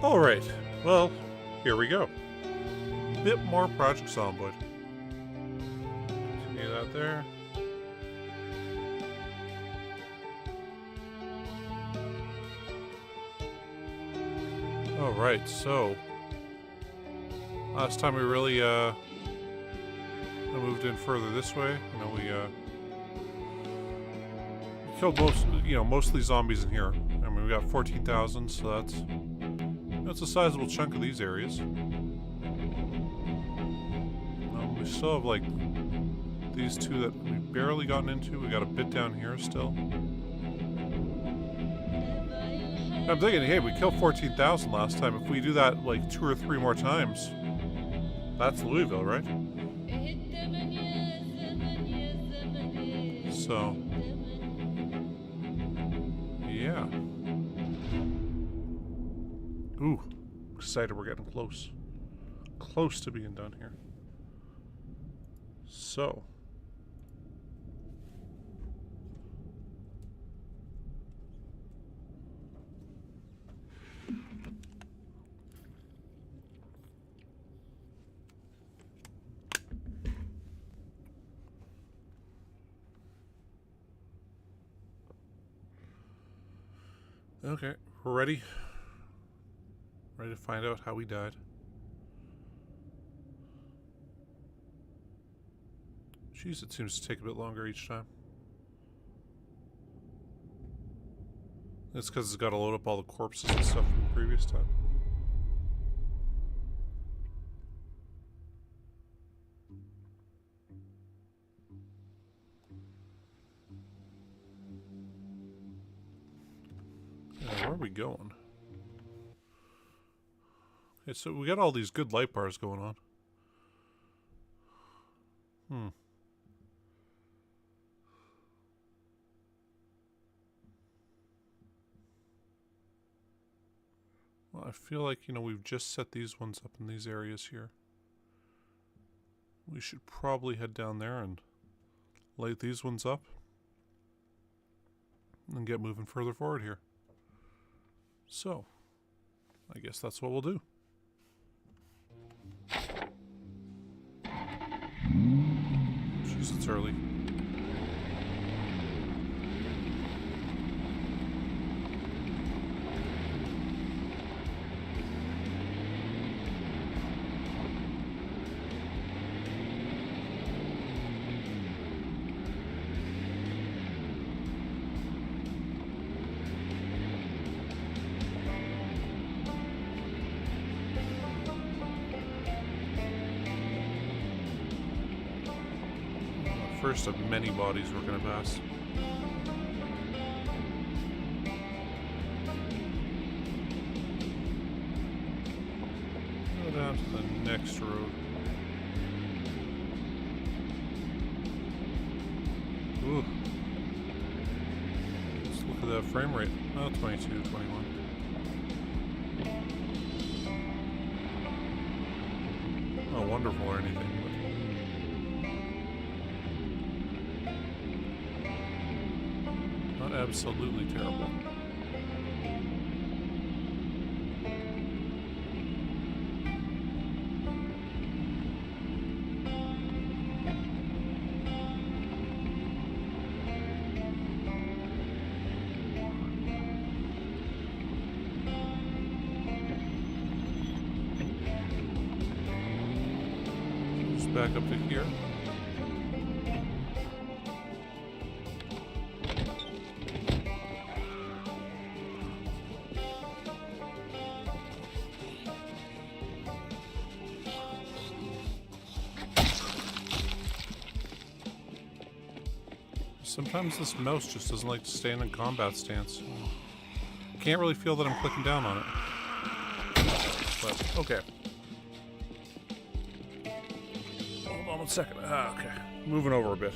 Alright, well, here we go. Bit more Project Zomboid. Continue that there. Alright, so last time we really moved in further this way. You know, we killed mostly zombies in here. I mean, we got 14,000, so that's a sizable chunk of these areas. We still have like these two that we've barely gotten into. We got a bit down here still. I'm thinking, hey, we killed 14,000 last time. If we do that like 2 or 3 more times, that's Louisville, right? So, yeah. Ooh, excited we're getting close. Close to being done here. So. Okay, we're ready. Ready to find out how we died. Jeez, it seems to take a bit longer each time. It's because it's got to load up all the corpses and stuff from the previous time. Where are we going? Okay, so we got all these good light bars going on. Well, I feel like, you know, we've just set these ones up in these areas here. We should probably head down there and light these ones up and get moving further forward here. So, I guess that's what we'll do. Jeez, it's early. First of many bodies we're going to pass. Go down to the next road. Ooh. Let's look at that frame rate. Oh, 22, 21. Not wonderful or anything, but absolutely terrible. Just back up to here. Sometimes this mouse just doesn't like to stay in a combat stance. Can't really feel that I'm clicking down on it. But, okay. Hold on 1 second. Ah, okay. Moving over a bit.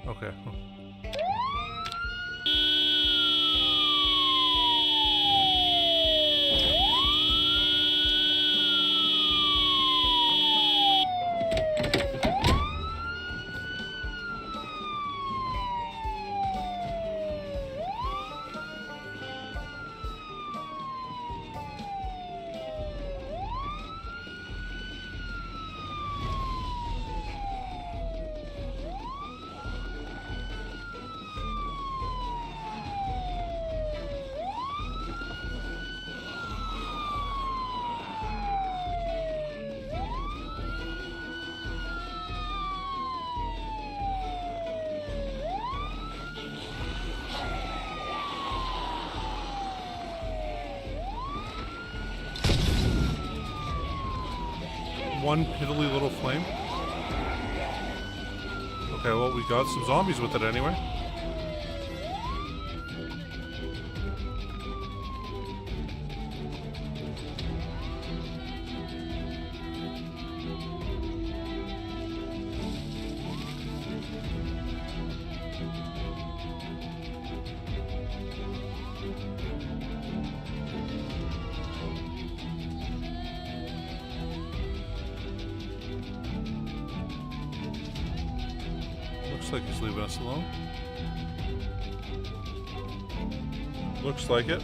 Okay. one piddly little flame. Okay, well, we got some zombies with it anyway. Looks like he's leaving us alone. Looks like it.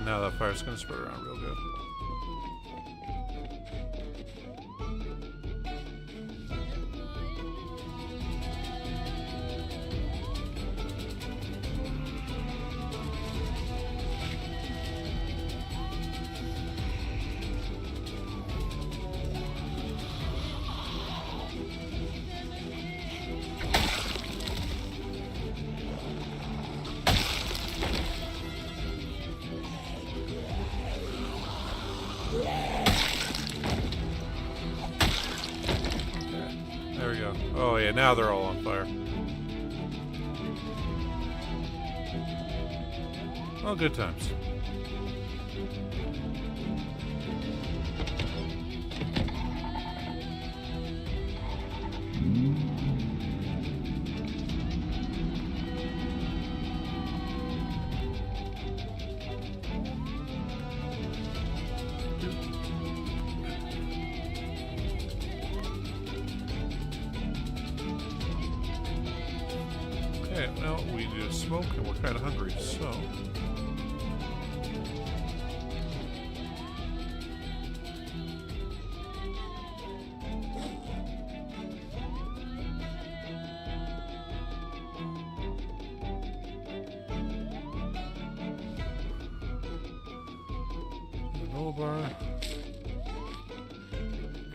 Now that fire's gonna spread around real good. There we go. Oh yeah, now they're all on fire. Oh, good times. Okay, well, we need to smoke and we're kind of hungry, so... Granola bar...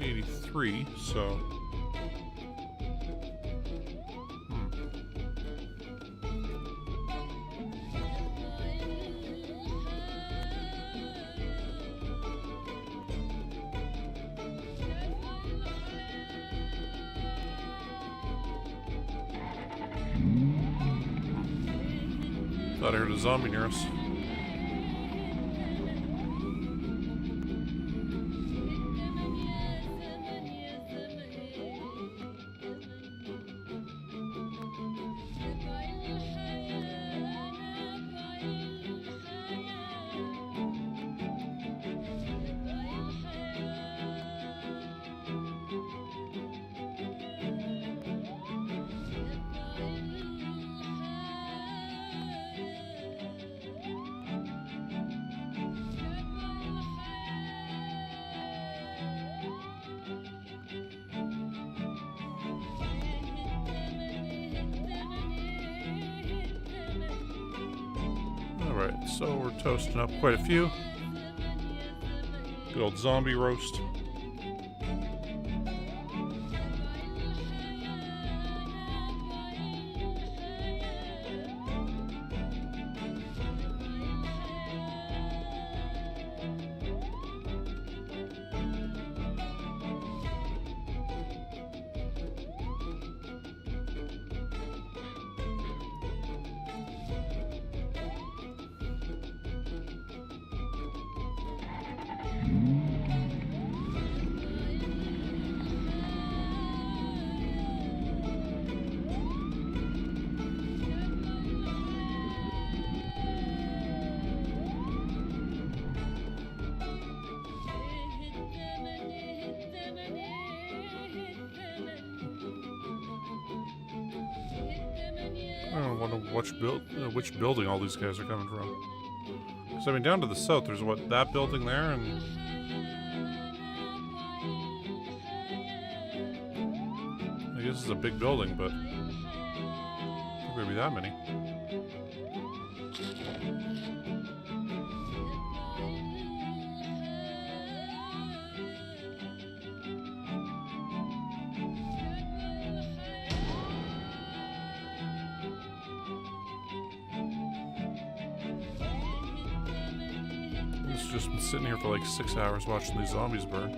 83, so... Thought I heard a zombie near us. Alright, so we're toasting up quite a few. Good old zombie roast. I don't wonder which building all these guys are coming from. So I mean, down to the south, there's what, that building there, and I guess it's a big building, but I don't think there'd be that many. It's just been sitting here for like 6 hours watching these zombies burn.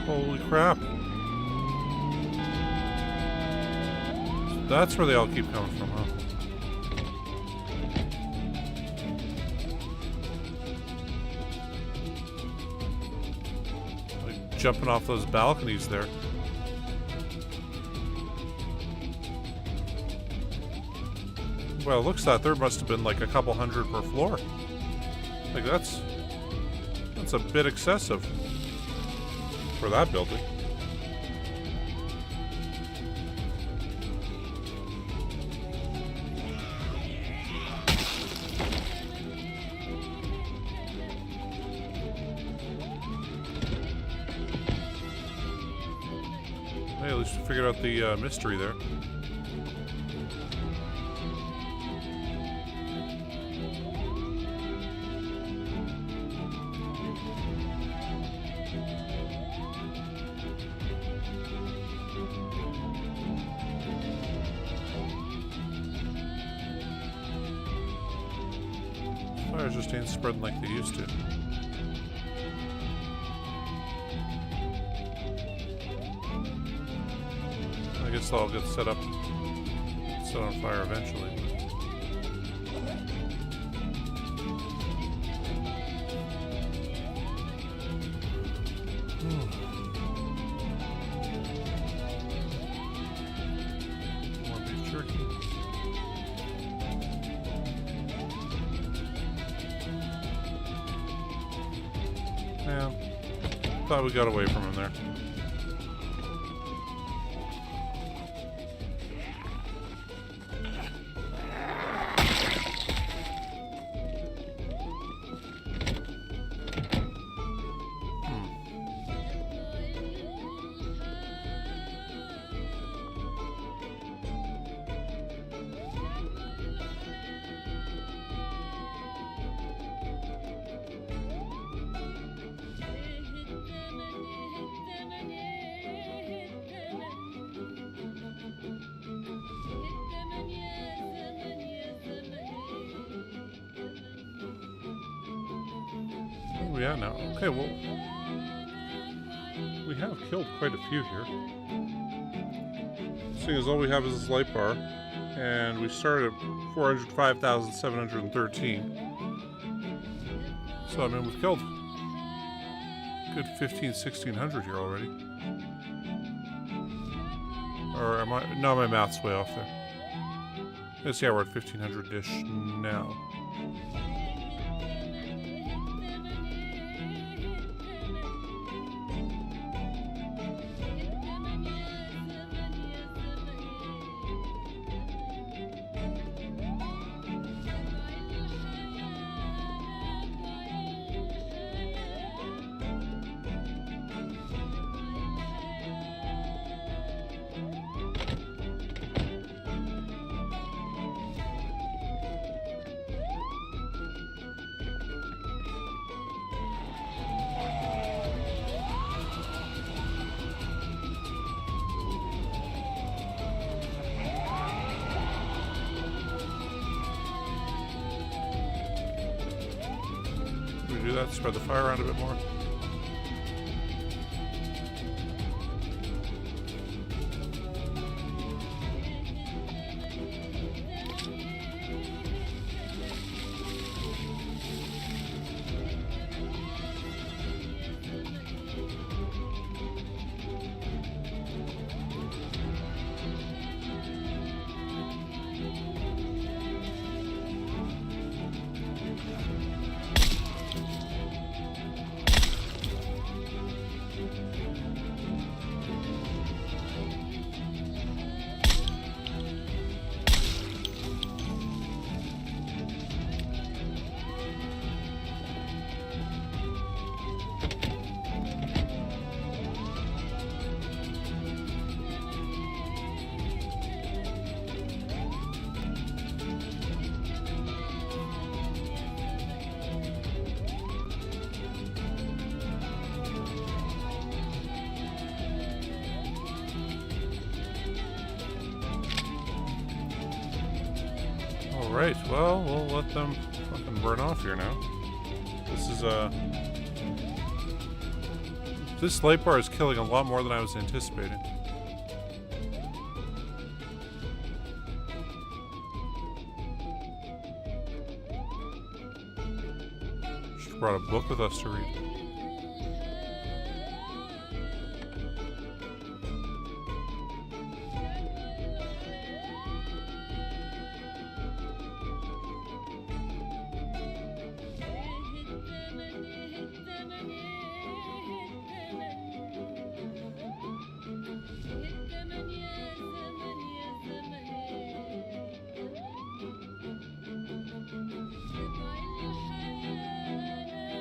Holy crap. So that's where they all keep coming from, huh? Like jumping off those balconies there. Well, it looks like there must have been like a couple hundred per floor. Like that's a bit excessive for that building. Hey, at least we figured out the mystery there. Fires just ain't spreading like they used to. I guess they'll all get set on fire eventually. More beef jerky. Yeah, thought we got away from him there. Where are we at now? Okay, well, we have killed quite a few here. Seeing as all we have is this light bar, and we started at 405,713. So, I mean, we've killed a good 1,1600 here already. Or am I? No, my math's way off there. Yes, yeah, we're at 1,500-ish now. Do that, spread the fire around a bit more. Right, well, we'll let them fucking burn off here now. This is, this light bar is killing a lot more than I was anticipating. Should've brought a book with us to read.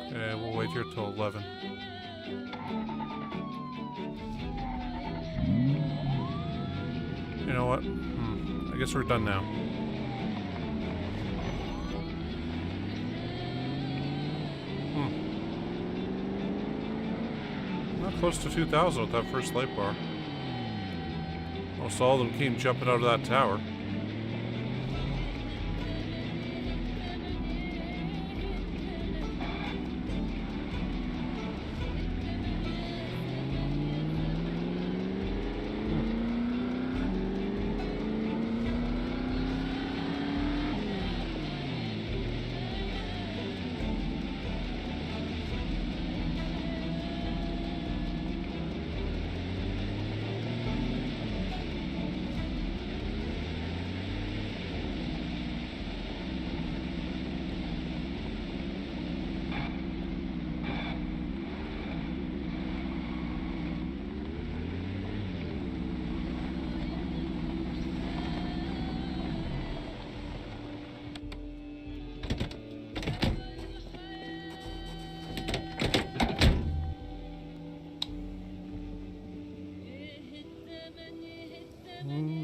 Okay, we'll wait here till 11. You know what? I guess we're done now. Not close to 2,000 with that first light bar. Almost all of them came jumping out of that tower.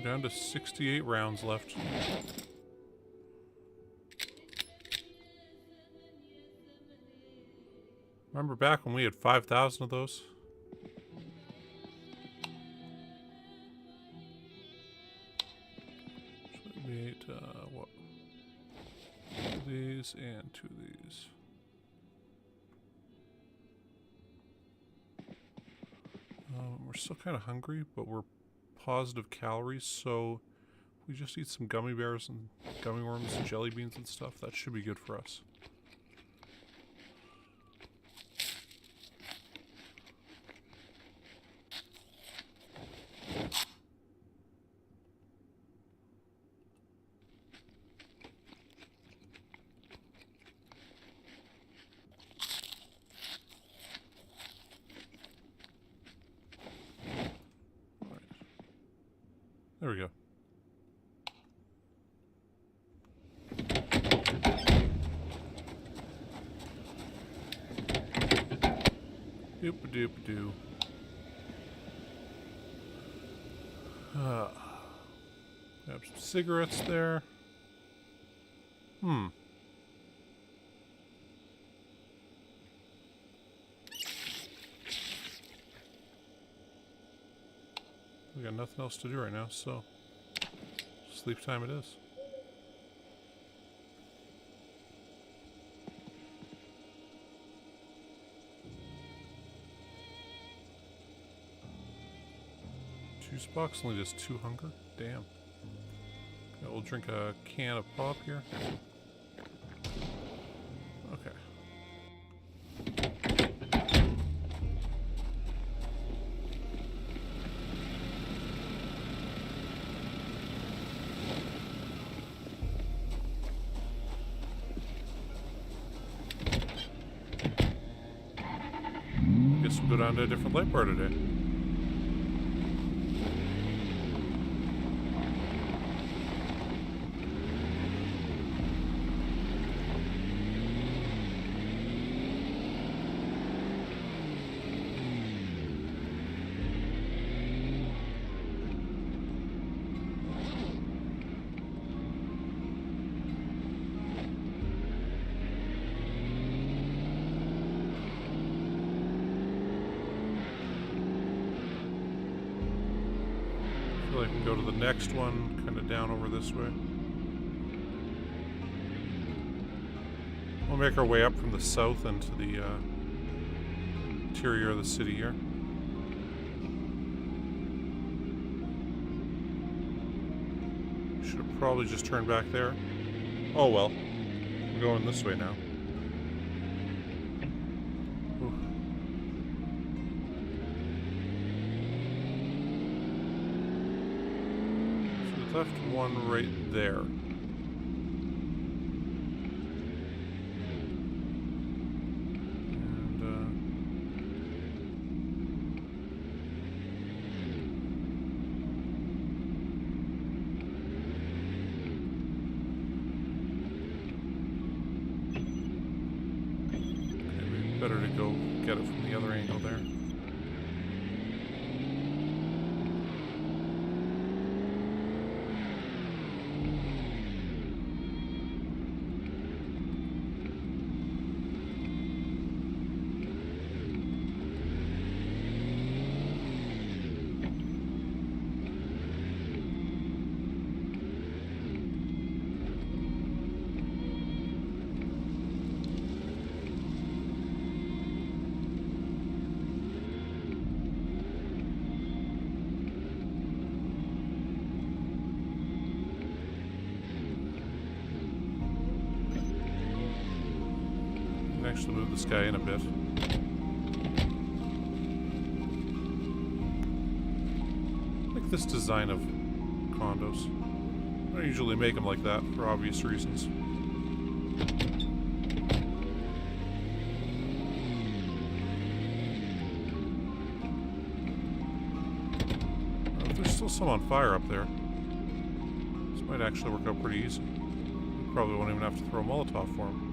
Down to 68 rounds left. Remember back when we had 5,000 of those? So we ate, what? 2 of these and 2 of these. We're still kind of hungry, but we're positive calories, so if we just eat some gummy bears and gummy worms and jelly beans and stuff, that should be good for us. There we go. Doop-a-doop-a-doo. Have some cigarettes there. We got nothing else to do right now, so sleep time it is. Juice box only does 2 hunger? Damn. Yeah, we'll drink a can of pop here. Okay. Guess we'll go down to a different light bar today. I feel like we can go to the next one, kind of down over this way. We'll make our way up from the south into the interior of the city here. Should have probably just turned back there. Oh well. We're going this way now. Ooh. So we left one right there. Better to go get it from the other angle there. Actually move this guy in a bit. I like this design of condos. I don't usually make them like that for obvious reasons. There's still some on fire up there. This might actually work out pretty easy. We probably won't even have to throw a Molotov for him.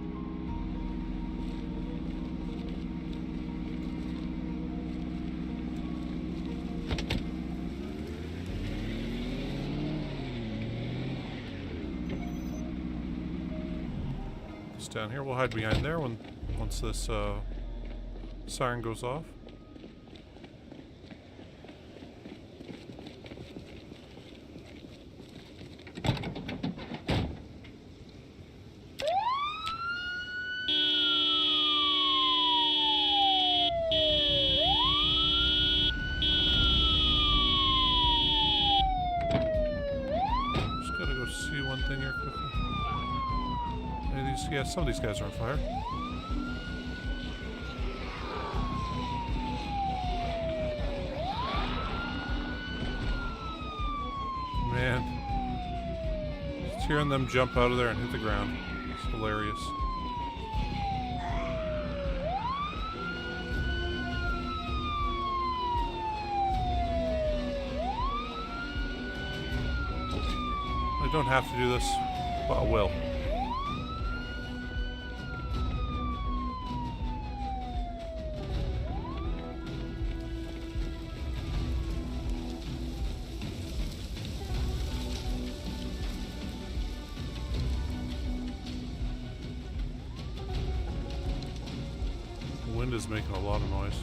Down here, we'll hide behind there once this siren goes off. Just gotta go see one thing here quickly. Yeah, some of these guys are on fire. Man. Just hearing them jump out of there and hit the ground. It's hilarious. I don't have to do this, but I will. Wind is making a lot of noise.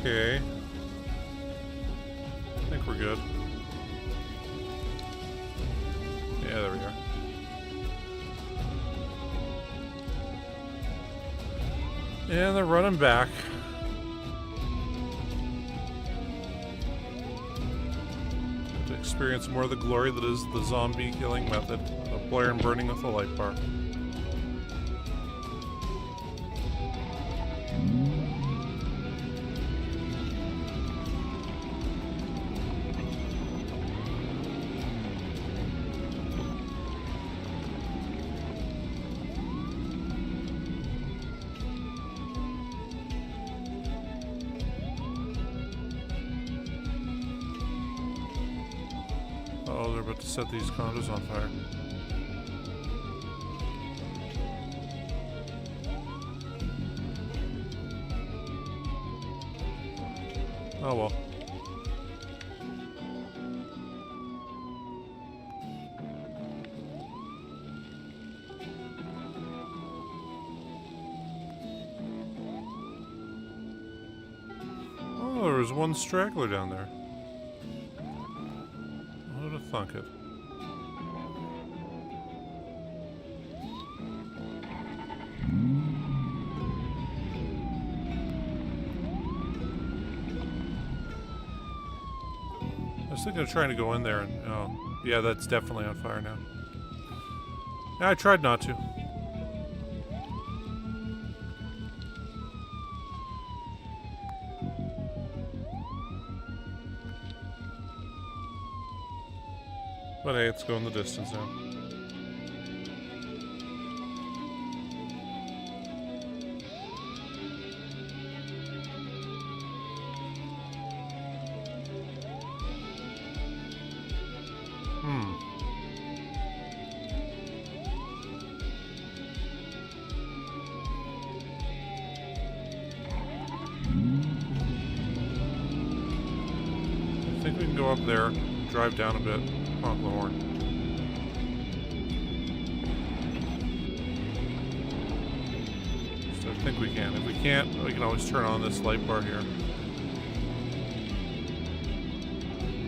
Okay. I think we're good. Yeah, there we are. And they're running back. Experience more of the glory that is the zombie killing method of blare and burning with a light bar. Oh, they're about to set these condos on fire. Oh well. was one straggler down there. I would have thunk it. I was thinking of trying to go in there and... oh, yeah, that's definitely on fire now. Yeah, I tried not to. But hey, it's going the distance now. I think we can go up there, drive down a bit. Honk the horn. So I think we can. If we can't, we can always turn on this light bar here.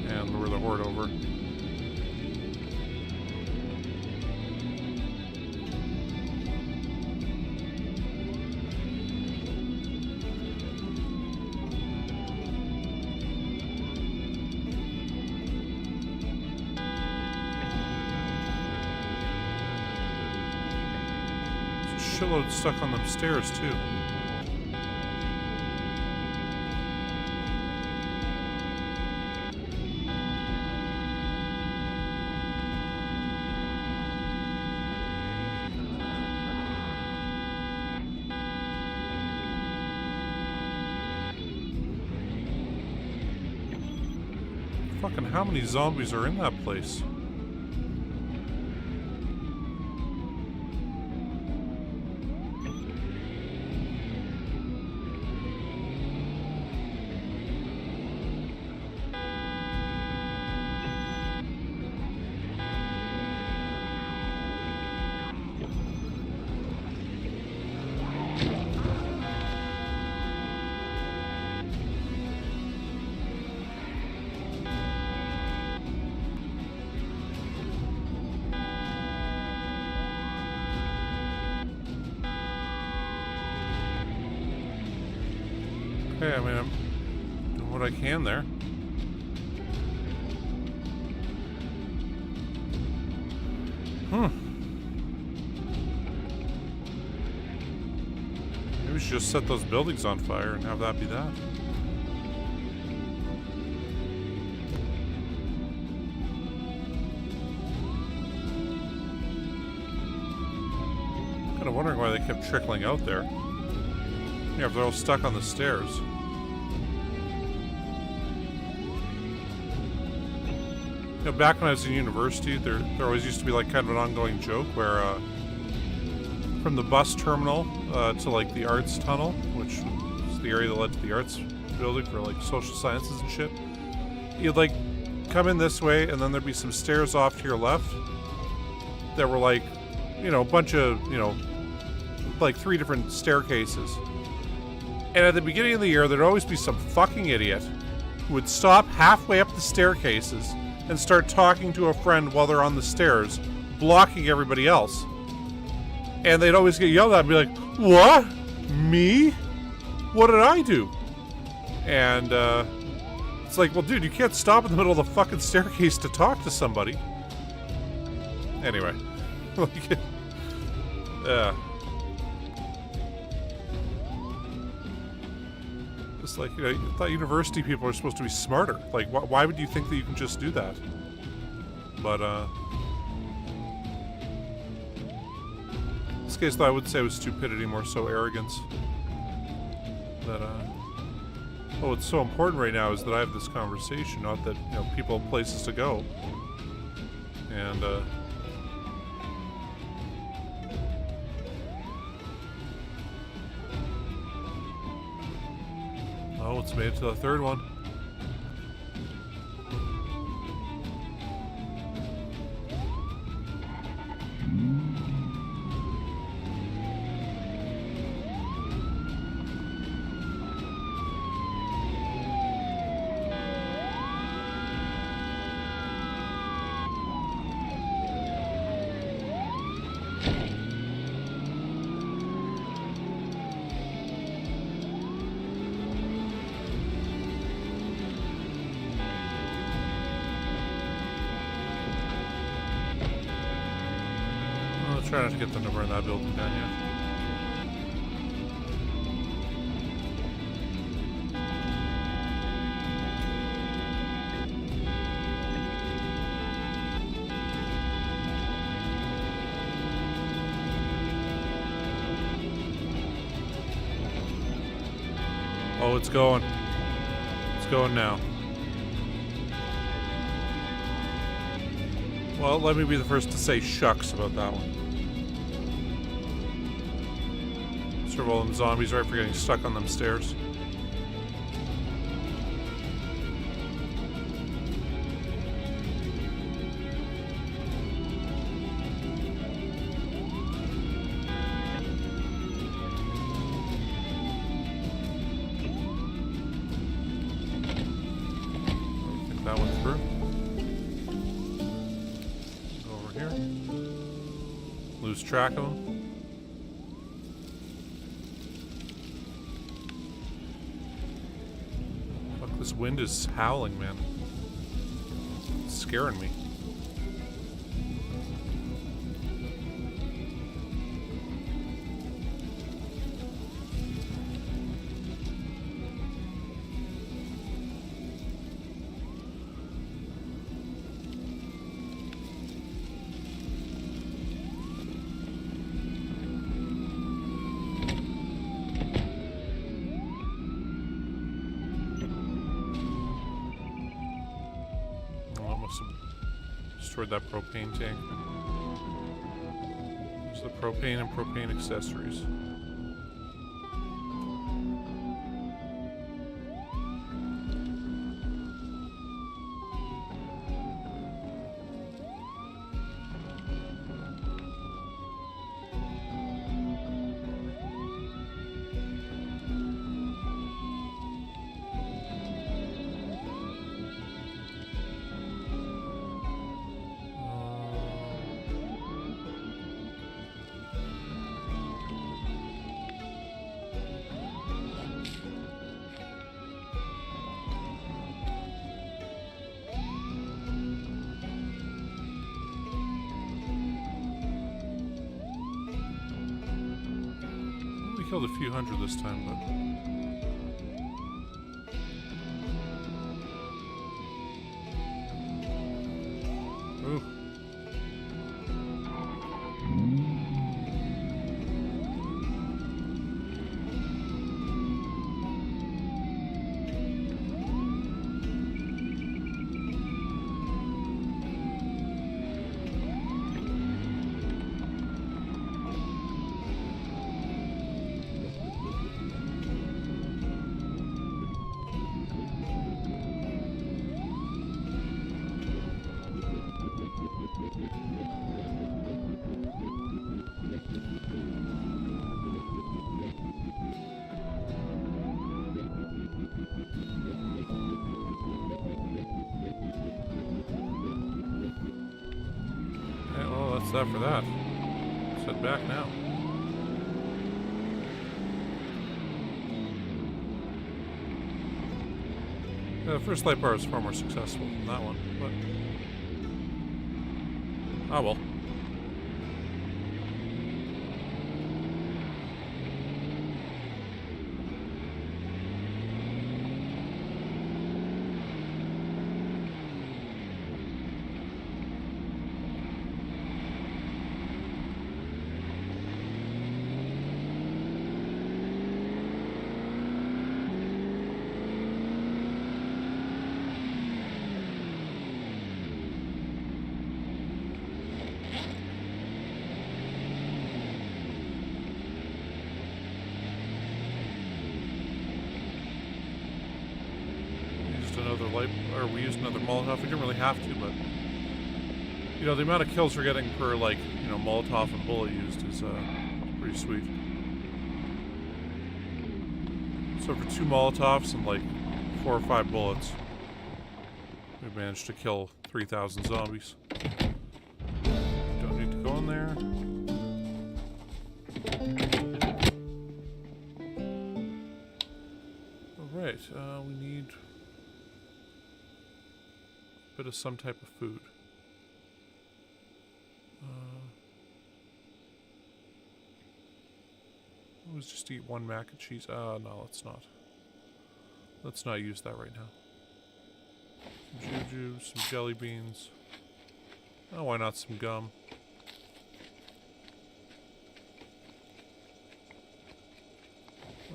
And lure the horde over. Shitload stuck on them stairs too. Fucking how many zombies are in that place? Okay, I mean, I'm doing what I can there. Maybe we should just set those buildings on fire and have that be that. Kind of wondering why they kept trickling out there. Yeah, if they're all stuck on the stairs. You know, back when I was in university, there always used to be like kind of an ongoing joke where from the bus terminal to like the arts tunnel, which is the area that led to the arts building for like social sciences and shit, you'd like come in this way and then there'd be some stairs off to your left that were like, you know, a bunch of, you know, like 3 different staircases. And at the beginning of the year, there'd always be some fucking idiot who would stop halfway up the staircases and start talking to a friend while they're on the stairs, blocking everybody else. And they'd always get yelled at and be like, "What? Me? What did I do?" And it's like, well, dude, you can't stop in the middle of the fucking staircase to talk to somebody. Anyway. Like, like, you know, I thought university people are supposed to be smarter. Like, why would you think that you can just do that? But, in this case, though, I would say it was stupidity, more so arrogance. That, oh, what's so important right now is that I have this conversation, not that, you know, people have places to go. And, oh, it's made it to the 3rd one. Try not to get them to burn that building down yet. Oh, it's going. It's going now. Well, let me be the first to say shucks about that one. Serve all them zombies right for getting stuck on them stairs. That one through. Go over here. Lose track of them. Fuck, this wind is howling, man. It's scaring me. Destroyed that propane tank. There's the propane and propane accessories. Killed a few hundred this time, but ooh. That's that for that. Let's head back now. Yeah, the first light bar is far more successful than that one, but oh well. We used another Molotov. We didn't really have to, but you know, the amount of kills we're getting per, like, you know, Molotov and bullet used is pretty sweet. So for 2 Molotovs and like 4 or 5 bullets, we managed to kill 3,000 zombies. Don't need to go in there. Alright, we need bit of some type of food. was just eat one mac and cheese. No, let's not. Let's not use that right now. Some juju, some jelly beans. Oh, why not some gum?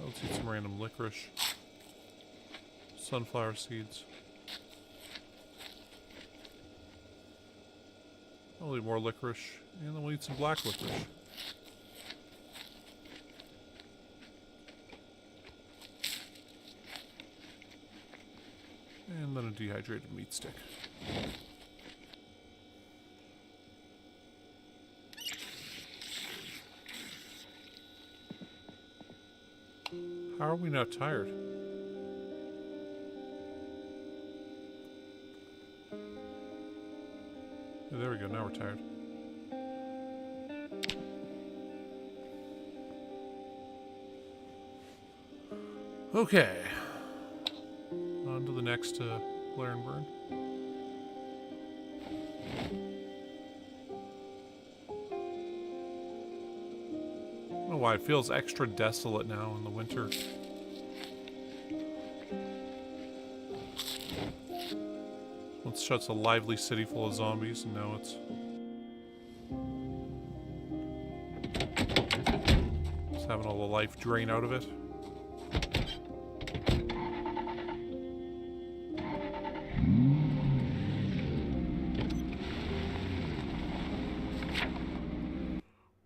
Let's eat some random licorice. Sunflower seeds. I'll eat more licorice, and then we'll eat some black licorice. And then a dehydrated meat stick. How are we not tired? Yeah, there we go, now we're tired. Okay. On to the next blare and burn. I don't know why it feels extra desolate now in the winter. Once shuts a lively city full of zombies, and now it's having all the life drain out of it.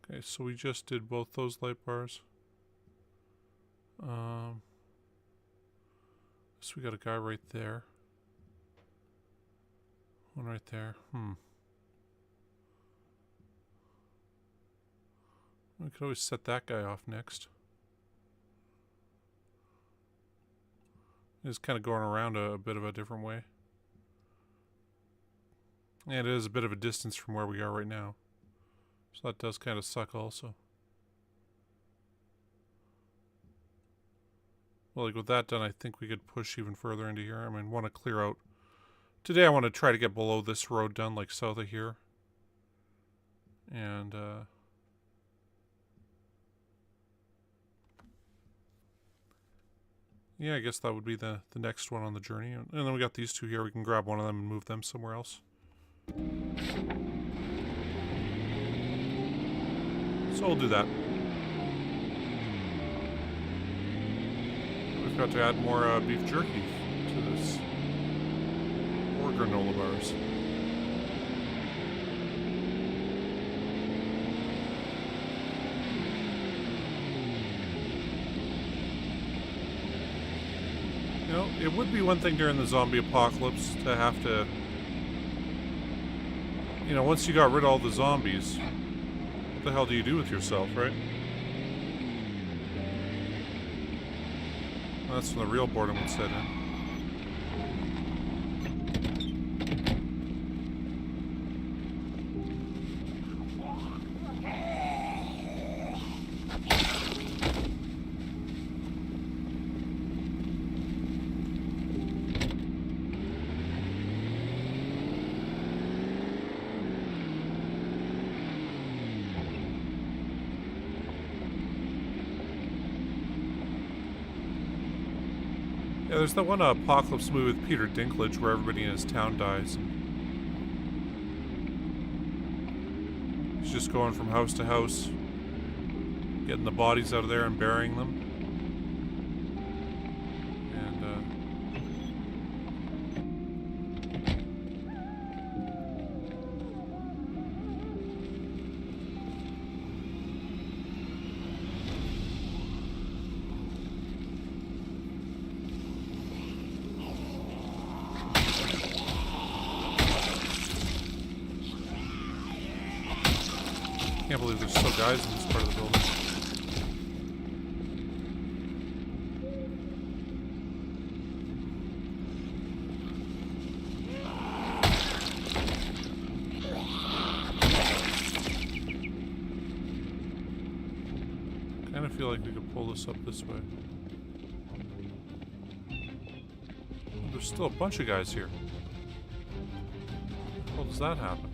Okay, so we just did both those light bars. So we got a guy right there. One right there. We could always set that guy off next. It's kind of going around a bit of a different way. And it is a bit of a distance from where we are right now. So that does kind of suck also. Well, like with that done, I think we could push even further into here. I mean, want to clear out. Today I want to try to get below this road done, like south of here. And, yeah, I guess that would be the next one on the journey. And then we got these two here. We can grab one of them and move them somewhere else. So we'll do that. We've got to add more beef jerky to this. Or granola bars. You know, it would be one thing during the zombie apocalypse to have to... You know, once you got rid of all the zombies, what the hell do you do with yourself, right? That's when the real boredom would set in. Yeah, there's that one apocalypse movie with Peter Dinklage where everybody in his town dies. And he's just going from house to house, getting the bodies out of there and burying them. I can't believe there's still guys in this part of the building. I kind of feel like we could pull this up this way. There's still a bunch of guys here. How does that happen?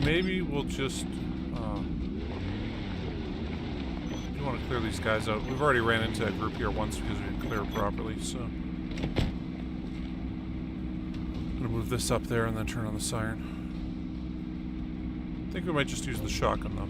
maybe we'll just... you want to clear these guys out. We've already ran into that group here once because we didn't clear it properly, so... I'm going to move this up there and then turn on the siren. I think we might just use the shotgun, though.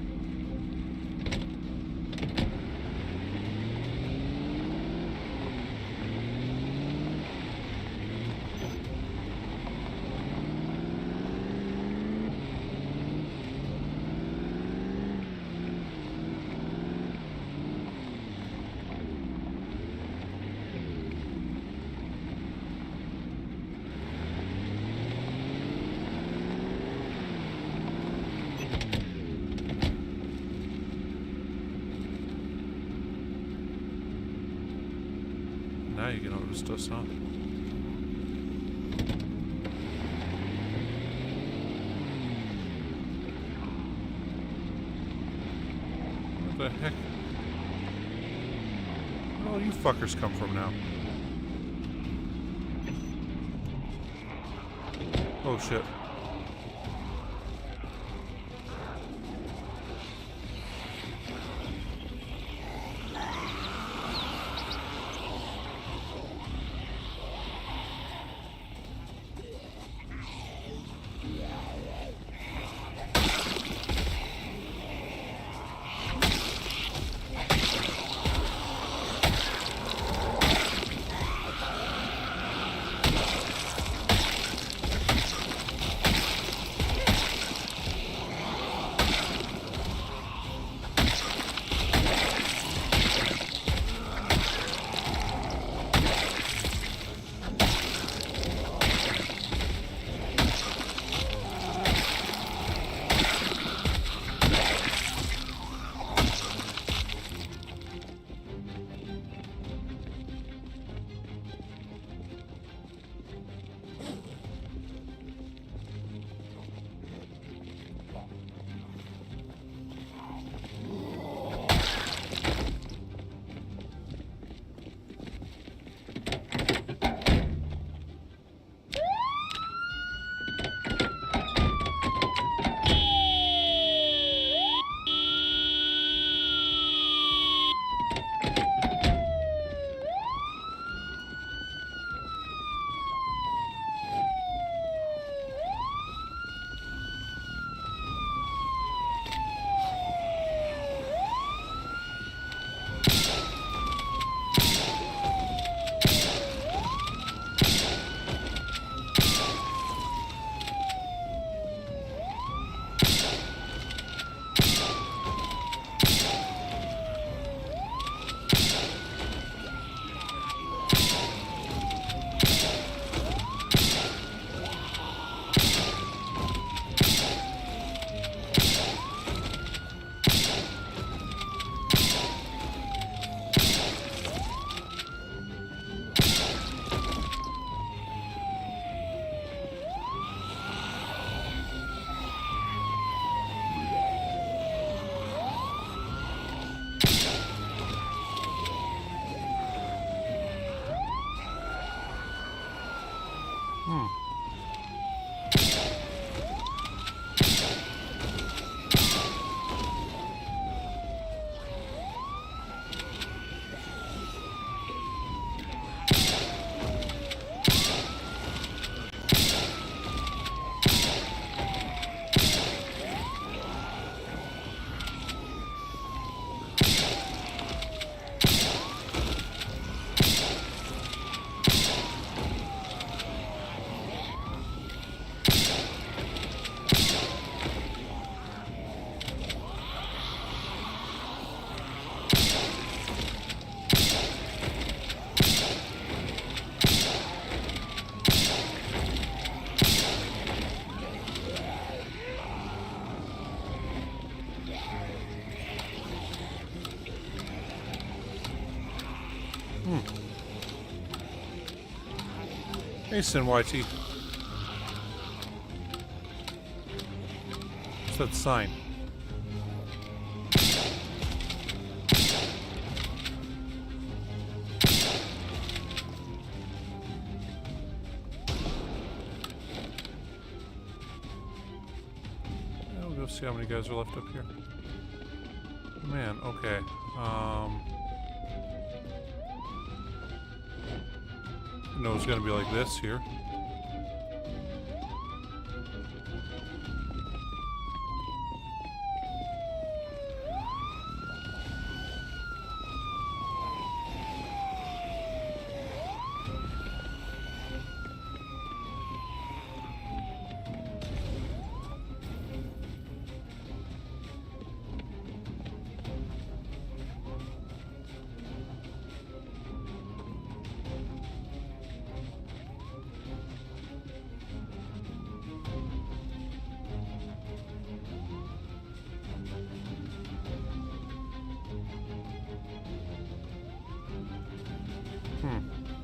Now you can notice us, huh? What the heck? Where all you fuckers come from now? Oh shit. Hey, Sin YT. What's that sign? see how many guys are left up here. Man, okay. I know it's gonna be like this here.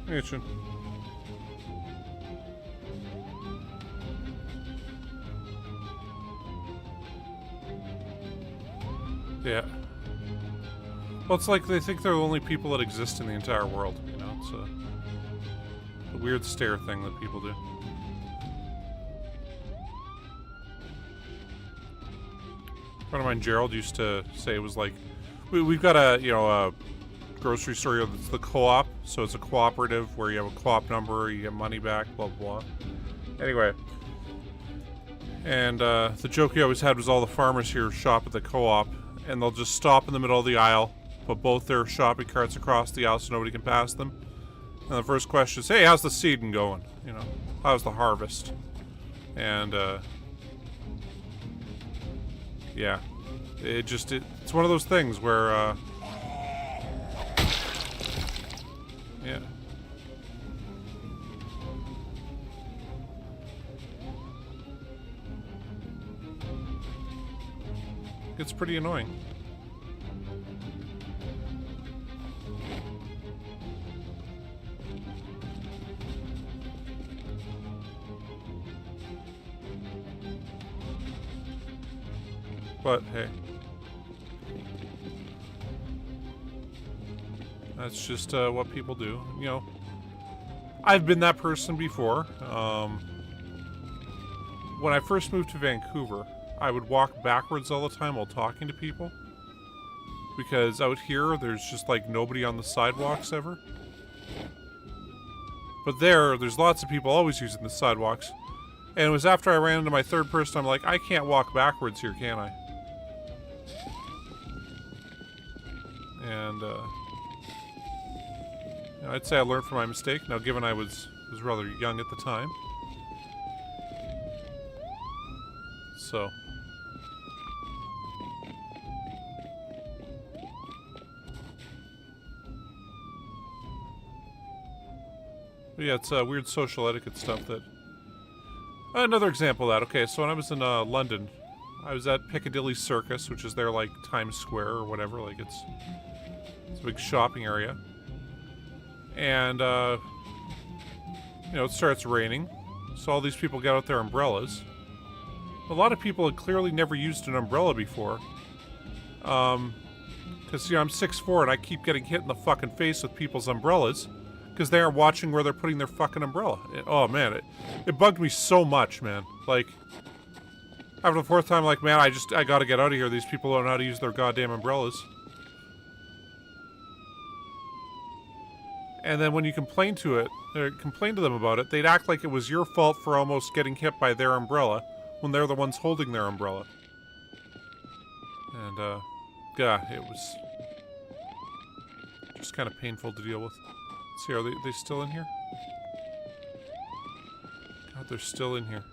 Itching. Yeah. Well, it's like they think they're the only people that exist in the entire world, you know? It's a weird stare thing that people do. A friend of mine, Gerald, used to say it was like, we've got a, you know, a grocery store that's the co-op, so it's a cooperative where you have a co-op number, you get money back, blah blah. Anyway, and the joke he always had was all the farmers here shop at the co-op, and they'll just stop in the middle of the aisle, put both their shopping carts across the aisle so nobody can pass them. And the first question is, "Hey, how's the seeding going? You know, how's the harvest?" And yeah, it's one of those things where. Yeah. It's pretty annoying. But hey. That's just what people do. You know, I've been that person before. When I first moved to Vancouver, I would walk backwards all the time while talking to people. Because out here, there's just like nobody on the sidewalks ever. But there's lots of people always using the sidewalks. And it was after I ran into my third person, I'm like, I can't walk backwards here, can I? And, I'd say I learned from my mistake. Now, given I was rather young at the time. So. But yeah, it's weird social etiquette stuff that... Another example of that. Okay, so when I was in London, I was at Piccadilly Circus, which is their, like, Times Square or whatever. Like, it's a big shopping area. And, you know, it starts raining. So all these people get out their umbrellas. A lot of people had clearly never used an umbrella before. Because, you know, I'm 6'4" and I keep getting hit in the fucking face with people's umbrellas. Because they aren't watching where they're putting their fucking umbrella. Oh, man, it bugged me so much, man. Like, after the fourth time, like, man, I gotta get out of here. These people don't know how to use their goddamn umbrellas. And then when you complain to them about it, they'd act like it was your fault for almost getting hit by their umbrella when they're the ones holding their umbrella. And, yeah, it was just kind of painful to deal with. Let's see, are they still in here? God, they're still in here.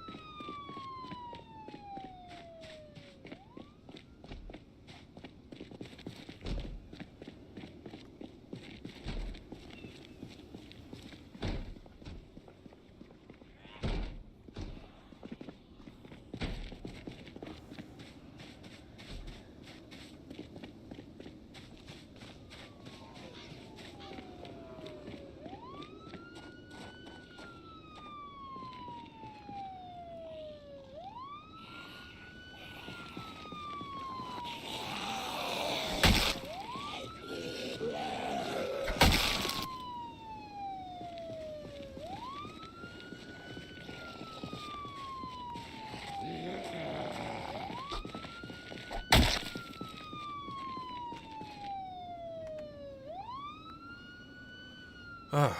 Ah.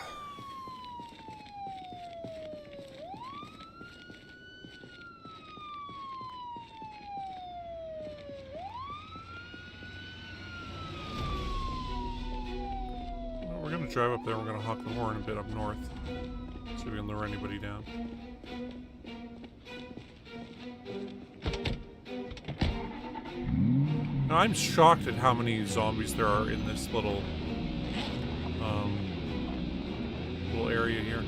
Well, we're gonna drive up there. We're gonna honk the horn a bit up north, see if we can lure anybody down. Now, I'm shocked at how many zombies there are in this little area here.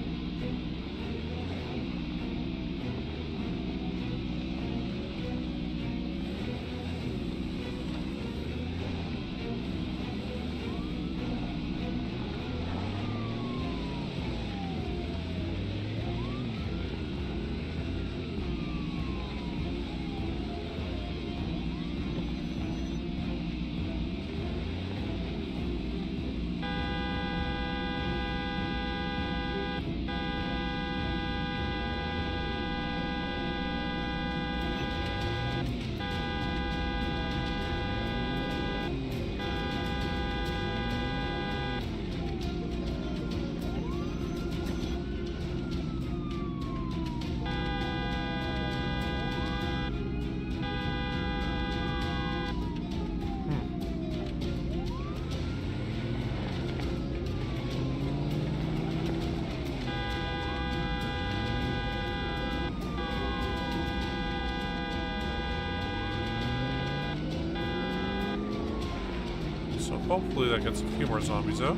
So hopefully that gets a few more zombies out.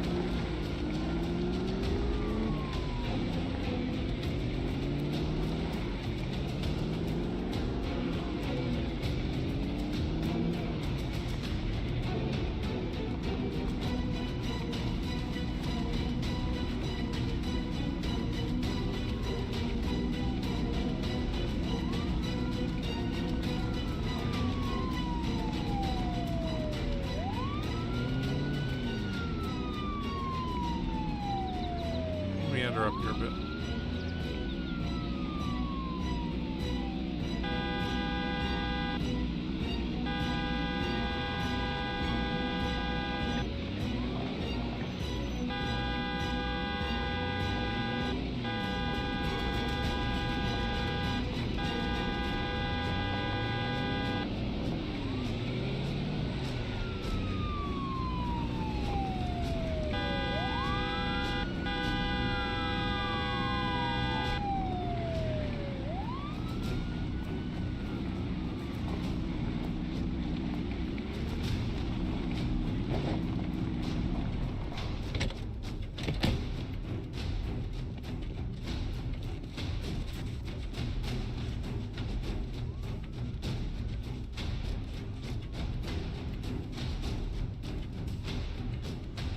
Meander up here a bit.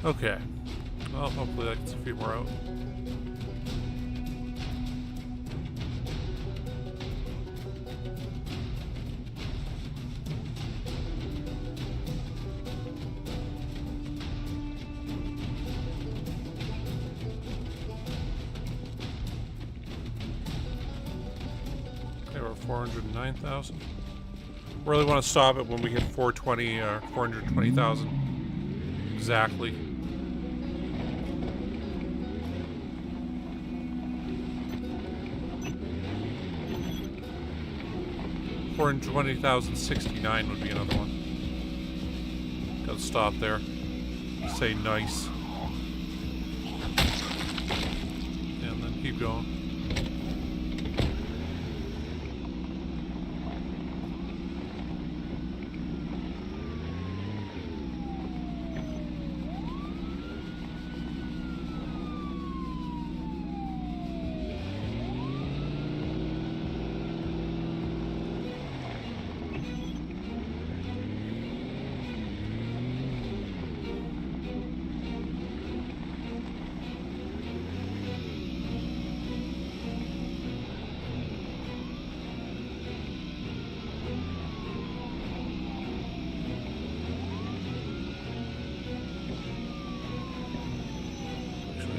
Okay. Well, hopefully that gets a few more out. Okay, we're 409,000. Really want to stop it when we hit 420 or 420,000 exactly. 420,069 would be another one. Gotta stop there. Say nice. And then keep going.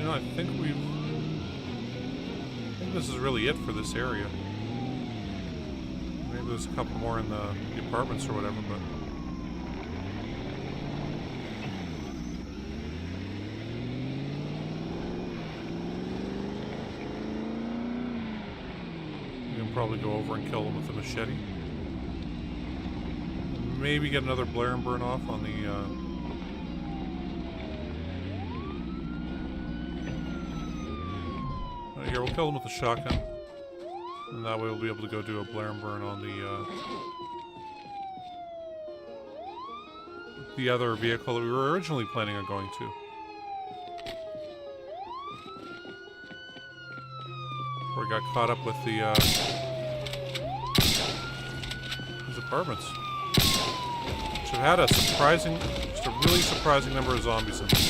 I think this is really it for this area. Maybe there's a couple more in the apartments or whatever, but... probably go over and kill them with a machete. Maybe get another blare and burn off on the, here, we'll kill them with a shotgun. And that way we'll be able to go do a blare and burn on the other vehicle that we were originally planning on going to. Where we got caught up with the, these apartments. Which have had a surprising, just a really surprising number of zombies in them.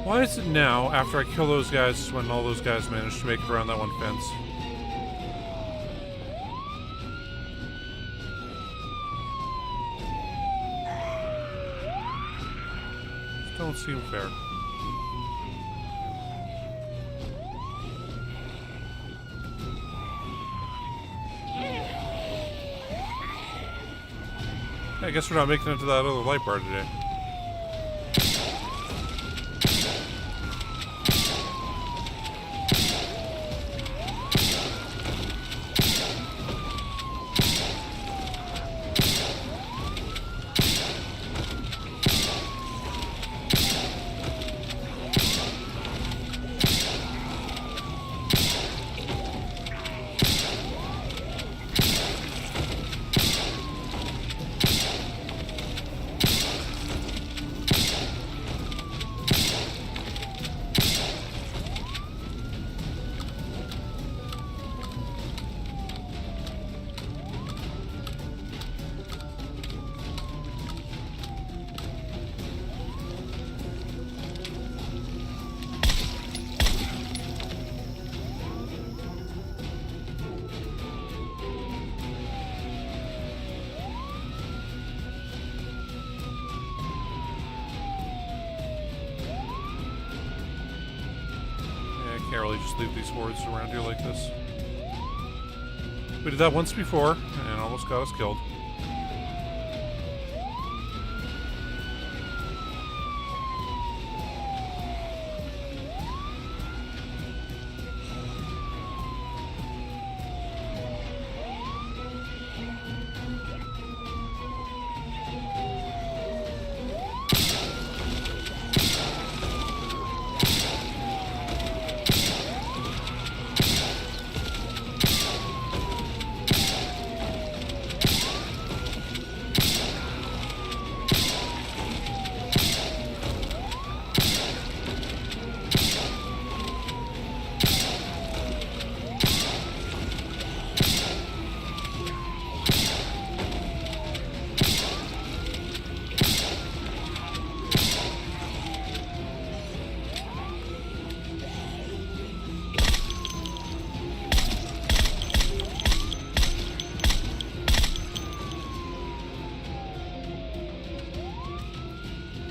Why is it now, after I kill those guys, when all those guys manage to make it around that one fence? Just don't seem fair. I guess we're not making it to that other light bar today. Can't really just leave these hordes around here like this. We did that once before, and almost got us killed.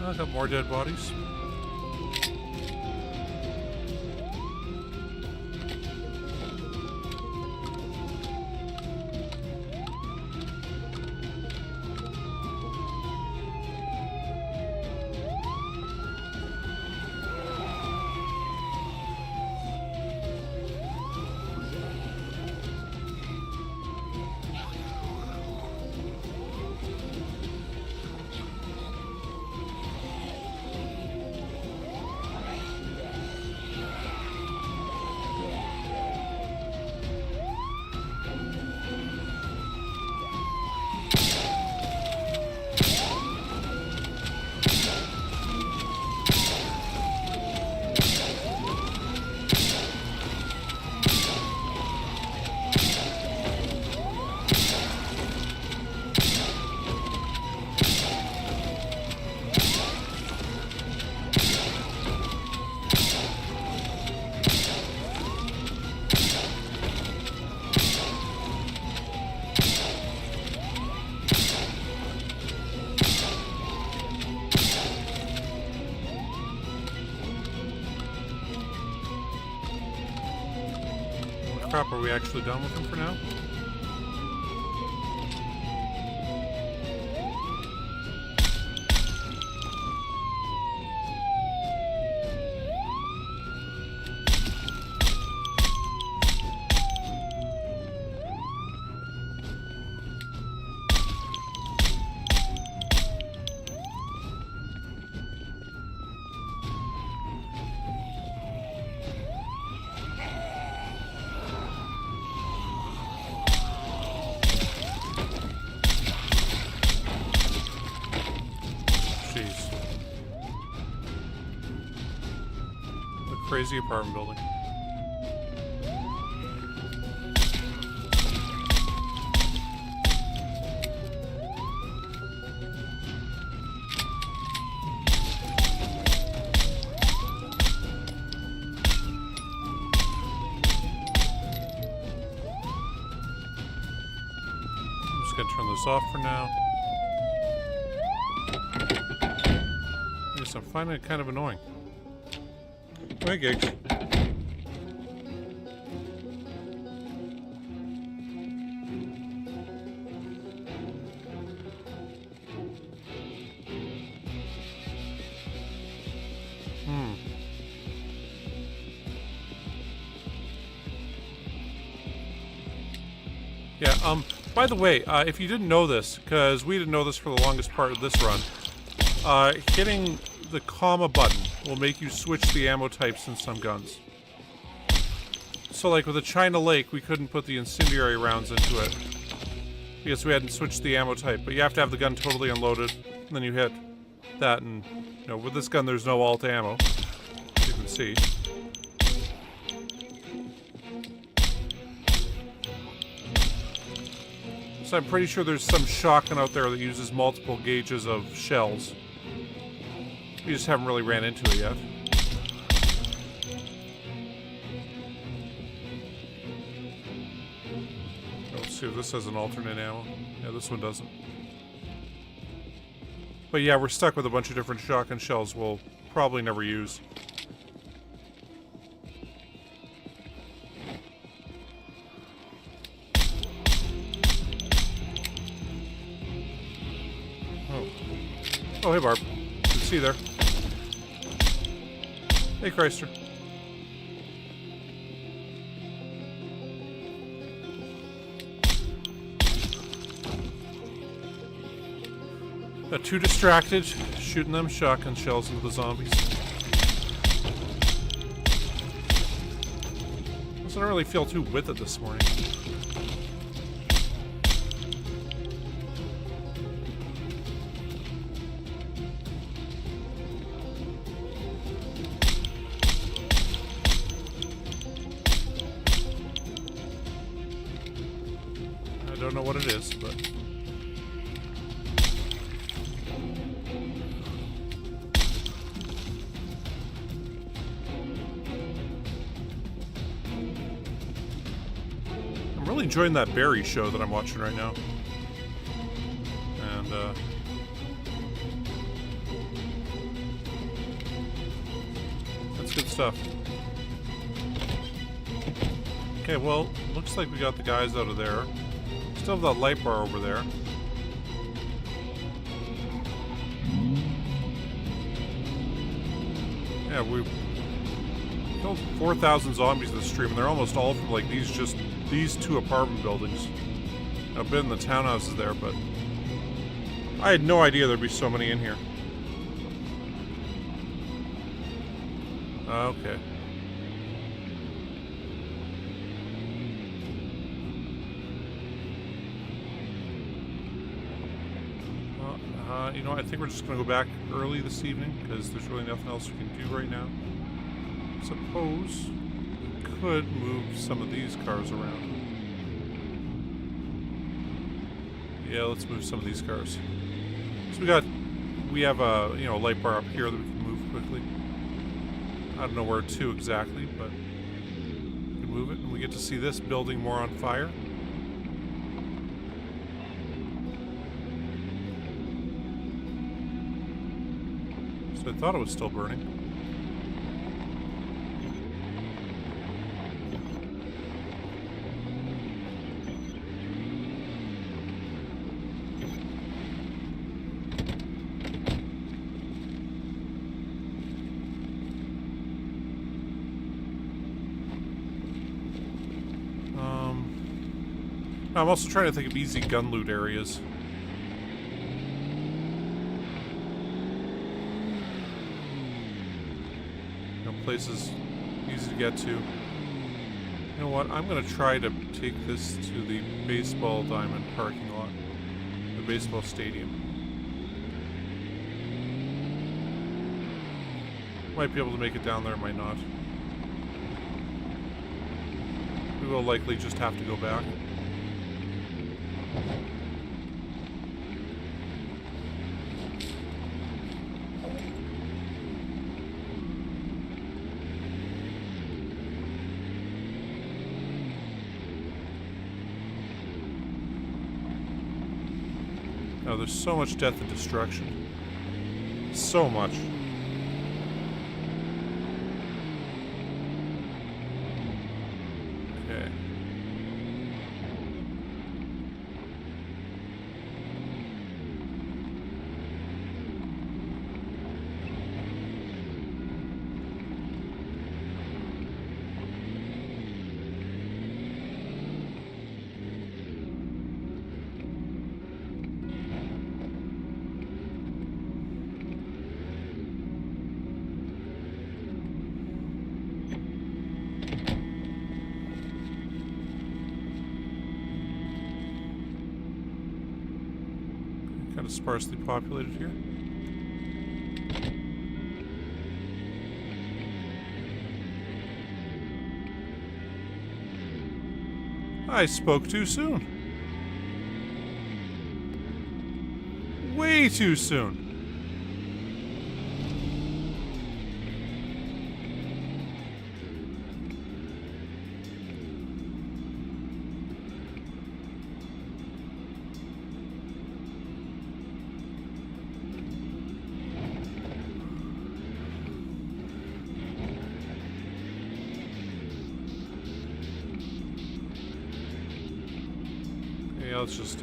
I got more dead bodies. crap, are we actually done with him for now? Crazy apartment building. I'm just gonna turn this off for now. Yes, I'm finding it kind of annoying. Hey, Gigs. Yeah, by the way, if you didn't know this, because we didn't know this for the longest part of this run, hitting the comma button will make you switch the ammo types in some guns. So like with the China Lake, we couldn't put the incendiary rounds into it because we hadn't switched the ammo type, but you have to have the gun totally unloaded, and then you hit that, and you know, with this gun there's no alt ammo, as you can see. So I'm pretty sure there's some shotgun out there that uses multiple gauges of shells. We just haven't really ran into it yet. Let's see if this has an alternate ammo. Yeah, this one doesn't. But yeah, we're stuck with a bunch of different shotgun shells we'll probably never use. Oh, hey, Barb. Good to see you there. Hey, Chrysler. Got too distracted, shooting them shotgun shells into the zombies. I don't really feel too with it this morning. I don't know what it is, but... I'm really enjoying that Barry show that I'm watching right now. And, that's good stuff. Okay, well, looks like we got the guys out of there. Still have that light bar over there. Yeah, we killed 4,000 zombies this stream, and they're almost all from like these two apartment buildings. I've been in the townhouses there, but I had no idea there'd be so many in here. Okay. You know, I think we're just going to go back early this evening because there's really nothing else we can do right now. Suppose we could move some of these cars around. Yeah, let's move some of these cars. So we have a, you know, light bar up here that we can move quickly. I don't know where to exactly, but we can move it, and we get to see this building more on fire. I thought it was still burning. I'm also trying to think of easy gun loot areas. You know, places easy to get to. You know what? I'm gonna try to take this to the baseball diamond parking lot. The baseball stadium. Might be able to make it down there, might not. We will likely just have to go back. Oh, there's so much death and destruction. So much. Okay. Kind of sparsely populated here. I spoke too soon. Way too soon. Yeah, let's just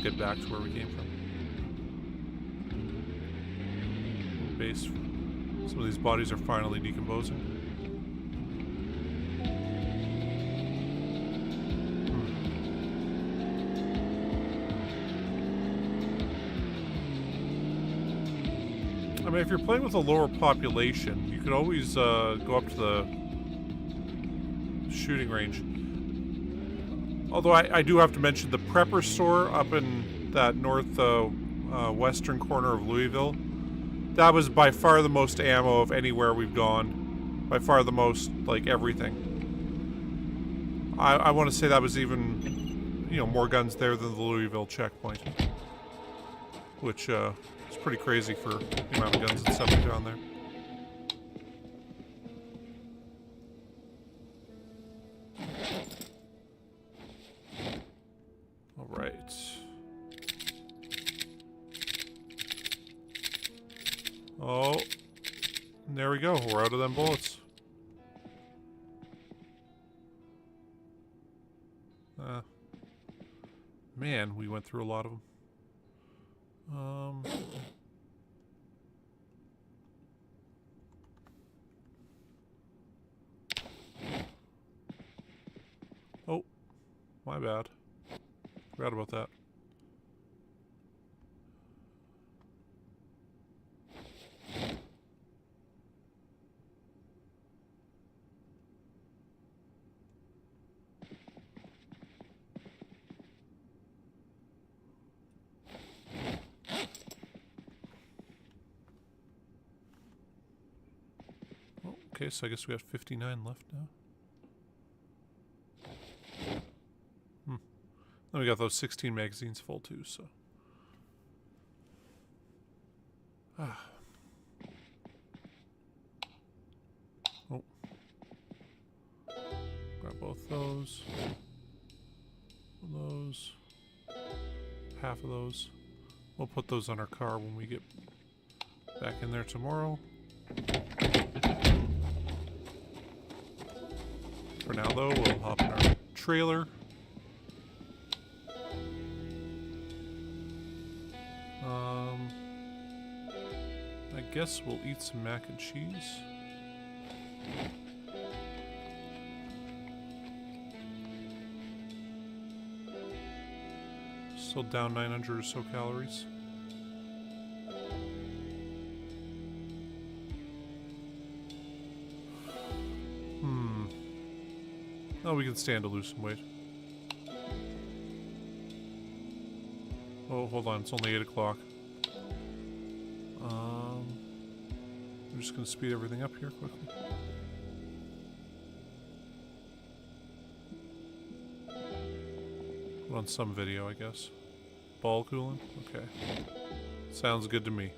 get back to where we came from. Base. Some of these bodies are finally decomposing. I mean, if you're playing with a lower population, you could always go up to the shooting range. Although I do have to mention the prepper store up in that north western corner of Louisville. That was by far the most ammo of anywhere we've gone. By far the most, like, everything. I want to say that was even, you know, more guns there than the Louisville checkpoint. Which is pretty crazy for the amount of guns and stuff down there. Alright. Oh. And there we go. We're out of them bullets. Man, we went through a lot of them. Oh. My bad. Forgot about that. Oh, okay, so I guess we have 59 left now. Then we got those 16 magazines full too, so. Oh. Grab both those. Those. Half of those. We'll put those on our car when we get back in there tomorrow. For now though, we'll hop in our trailer. I guess we'll eat some mac and cheese. Still down 900 or so calories. Oh, we can stand to lose some weight. Oh, hold on. It's only 8 o'clock. I'm just going to speed everything up here quickly. Put on some video, I guess. Ball cooling? Okay. Sounds good to me.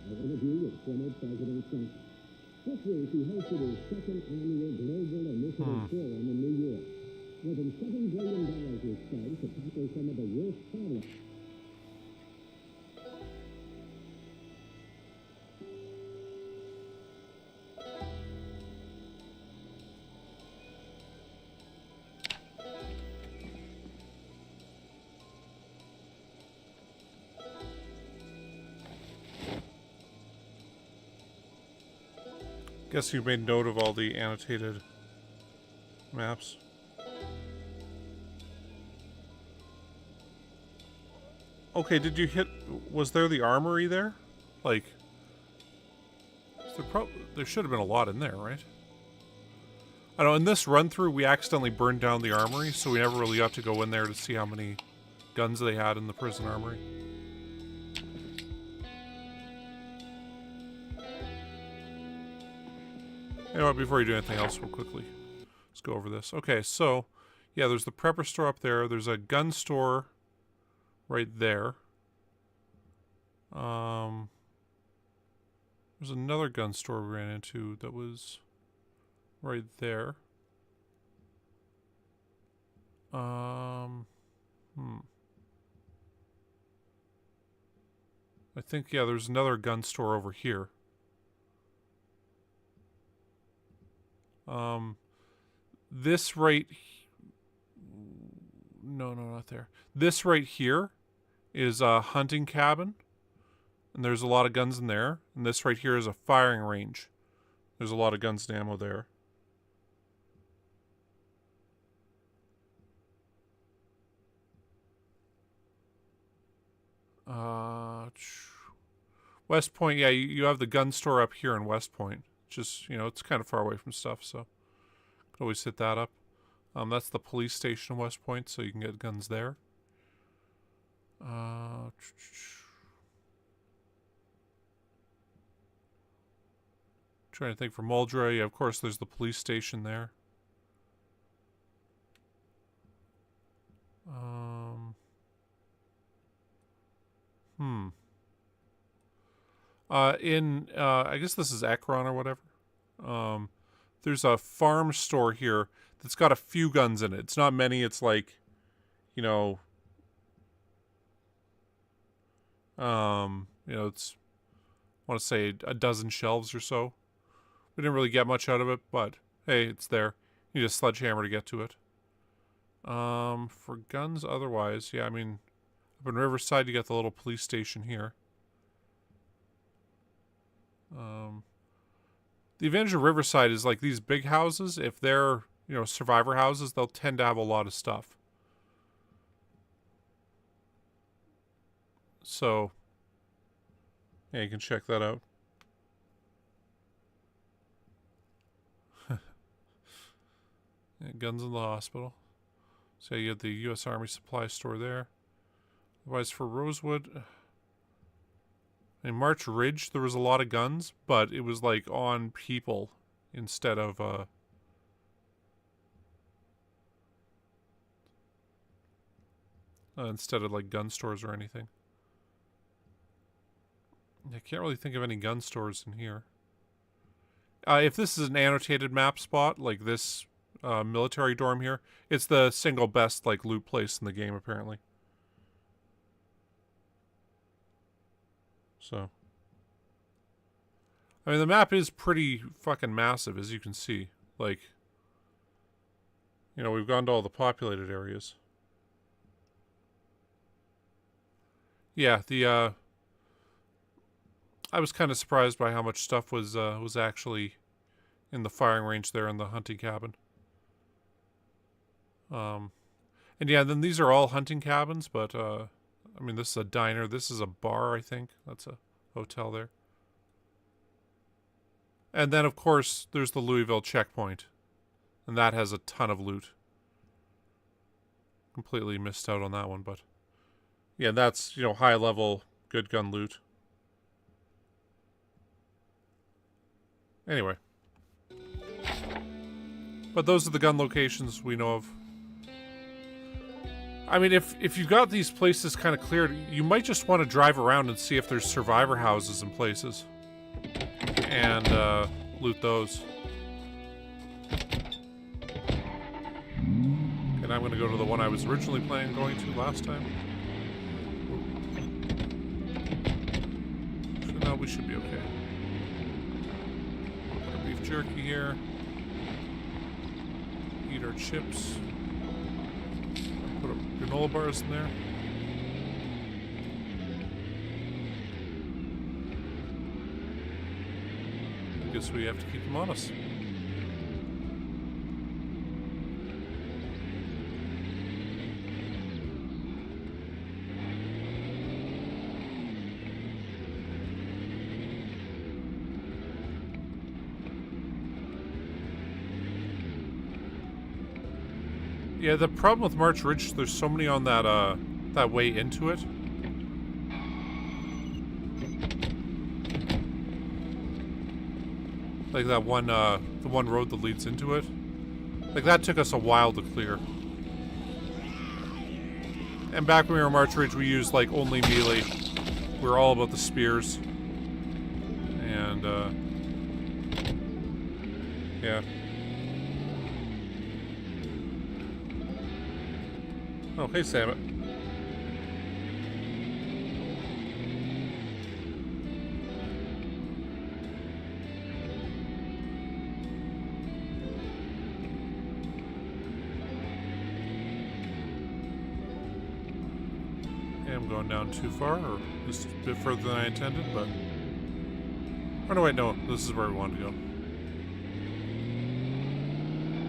Interview with former President Trump. This week, he hosted his second annual Global Initiative Forum in New York. More than $7 billion was spent to tackle some of the worst problems. Guess you made note of all the annotated maps. Okay, did you hit... Was there the armory there? Like... There should have been a lot in there, right? I know, in this run-through, we accidentally burned down the armory, so we never really got to go in there to see how many guns they had in the prison armory. You know what, before you do anything else, real quickly, let's go over this. Okay, so, yeah, there's the prepper store up there. There's a gun store right there. There's another gun store we ran into that was right there. I think, yeah, there's another gun store over here. This right... No, not there. This right here is a hunting cabin. And there's a lot of guns in there. And this right here is a firing range. There's a lot of guns and ammo there. West Point, yeah, you have the gun store up here in West Point. Just, you know, it's kind of far away from stuff, so could always hit that up. That's the police station in West Point, so you can get guns there. Trying to think for Muldra. Yeah, of course, there's the police station there. I guess this is Ekron or whatever. There's a farm store here that's got a few guns in it. It's not many. It's like, you know, it's, I want to say a dozen shelves or so. We didn't really get much out of it, but hey, it's there. You need a sledgehammer to get to it. For guns otherwise, yeah, I mean, up in Riverside, you got the little police station here. The advantage of Riverside is like these big houses, if they're, you know, survivor houses, they'll tend to have a lot of stuff. So, yeah, you can check that out. Yeah, guns in the hospital. So you have the U.S. Army supply store there. Otherwise, for Rosewood... In March Ridge, there was a lot of guns, but it was like on people instead of like gun stores or anything. I can't really think of any gun stores in here. If this is an annotated map spot, like this military dorm here, it's the single best like loot place in the game apparently. So, I mean, the map is pretty fucking massive, as you can see. Like, you know, we've gone to all the populated areas. Yeah, the, I was kind of surprised by how much stuff was actually in the firing range there in the hunting cabin. And yeah, then these are all hunting cabins, but I mean, this is a diner. This is a bar, I think. That's a hotel there. And then, of course, there's the Louisville checkpoint. And that has a ton of loot. Completely missed out on that one, but... yeah, that's, you know, high-level, good gun loot. Anyway. But those are the gun locations we know of. I mean, if you've got these places kind of cleared, you might just want to drive around and see if there's survivor houses in places. And, loot those. And I'm going to go to the one I was originally planning going to last time. So now we should be okay. Put a beef jerky here. Eat our chips. Put a granola bars in there. I guess we have to keep them on us. Yeah, the problem with March Ridge, there's so many on that that way into it. Like that one, the one road that leads into it. Like that took us a while to clear. And back when we were March Ridge, we used like only melee. We were all about the spears. And yeah. Oh, hey, Samet. Yeah, I'm going down too far, or just a bit further than I intended, but... oh, no, wait, no. This is where we wanted to go.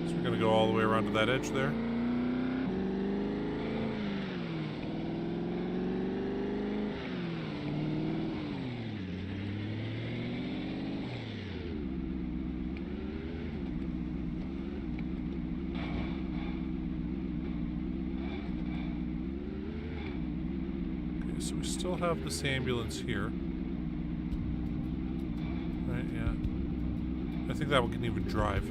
So we're going to go all the way around to that edge there. So we still have this ambulance here. Right, yeah. I think that one can even drive.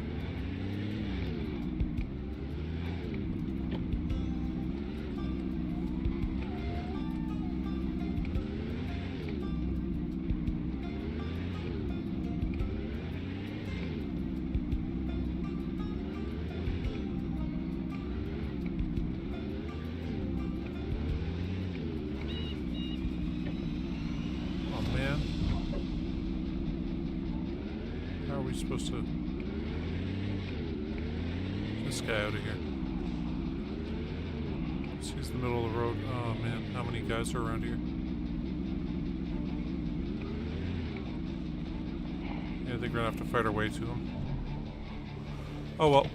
Supposed to... this guy out of here. He's in the middle of the road. Oh man, how many guys are around here? Yeah, I think we're gonna have to fight our way to him. Oh well.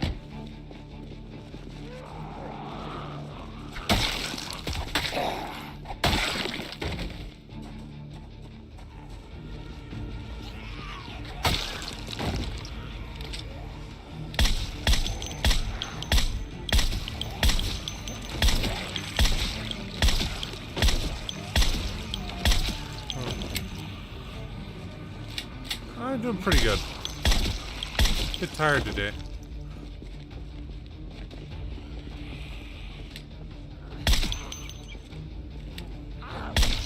I'm doing pretty good. Bit tired today.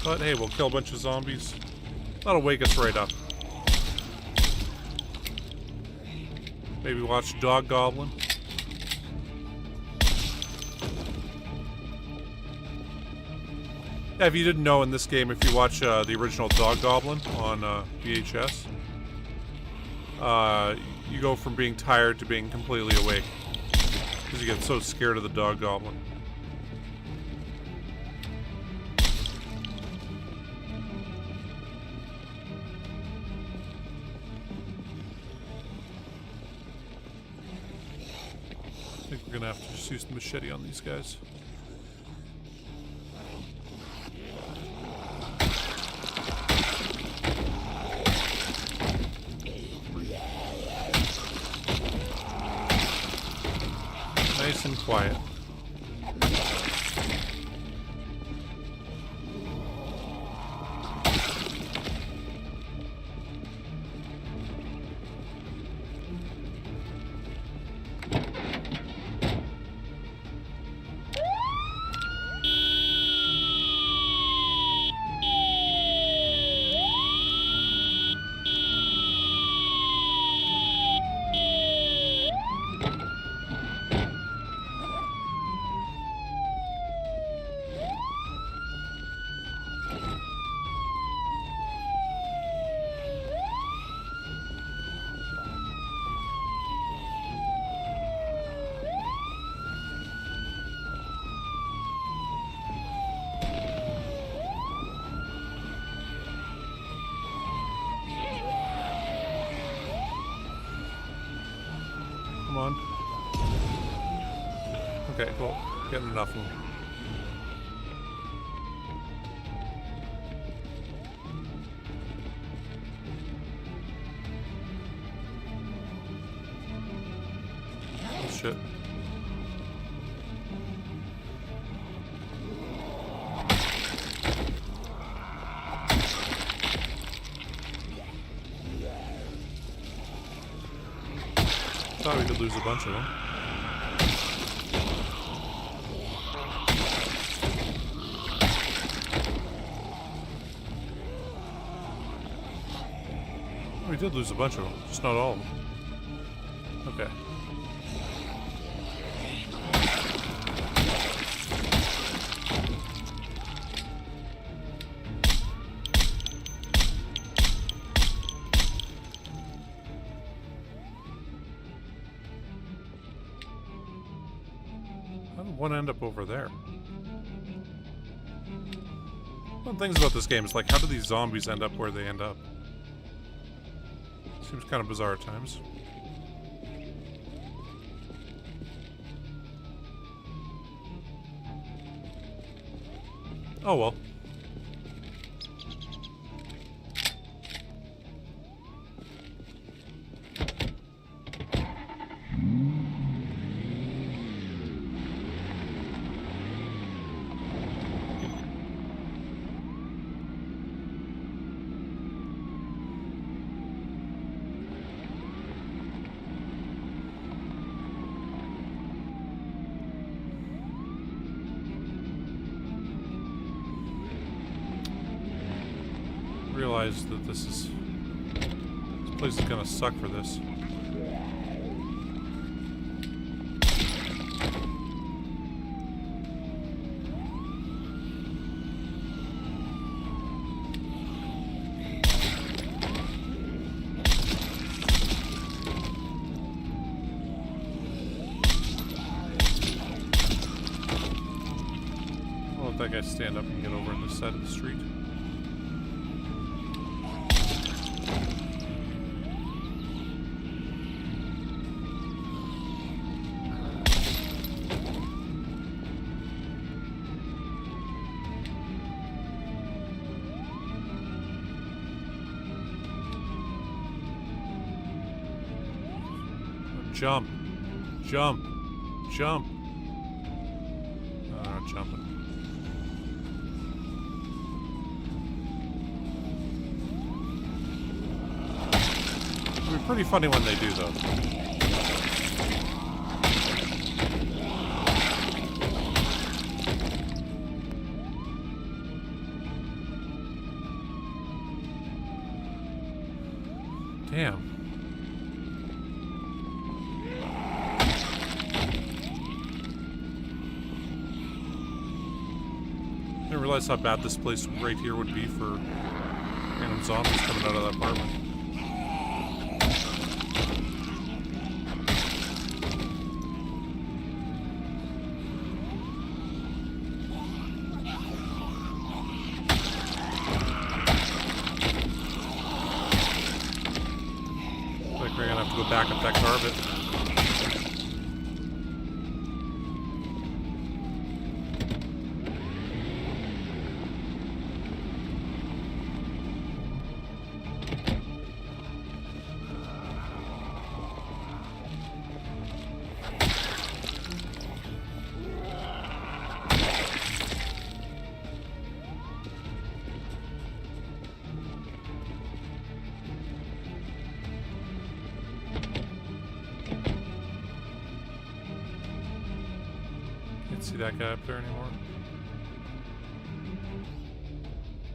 But hey, we'll kill a bunch of zombies. That'll wake us right up. Maybe watch Dog Goblin. Yeah, if you didn't know, in this game, if you watch the original Dog Goblin on VHS, you go from being tired to being completely awake. Because you get so scared of the Dog Goblin. We're gonna have to just use the machete on these guys. Nice and quiet. Come on. Okay, cool. Getting enough of them. Oh, shit. Thought we could lose a bunch of them. We did lose a bunch of them, just not all of them. Okay. How did one end up over there? One of the things about this game is like, how do these zombies end up where they end up? Seems kind of bizarre at times. Oh well. Realize that this place is gonna suck for this. I'll let that guy stand up and get over on this side of the street. Jump. Jump. Jump. No, they're not jumping. It'll be pretty funny when they do, though. Damn. I didn't realize how bad this place right here would be for random zombies coming out of that apartment. Like we're gonna have to go back up that car a bit. see that guy up there anymore.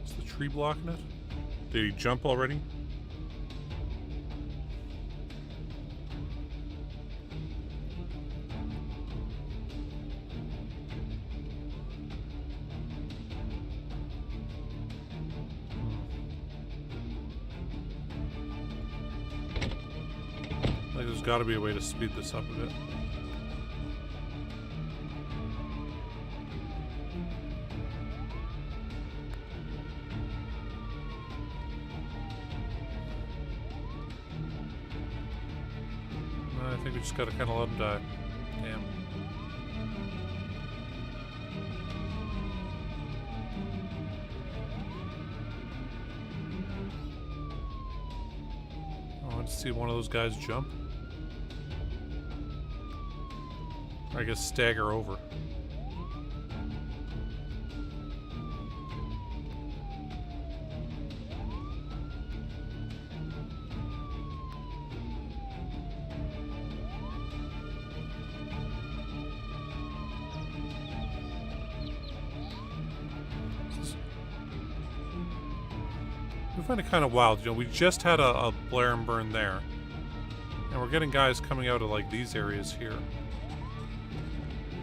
Is the tree blocking it? Did he jump already? Like there's got to be a way to speed this up a bit. I think we just gotta kind of let him die. Damn. I want to see one of those guys jump. Or I guess stagger over. I find it kind of wild, you know, we just had a blare and burn there. And we're getting guys coming out of, like, these areas here.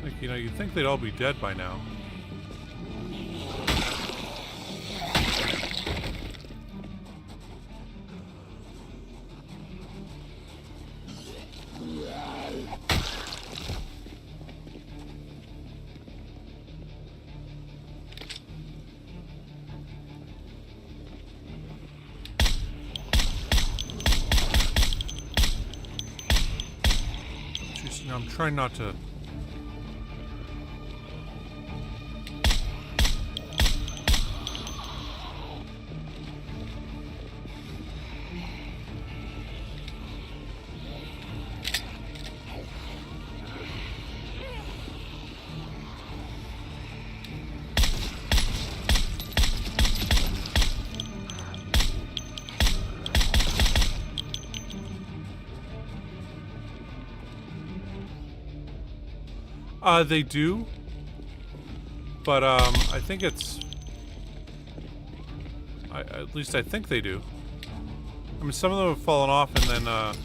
Like, you know, you'd think they'd all be dead by now. I'm trying not to... They do, but I think it's, at least I think they do. I mean, some of them have fallen off and then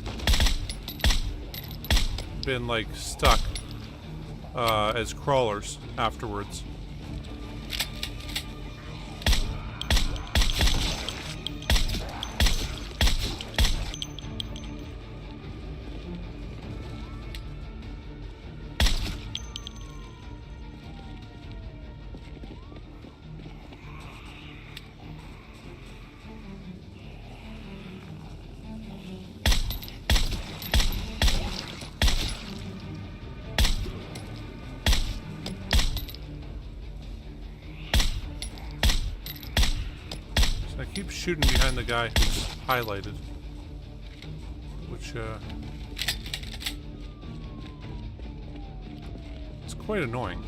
been like stuck as crawlers afterwards. I keep shooting behind the guy who's highlighted, which it's quite annoying.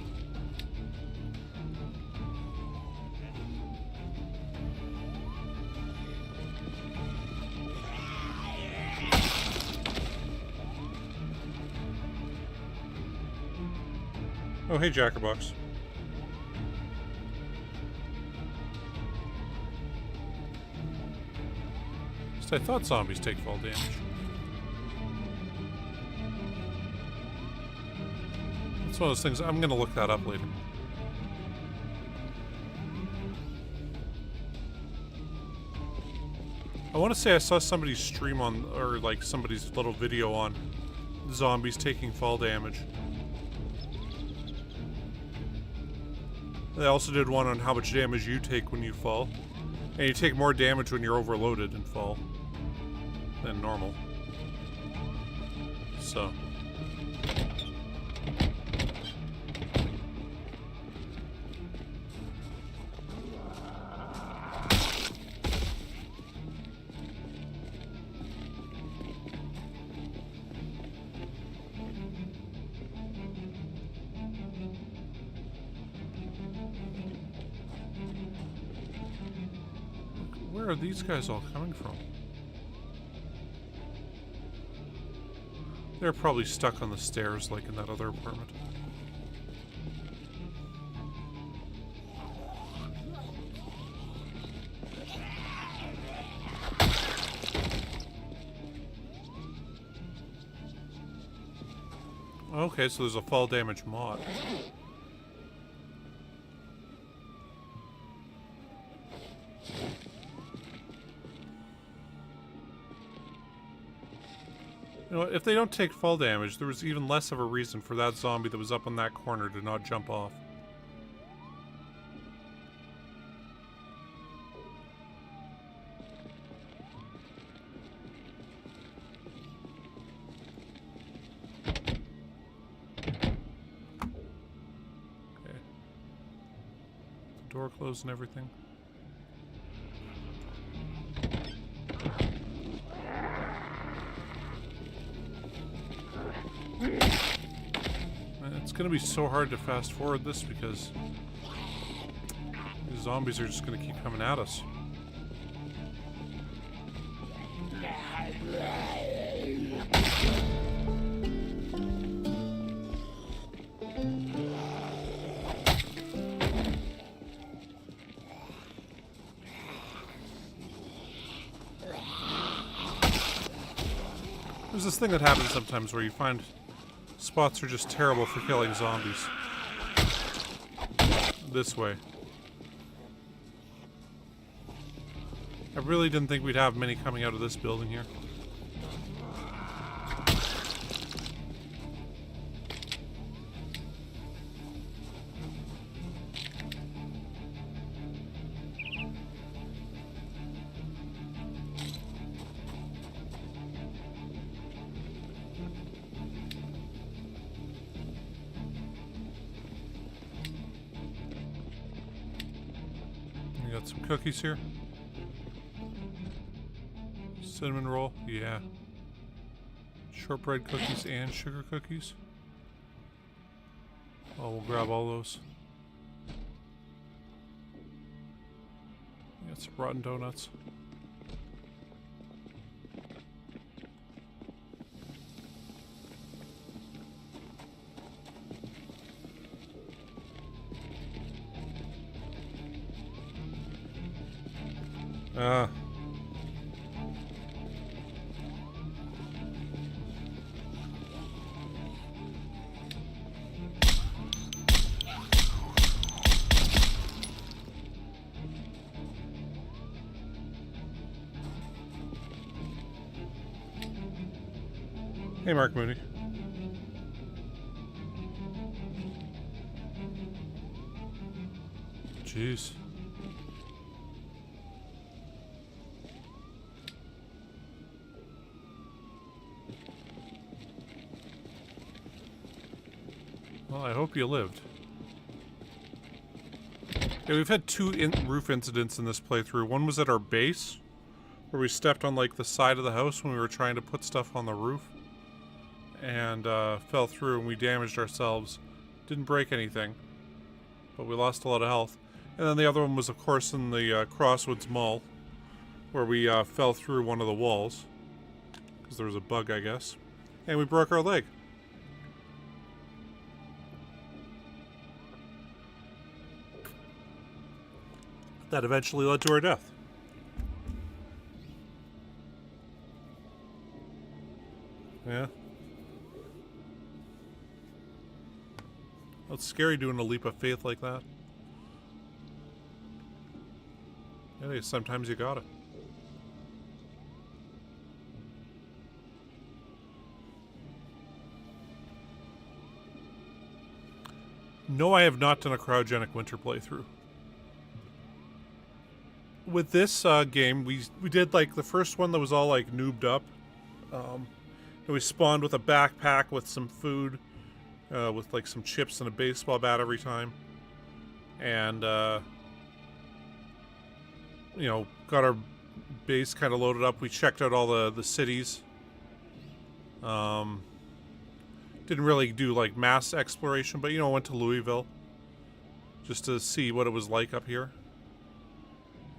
Oh, hey, Jackerbox. I thought zombies take fall damage. It's one of those things, I'm gonna look that up later. I want to say I saw somebody's stream on, or like somebody's little video on zombies taking fall damage. They also did one on how much damage you take when you fall. And you take more damage when you're overloaded and fall than normal. So. Where are these guys all coming from? They're probably stuck on the stairs like in that other apartment. Okay, so there's a fall damage mod. You know what, if they don't take fall damage, there was even less of a reason for that zombie that was up on that corner to not jump off. Okay. The door closed and everything. It's gonna be so hard to fast forward this because these zombies are just gonna keep coming at us. There's this thing that happens sometimes where you find spots are just terrible for killing zombies. This way. I really didn't think we'd have many coming out of this building here. We got some cookies here. Cinnamon roll, yeah. Shortbread cookies and sugar cookies. Oh, we'll grab all those. We got some rotten donuts. Hey, Mark Mooney. Jeez. Well, I hope you lived. Yeah, we've had two roof incidents in this playthrough. One was at our base, where we stepped on like the side of the house when we were trying to put stuff on the roof. And fell through and we damaged ourselves. Didn't break anything, but we lost a lot of health. And then the other one was, of course, in the Crosswoods Mall, where we fell through one of the walls. Because there was a bug, I guess. And we broke our leg. That eventually led to our death. Yeah. It's scary doing a leap of faith like that. Yeah, sometimes you got it. No, I have not done a cryogenic winter playthrough. With this game, we did like the first one that was all like noobed up. And we spawned with a backpack with some food. With like some chips and a baseball bat every time. And, you know, got our base kind of loaded up. We checked out all the cities. Didn't really do like mass exploration, but, you know, went to Louisville. Just to see what it was like up here.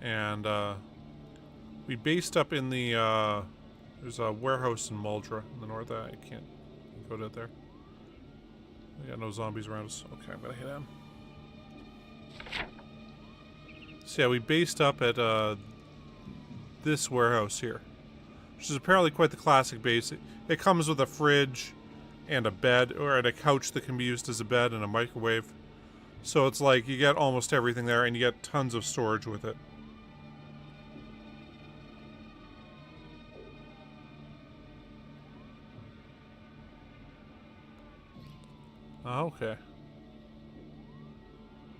And, we based up in the, there's a warehouse in Muldra in the north. I can't go down there. We got no zombies around us. Okay, I'm gonna hit him. So yeah, we based up at this warehouse here, which is apparently quite the classic base. It comes with a fridge, and a bed, or and a couch that can be used as a bed, and a microwave. So it's like you get almost everything there, and you get tons of storage with it. Okay.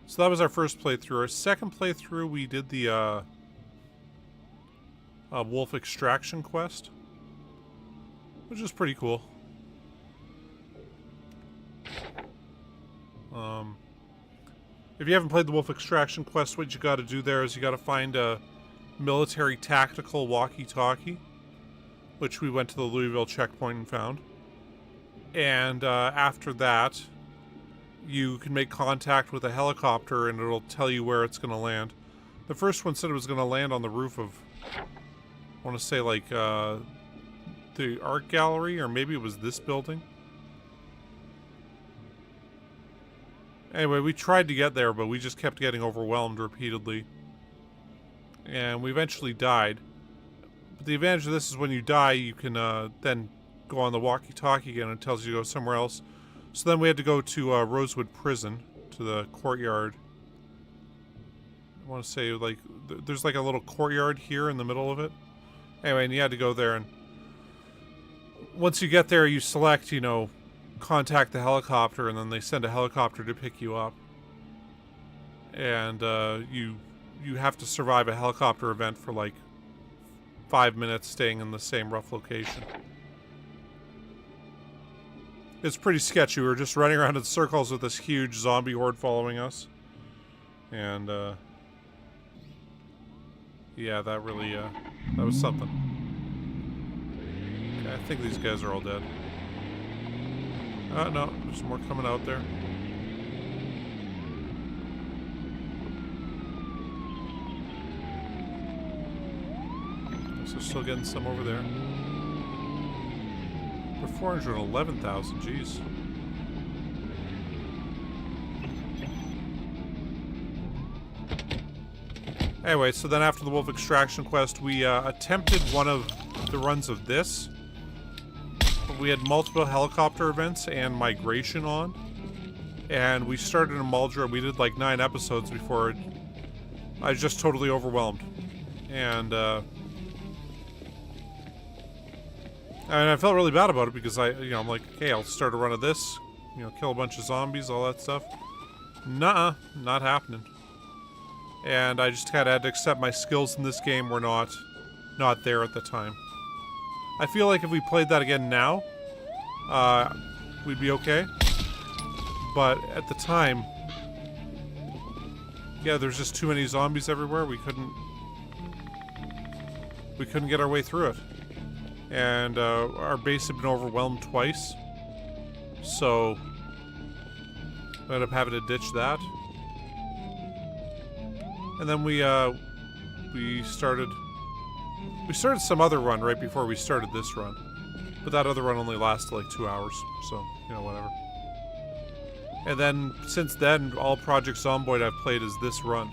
So that was our first playthrough. Our second playthrough, we did the wolf extraction quest, which is pretty cool. If you haven't played the wolf extraction quest, what you got to do there is you got to find a military tactical walkie-talkie, which we went to the Louisville checkpoint and found. And after that, you can make contact with a helicopter and it'll tell you where it's going to land. The first one said it was going to land on the roof of, I want to say, like, the art gallery, or maybe it was this building. Anyway, we tried to get there, but we just kept getting overwhelmed repeatedly. And we eventually died. But the advantage of this is when you die, you can then go on the walkie-talkie again and it tells you to go somewhere else. So then we had to go to Rosewood Prison, to the courtyard. I want to say, like, there's like a little courtyard here in the middle of it. Anyway, and you had to go there, and once you get there, you select, you know, contact the helicopter, and then they send a helicopter to pick you up. And you have to survive a helicopter event for like 5 minutes staying in the same rough location. It's pretty sketchy. We were just running around in circles with this huge zombie horde following us. And yeah, that really that was something. Okay, I think these guys are all dead. No, there's more coming out there. So still getting some over there. We're 411,000, jeez. Anyway, so then after the wolf extraction quest, we attempted one of the runs of this. We had multiple helicopter events and migration on, and we started in Muldra. We did like 9 episodes before I was just totally overwhelmed, and I felt really bad about it because I'm like, okay, I'll start a run of this, kill a bunch of zombies, all that stuff. Nuh-uh, not happening. And I just kind of had to accept my skills in this game were not there at the time. I feel like if we played that again now, we'd be okay. But at the time, yeah, there's just too many zombies everywhere. We couldn't get our way through it. And our base had been overwhelmed twice. So we ended up having to ditch that. And then we started some other run right before we started this run. But that other run only lasted like 2 hours, so, whatever. And then, since then, all Project Zomboid I've played is this run.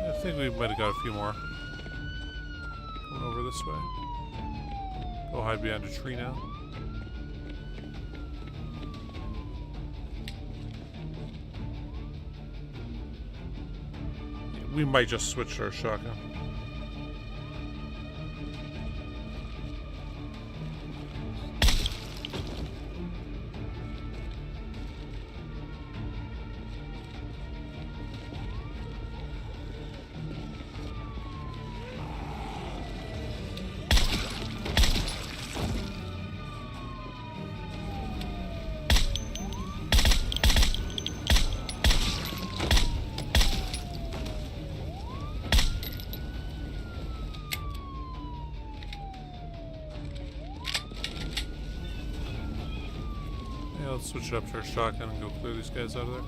I think we might have got a few more. Going over this way. Go hide behind a tree now. We might just switch to our shotgun. Let's switch it up to our shotgun and go clear these guys out of there.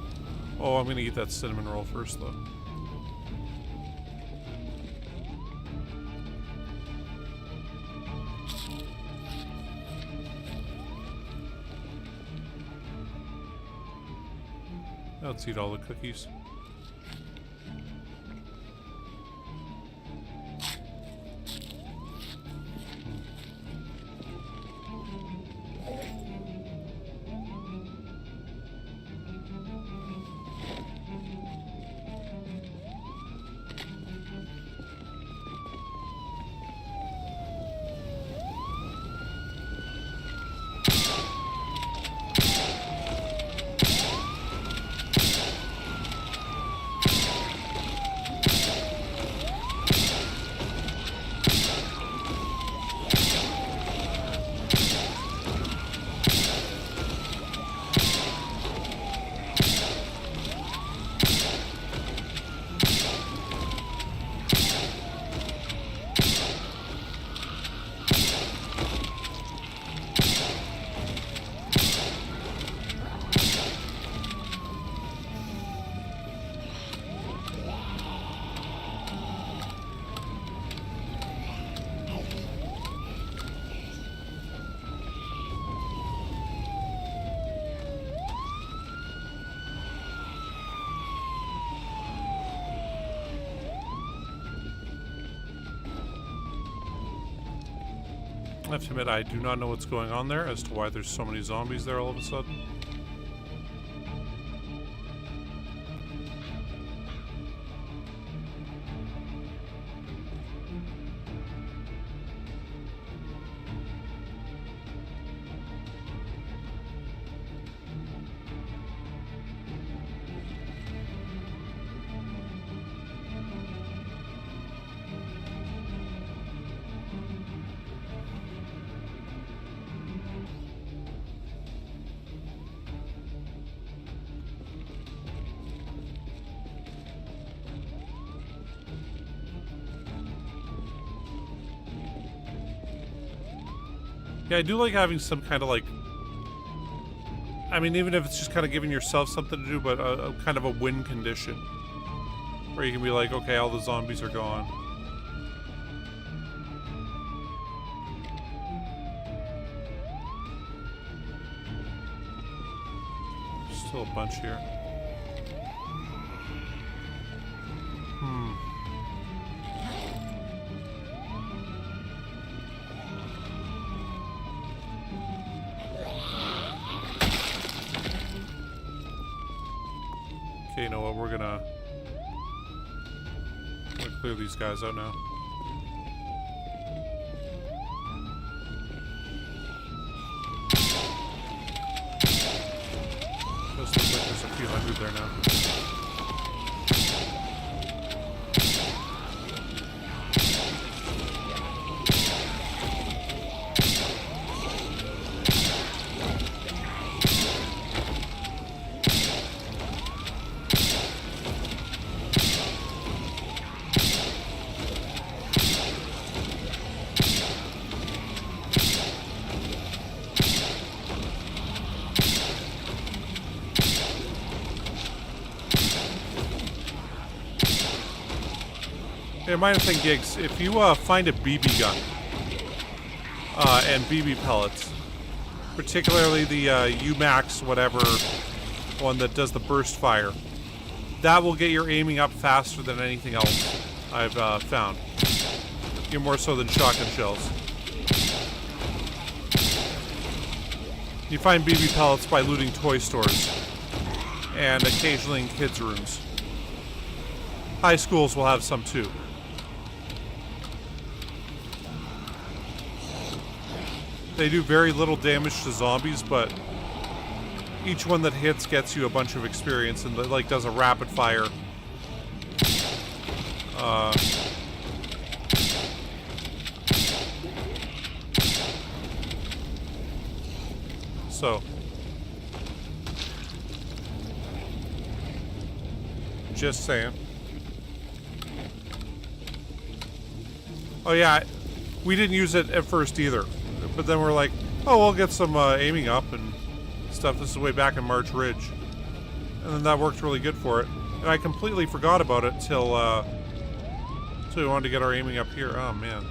Oh, I'm gonna eat that cinnamon roll first, though. Let's eat all the cookies. I have to admit, I do not know what's going on there as to why there's so many zombies there all of a sudden. Yeah, I do like having some kind of like, I mean, even if it's just kind of giving yourself something to do, but a kind of a win condition. Where you can be like, okay, all the zombies are gone. Still a bunch here. Okay, you know what, we're gonna clear these guys out now. Just looks like there's a few hundred there now. Yeah, minor thing, Gigs, if you find a BB gun and BB pellets, particularly the UMax whatever one that does the burst fire, that will get your aiming up faster than anything else I've found. Even more so than shotgun shells. You find BB pellets by looting toy stores and occasionally in kids' rooms. High schools will have some too. They do very little damage to zombies, but each one that hits gets you a bunch of experience and like does a rapid fire. So, just saying. Oh yeah, we didn't use it at first either. But then we're like, oh, we'll get some aiming up and stuff. This is way back in March Ridge. And then that worked really good for it. And I completely forgot about it till we wanted to get our aiming up here. Oh, man.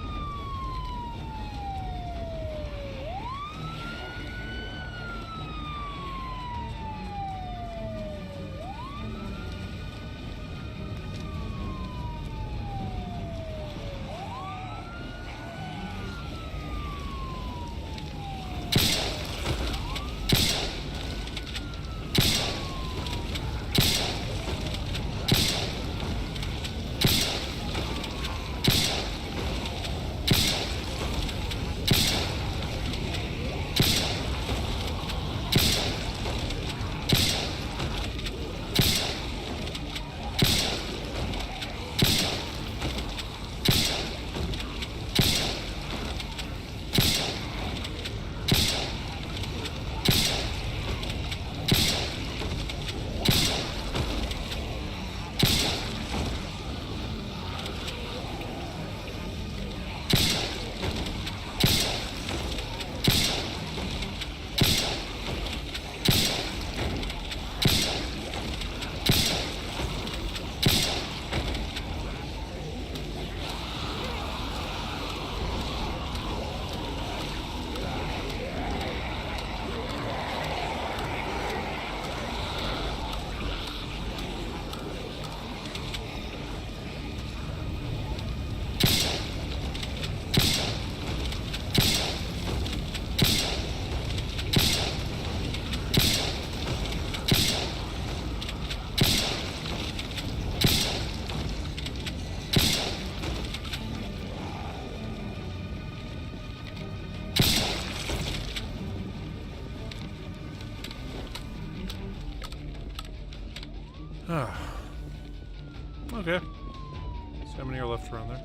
Okay. See how many are left around there.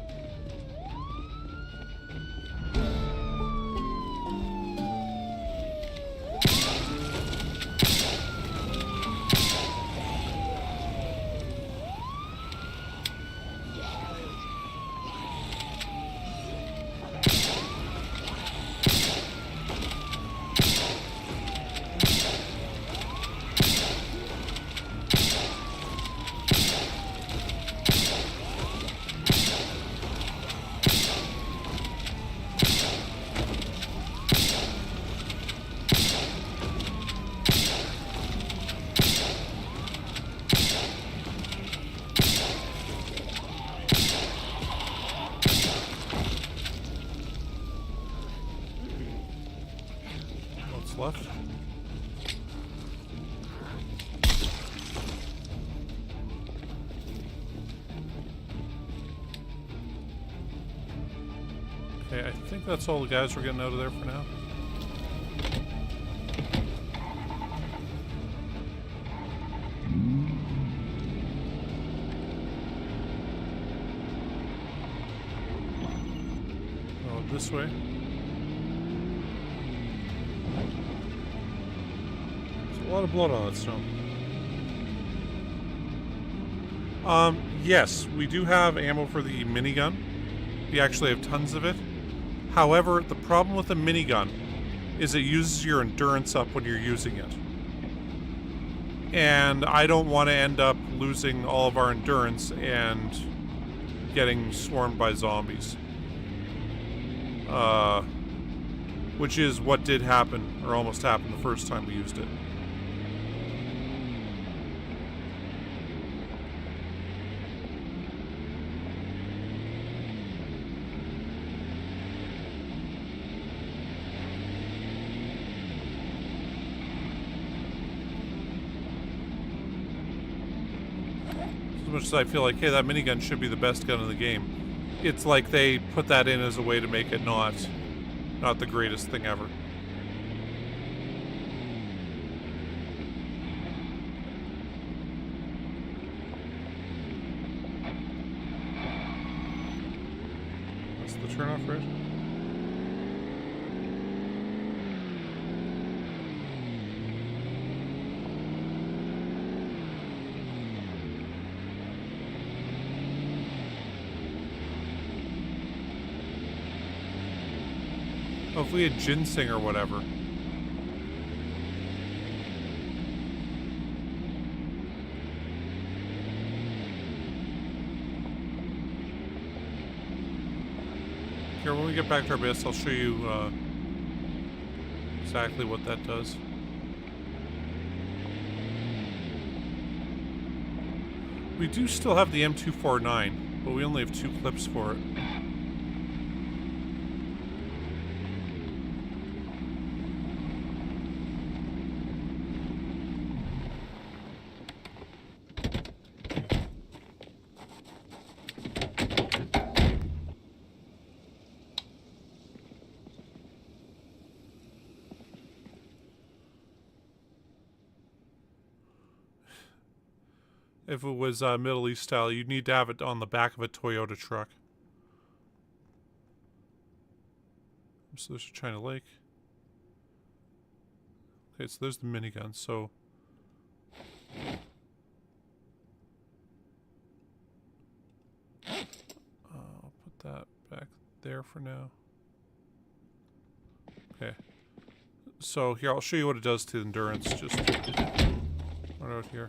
Left. Okay, I think that's all the guys we're getting out of there for now. Oh, this way. A lot of blood on that stone. Yes, we do have ammo for the minigun. We actually have tons of it. However, the problem with the minigun is it uses your endurance up when you're using it. And I don't want to end up losing all of our endurance and getting swarmed by zombies. Which is what did happen, or almost happened the first time we used it. As much as I feel like, hey, that minigun should be the best gun in the game, it's like they put that in as a way to make it not the greatest thing ever. That's the turnoff, right? Oh, if we had ginseng or whatever. Here, when we get back to our base, I'll show you exactly what that does. We do still have the M249, but we only have 2 clips for it. If it was Middle East style, you'd need to have it on the back of a Toyota truck. So there's a China Lake. Okay, so there's the minigun. So I'll put that back there for now. Okay. So here, I'll show you what it does to endurance. Just right out here.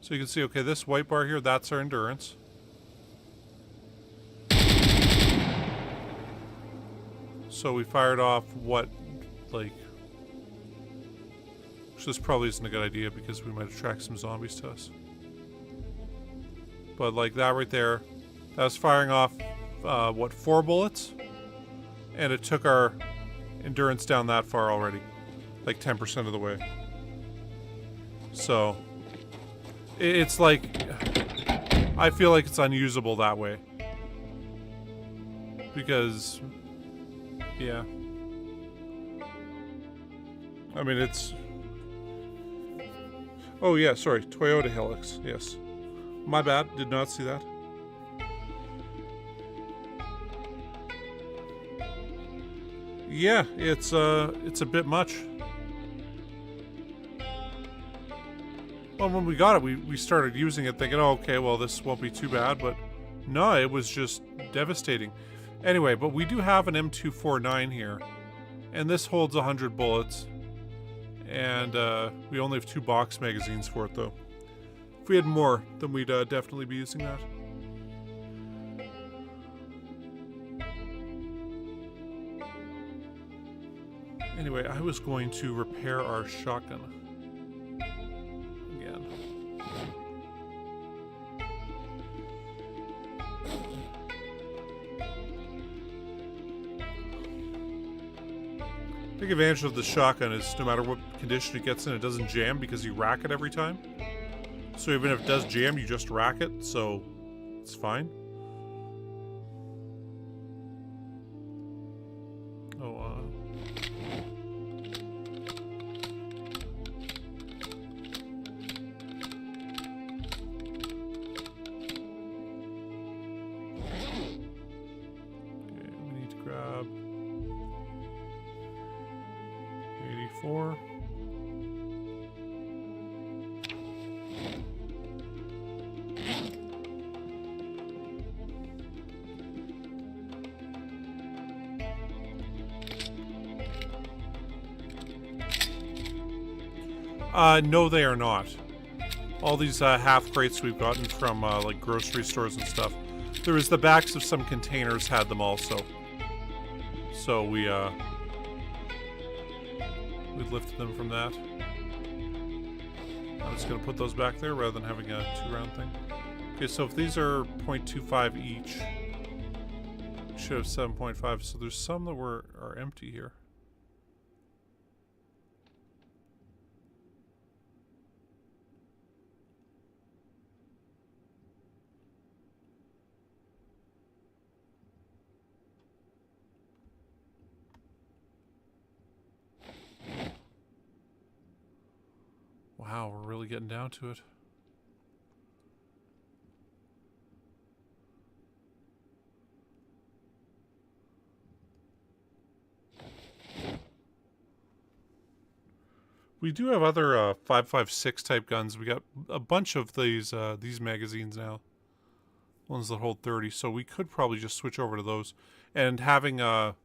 So you can see, okay, this white bar here, that's our endurance. So we fired off what, like... Which this probably isn't a good idea because we might attract some zombies to us. But like that right there, that was firing off, what, 4 bullets? And it took our endurance down that far already. Like 10% of the way. So... It's like, I feel like it's unusable that way. Because, yeah. I mean, it's... Oh yeah, sorry, Toyota Hilux, yes. My bad, did not see that. Yeah, it's a bit much. Well, when we got it, we started using it thinking, oh, okay, well, this won't be too bad, but no, it was just devastating. Anyway, but we do have an M249 here, and this holds 100 bullets, and we only have 2 box magazines for it, though. If we had more, then we'd definitely be using that. Anyway, I was going to repair our shotgun. Big advantage of the shotgun is no matter what condition it gets in, it doesn't jam because you rack it every time. So even if it does jam, you just rack it, so it's fine. Oh, okay, we need to grab 84. No, they are not. All these half crates we've gotten from like grocery stores and stuff. There was the backs of some containers had them also. So we lifted them from that. I'm just gonna put those back there rather than having a 2-round thing. Okay, so if these are 0.25 each, we should have 7.5. So there's some that are empty here. Wow, we're really getting down to it. We do have other 5.56 type guns. We got a bunch of these magazines now. Ones that hold 30, so we could probably just switch over to those. And having I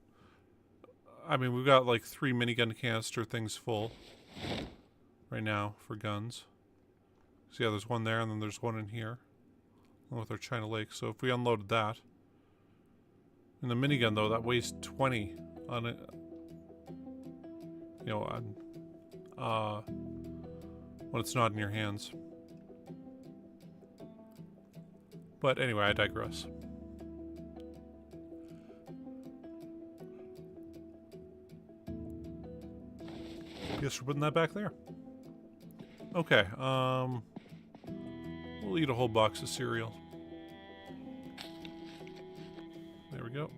mean, we've got like 3 minigun canister things full right now for guns. So yeah, there's one there, and then there's one in here with our China Lake. So if we unloaded that, And the minigun, though, that weighs 20 on it. You know, on, when it's not in your hands. But anyway, I digress. Guess we're putting that back there. Okay, we'll eat a whole box of cereal. There we go.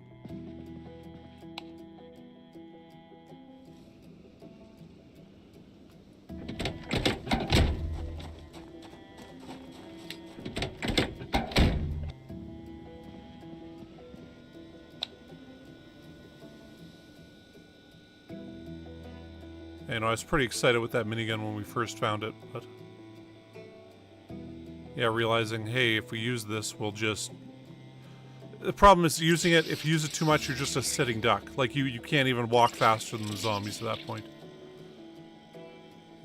And I was pretty excited with that minigun when we first found it, but yeah, realizing, hey, if we use this, we'll just... The problem is using it, if you use it too much, you're just a sitting duck. Like, you can't even walk faster than the zombies at that point.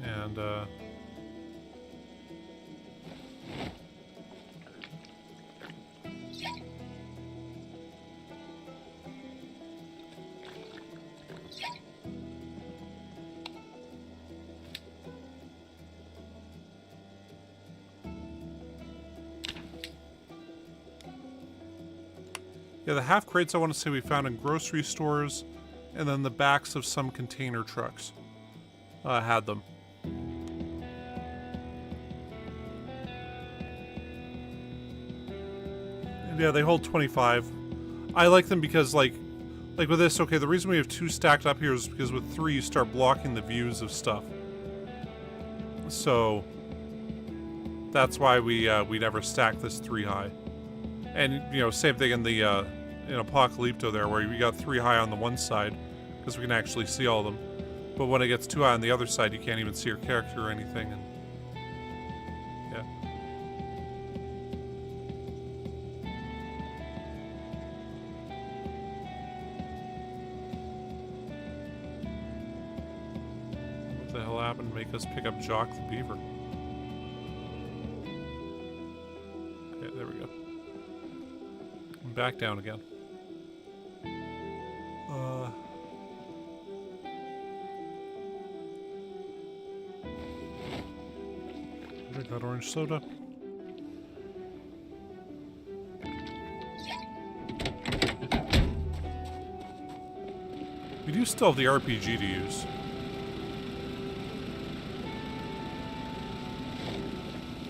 And, yeah, the half crates I want to say we found in grocery stores, and then the backs of some container trucks had them. And yeah, they hold 25. I like them because, like with this, okay, the reason we have 2 stacked up here is because with 3 you start blocking the views of stuff. So that's why we never stack this 3 high. And, you know, same thing in the in Apocalypto there, where we got 3 high on the one side, because we can actually see all of them. But when it gets 2 high on the other side, you can't even see your character or anything. And yeah. What the hell happened to make us pick up Jock the Beaver? Okay, there we go. Back down again. Drink that orange soda. We do still have the RPG to use.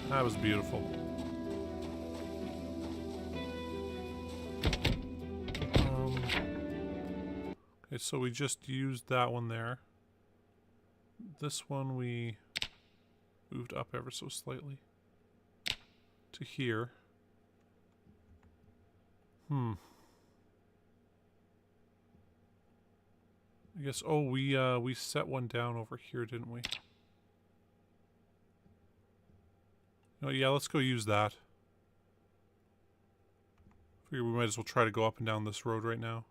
That was beautiful. Okay, so we just used that one there. This one we moved up ever so slightly to here. I guess, oh, we set one down over here, didn't we? Oh, yeah, let's go use that. Figure we might as well try to go up and down this road right now.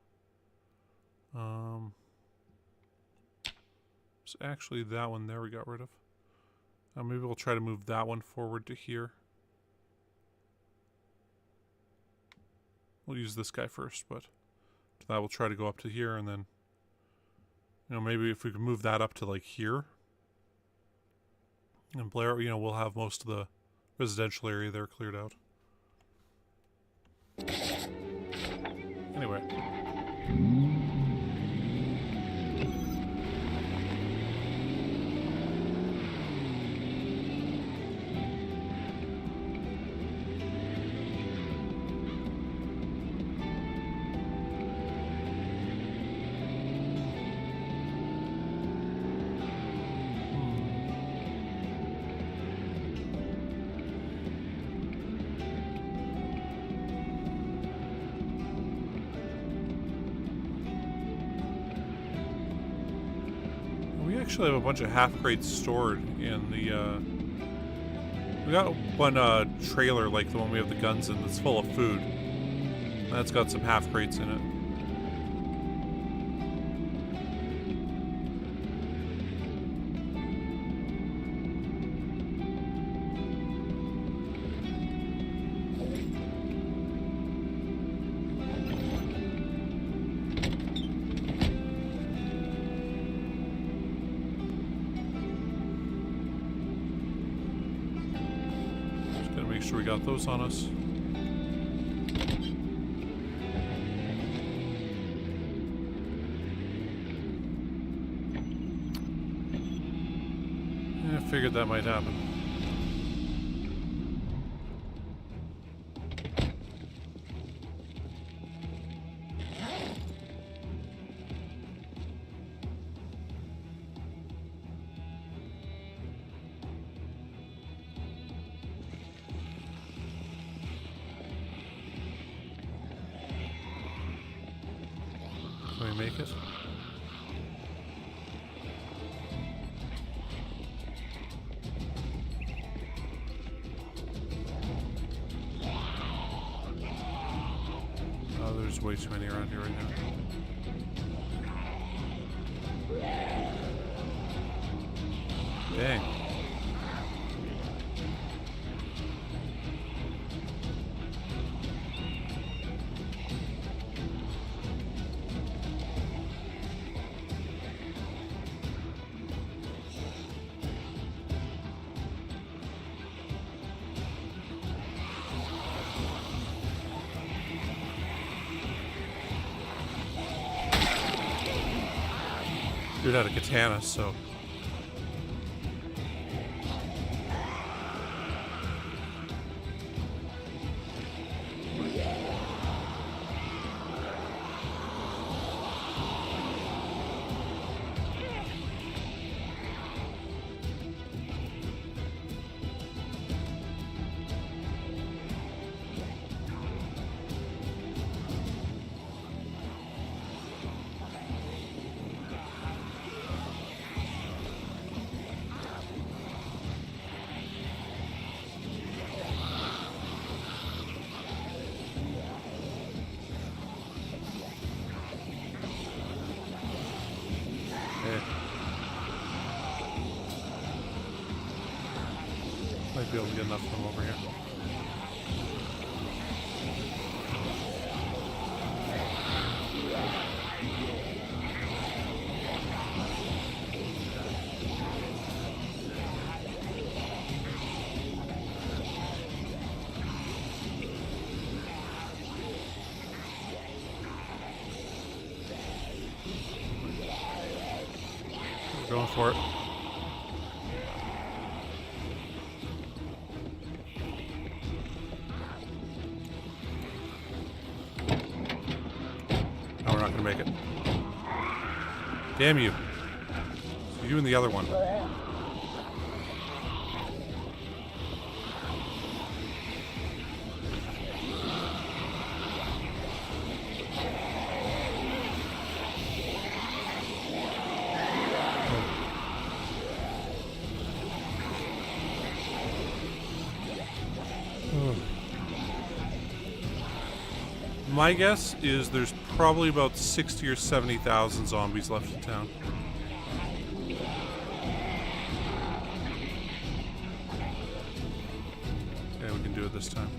It's actually that one there we got rid of. Maybe we'll try to move that one forward to here. We'll use this guy first, but that will try to go up to here, and then, you know, maybe if we can move that up to like here. And Blair, you know, we'll have most of the residential area there cleared out. Anyway. We actually have a bunch of half crates stored in the, we got one trailer like the one we have the guns in that's full of food. That's got some half crates in it. make sure we got those on us. I figured that might happen. Can we make it? Oh, there's way too many around here right now. Dang. Dude had a katana, so. Might be able to get enough from over here. We're going for it. Make it. Damn you. So you and the other one. My guess is there's probably about 60 or 70,000 zombies left in town. Okay, we can do it this time.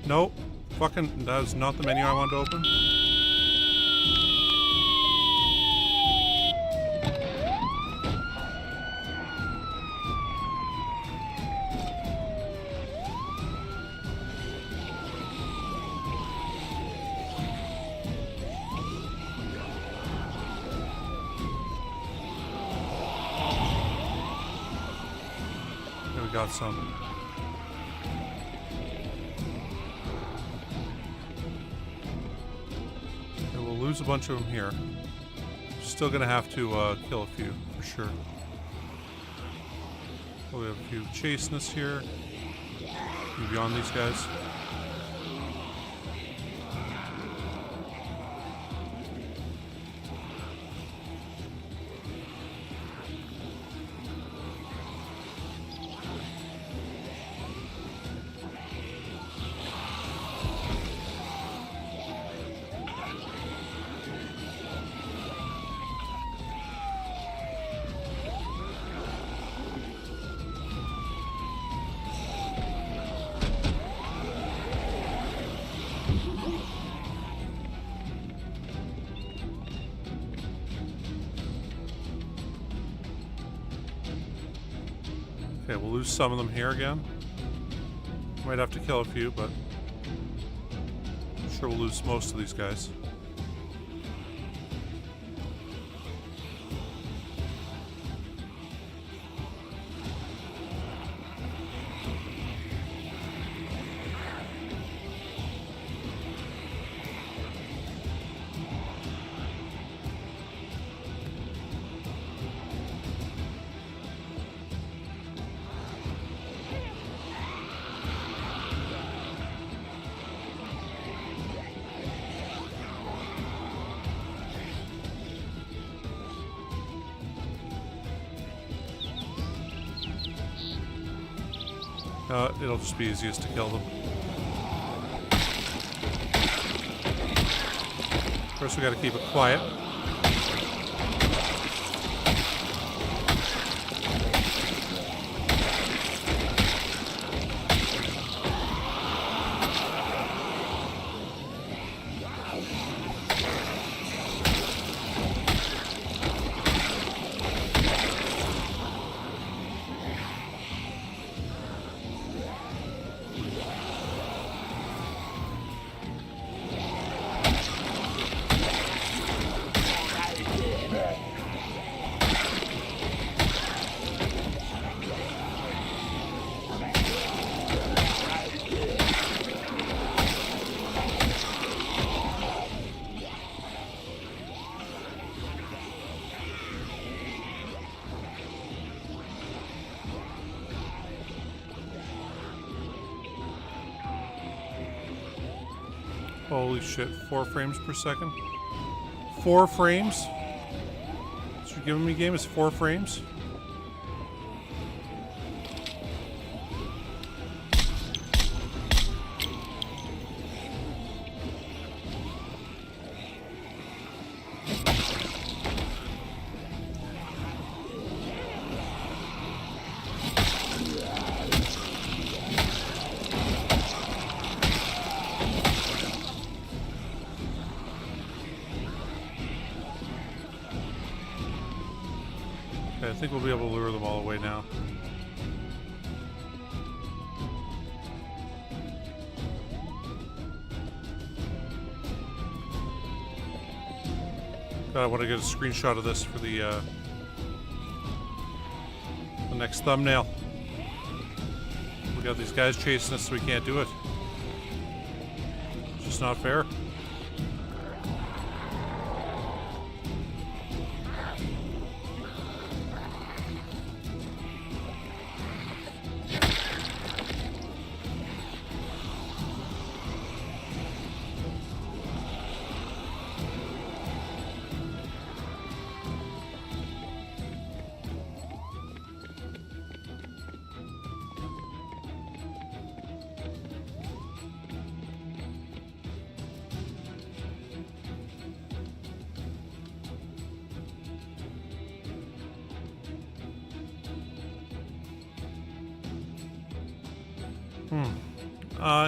Nope. Fucking, that is not the menu I wanted to open. Got some. Okay, we'll lose a bunch of them here. Still gonna have to kill a few for sure. Oh, we have a few chasing us here. Maybe on these guys. Okay, we'll lose some of them here again. Might have to kill a few, but I'm sure we'll lose most of these guys. It'll just be easiest to kill them. First, we gotta keep it quiet. Holy shit, 4 frames per second? 4 frames? What you're giving me, game, is 4 frames? I think we'll be able to lure them all away now. God, I want to get a screenshot of this for the next thumbnail. We got these guys chasing us, so we can't do it. It's just not fair.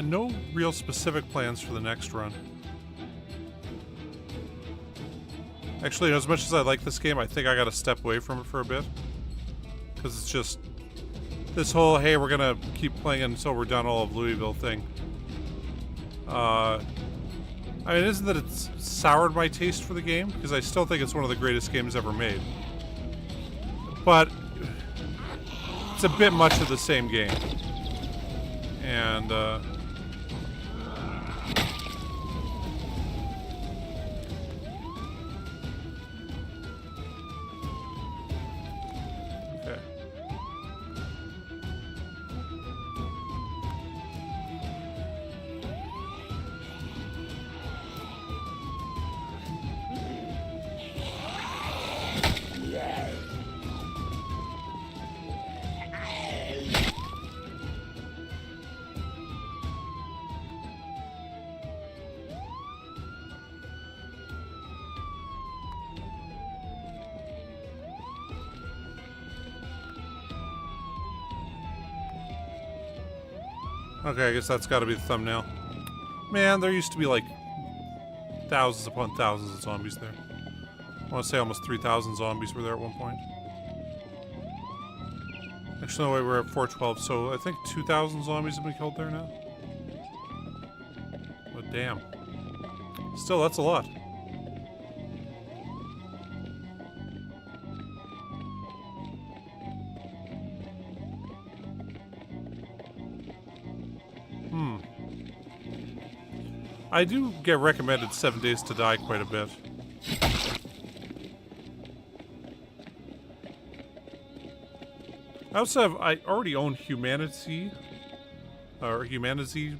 No real specific plans for the next run. Actually, as much as I like this game, I think I gotta step away from it for a bit. Because it's just this whole, hey, we're gonna keep playing until we're done all of Louisville thing. I mean, it isn't that it's soured my taste for the game, because I still think it's one of the greatest games ever made. But it's a bit much of the same game. And, okay. Okay, I guess that's got to be the thumbnail. Man, there used to be like thousands upon thousands of zombies there. I want to say almost 3,000 zombies were there at one point. Actually, no, wait, we're at 412, so I think 2,000 zombies have been killed there now. But damn. Still, that's a lot. I do get recommended 7 Days to Die quite a bit. I already own Humanity. Or Humanity.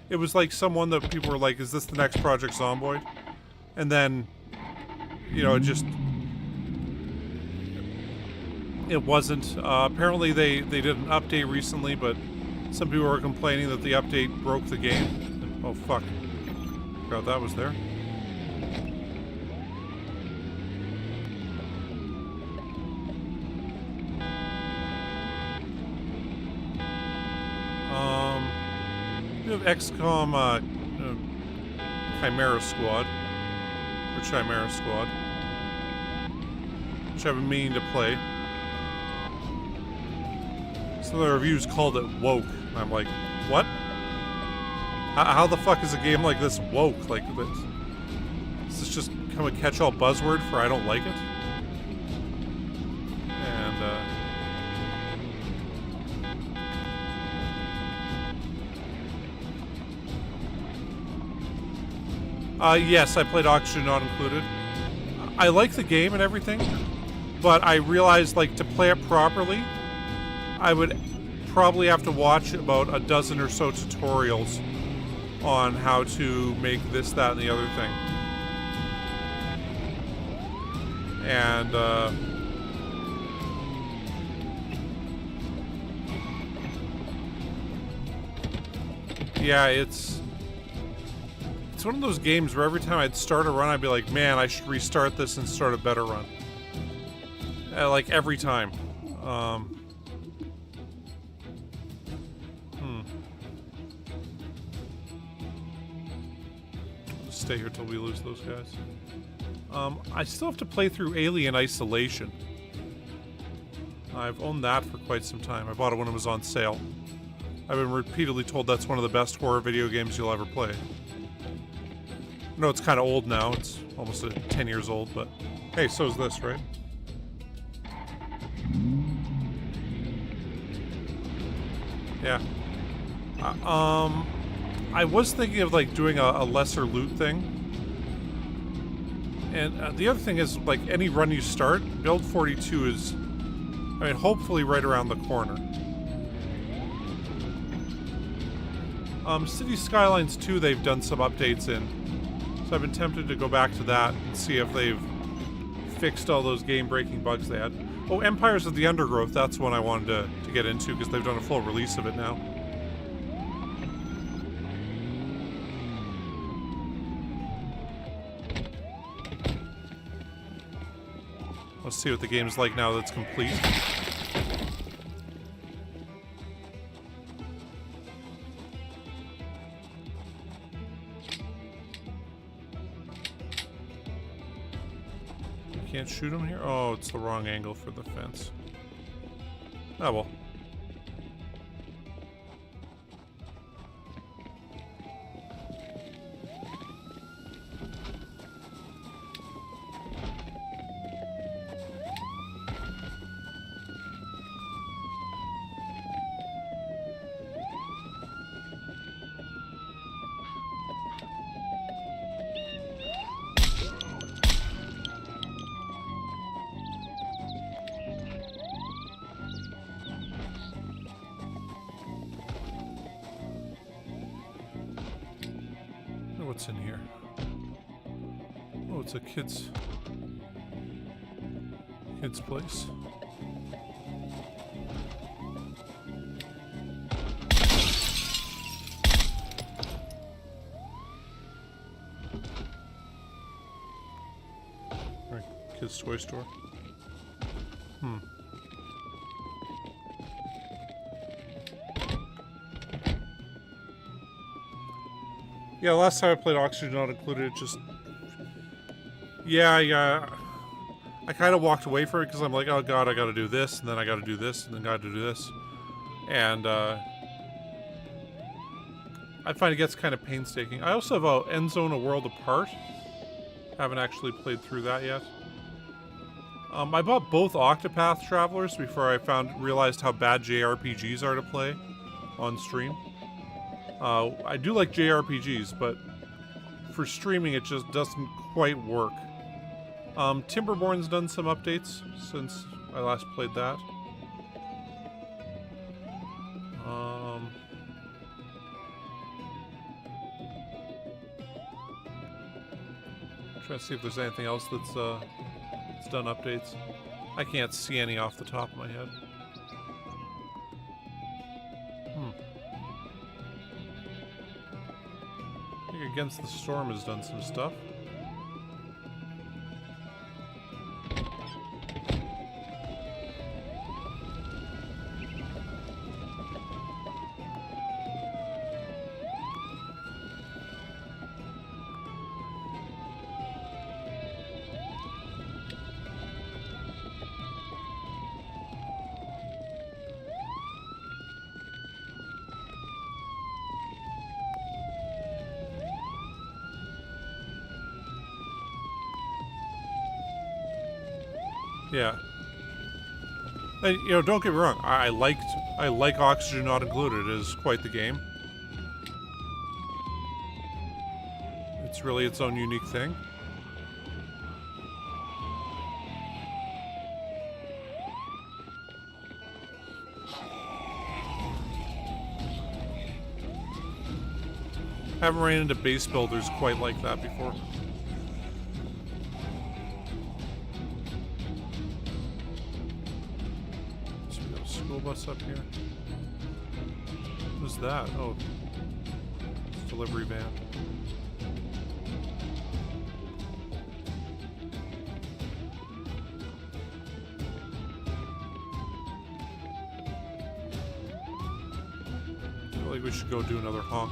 It was like someone that people were like, is this the next Project Zomboid? And then, you know, it wasn't. Apparently they did an update recently, but some people were complaining that the update broke the game. Oh, fuck. Forgot that was there. We have XCOM Chimera Squad. Or Chimera Squad. Which I've been meaning to play. Some of the reviews called it woke. And I'm like, what? How the fuck is a game like this woke? Like, does this just become a catch-all buzzword for I don't like it? And, yes, I played Oxygen Not Included. I like the game and everything, but I realized, like, to play it properly, I would probably have to watch about a dozen or so tutorials on how to make this, that, and the other thing. And, yeah, it's one of those games where every time I'd start a run, I'd be like, man, I should restart this and start a better run. Like, every time. Stay here till we lose those guys. I still have to play through Alien Isolation. I've owned that for quite some time. I bought it when it was on sale. I've been repeatedly told that's one of the best horror video games you'll ever play. I know it's kind of old now. It's almost 10 years old, but hey, so is this, right? Yeah. I was thinking of, like, doing a lesser loot thing. And the other thing is, like, any run you start, Build 42 is, I mean, hopefully right around the corner. City Skylines 2, they've done some updates in. So I've been tempted to go back to that and see if they've fixed all those game-breaking bugs they had. Oh, Empires of the Undergrowth, that's one I wanted to get into, because they've done a full release of it now. Let's see what the game's like now that's complete. Can't shoot him here? Oh, it's the wrong angle for the fence. Oh well. What's in here? Oh, it's a kid's place. All right, kid's toy store. Yeah, last time I played Oxygen Not Included, it just... Yeah, I kind of walked away from it because I'm like, oh god, I gotta do this, and then I gotta do this, and then gotta do this. And I find it gets kind of painstaking. I also have End Zone A World Apart. Haven't actually played through that yet. I bought both Octopath Travelers before I realized how bad JRPGs are to play on stream. I do like JRPGs, but for streaming it just doesn't quite work. Timberborn's done some updates since I last played that. Trying to see if there's anything else that's done updates. I can't see any off the top of my head. I think Against the Storm has done some stuff. Yeah. And, you know, don't get me wrong. I like Oxygen Not Included. It is quite the game. It's really its own unique thing. Haven't ran into base builders quite like that before. Bus up here. Who's that? Oh, it's a delivery van. I feel like we should go do another honk.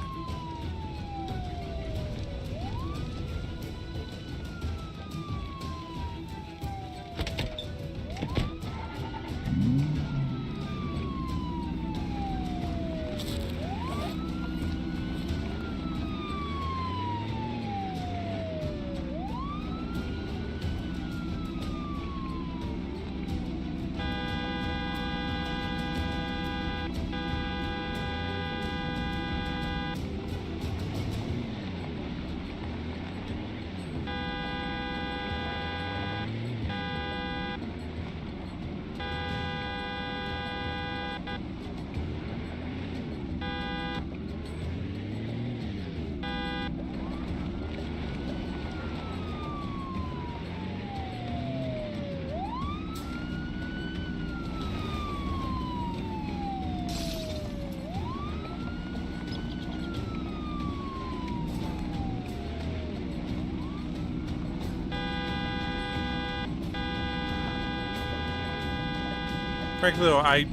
Frankly, though, I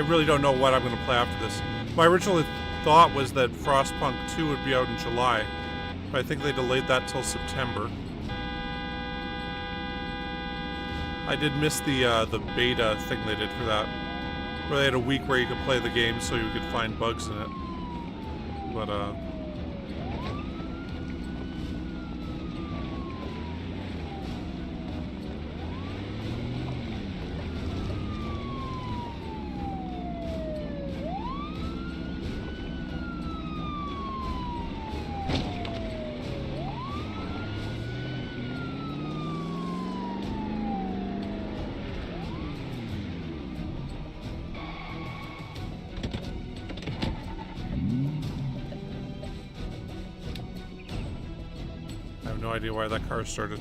really don't know what I'm going to play after this. My original thought was that Frostpunk 2 would be out in July, but I think they delayed that till September. I did miss the beta thing they did for that, where they had a week where you could play the game so you could find bugs in it. But, no idea why that car started.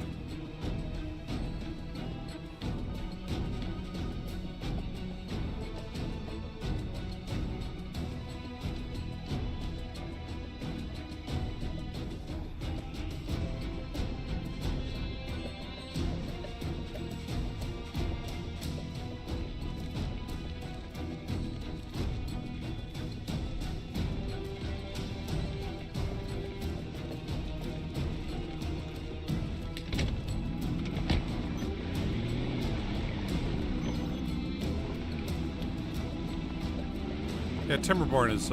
Yeah, Timberborn is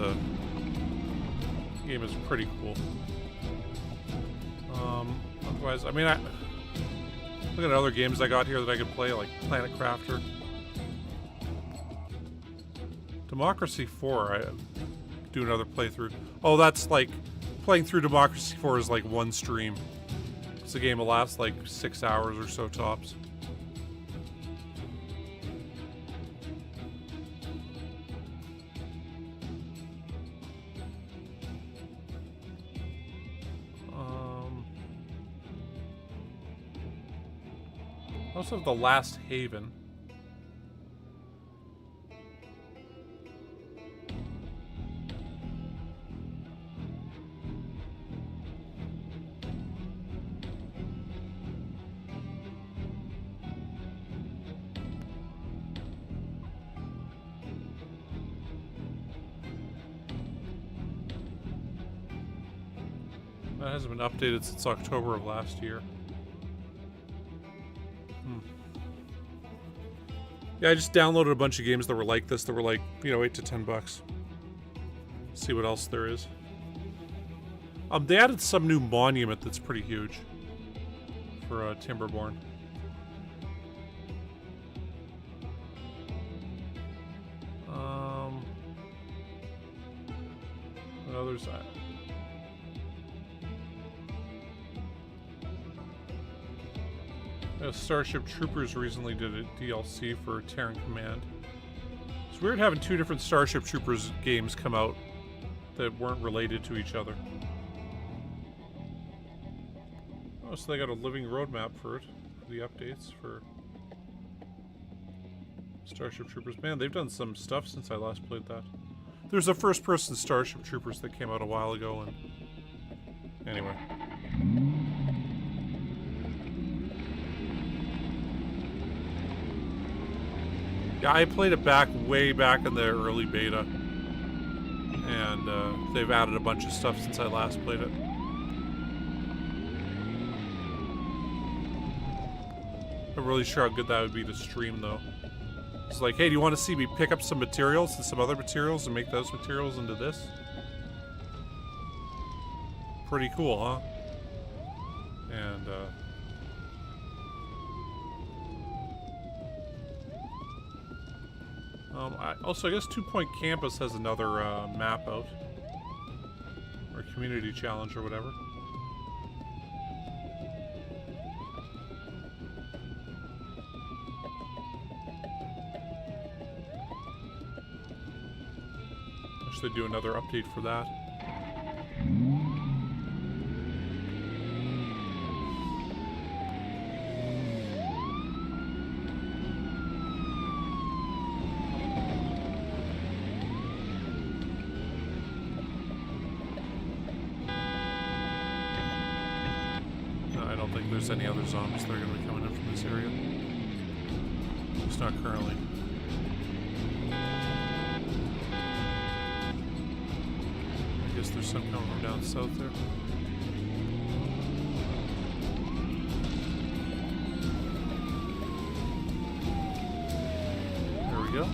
game is pretty cool. Otherwise, I mean, look at other games I got here that I could play, like Planet Crafter. Democracy 4, I do another playthrough. Oh, that's like, playing through Democracy 4 is like one stream. It's a game that lasts like 6 hours or so tops. I also have The Last Haven. That hasn't been updated since October of last year. Yeah, I just downloaded a bunch of games that were like this, that were like, you know, $8 to $10. See what else there is. They added some new monument that's pretty huge for Timberborn. What others? Starship Troopers recently did a DLC for Terran Command. It's weird having two different Starship Troopers games come out that weren't related to each other. Oh, so they got a living roadmap for it, for the updates for Starship Troopers. Man, they've done some stuff since I last played that. There's a first-person Starship Troopers that came out a while ago, and anyway. Yeah, I played it way back in the early beta, and they've added a bunch of stuff since I last played it. I'm really sure how good that would be to stream, though. It's like, hey, do you want to see me pick up some materials and some other materials and make those materials into this? Pretty cool, huh? And, I guess 2 Point Campus has another map out. Or community challenge or whatever. I should do another update for that. There's any other zombies that are going to be coming in from this area. It's not currently. I guess there's some coming from down south there. There we go.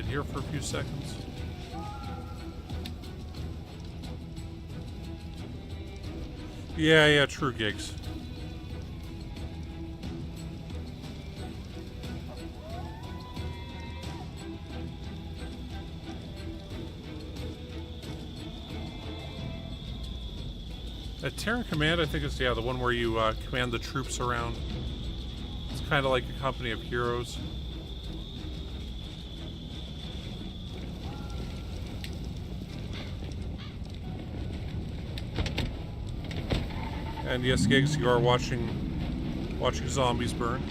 Here for a few seconds. Yeah, true gigs. Terran Command, I think, is, yeah, the one where you command the troops around. It's kind of like a company of heroes. And yes, Gigs, you are watching Watching zombies burn.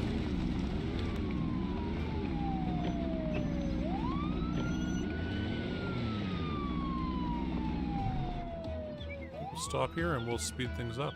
We'll stop here and we'll speed things up.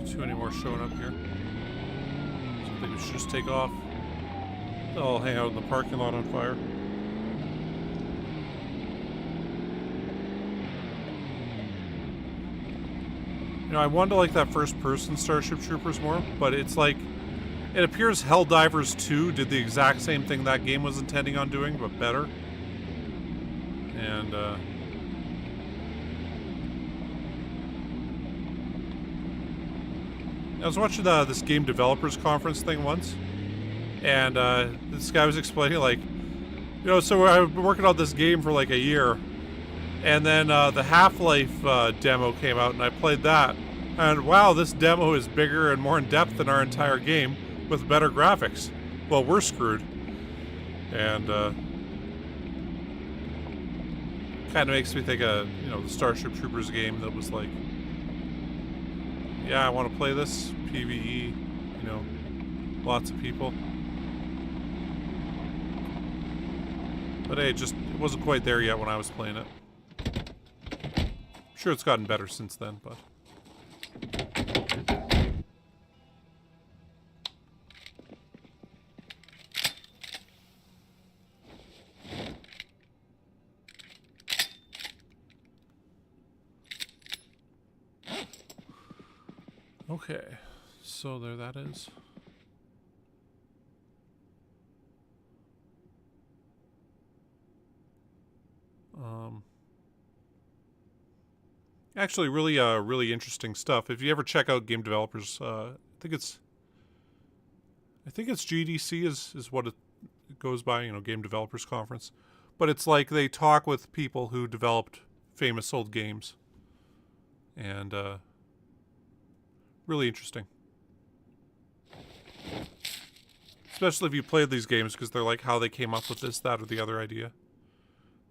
Too many more showing up here. So I think we should just take off. I'll hang out in the parking lot on fire. You know, I wanted to like that first person Starship Troopers more, but it's like, it appears Helldivers 2 did the exact same thing that game was intending on doing, but better. And, I was watching this game developers conference thing once, and this guy was explaining, like, you know, so I've been working on this game for like a year, and then the Half-Life demo came out, and I played that, and wow, this demo is bigger and more in-depth than our entire game, with better graphics. Well, we're screwed. And kind of makes me think of, you know, the Starship Troopers game that was like, yeah, I want to play this, PvE, you know, lots of people. But hey, it wasn't quite there yet when I was playing it. I'm sure it's gotten better since then, but... Okay, so there that is. Actually, really interesting stuff. If you ever check out game developers, I think it's GDC is what it goes by, you know, Game Developers Conference. But it's like they talk with people who developed famous old games. And, really interesting. Especially if you played these games, because they're like how they came up with this, that, or the other idea.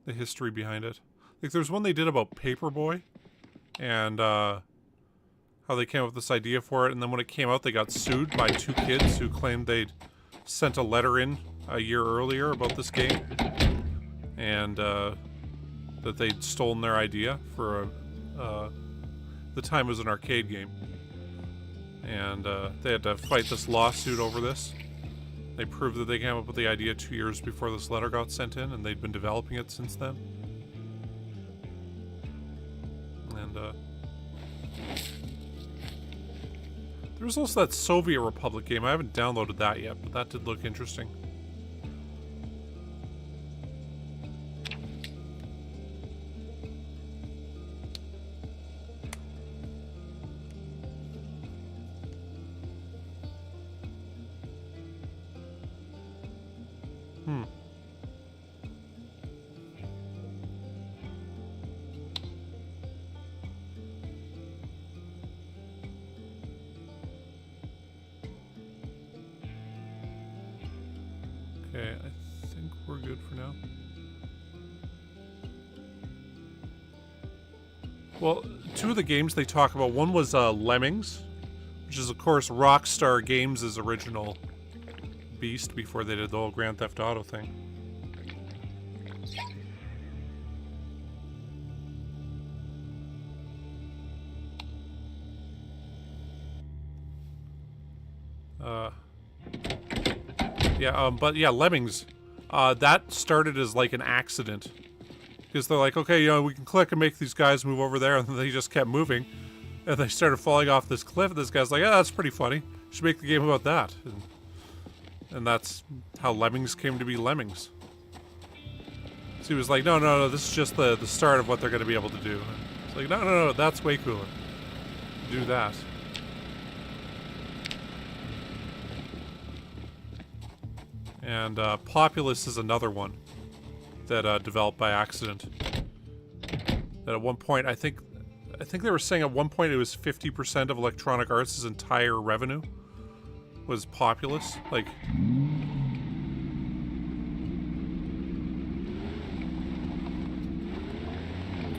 The history behind it. Like, there's one they did about Paperboy, and how they came up with this idea for it, and then when it came out, they got sued by 2 kids who claimed they'd sent a letter in a year earlier about this game, and that they'd stolen their idea for the time it was an arcade game. And they had to fight this lawsuit over this. They proved that they came up with the idea 2 years before this letter got sent in, and they'd been developing it since then. And there was also that Soviet Republic game. I haven't downloaded that yet, but that did look interesting. Okay, I think we're good for now. Well, 2 of the games they talk about, one was Lemmings, which is, of course, Rockstar Games' original beast before they did the whole Grand Theft Auto thing. But yeah, Lemmings, that started as like an accident. Because they're like, okay, you know, we can click and make these guys move over there, and then they just kept moving. And they started falling off this cliff, and this guy's like, yeah, that's pretty funny. You should make the game about that. And that's how Lemmings came to be Lemmings. So he was like, no, no, no, this is just the start of what they're going to be able to do. It's like, no, no, no, that's way cooler. Do that. And Populous is another one that developed by accident. That at one point, I think they were saying at one point it was 50% of Electronic Arts' entire revenue was Populous. Like,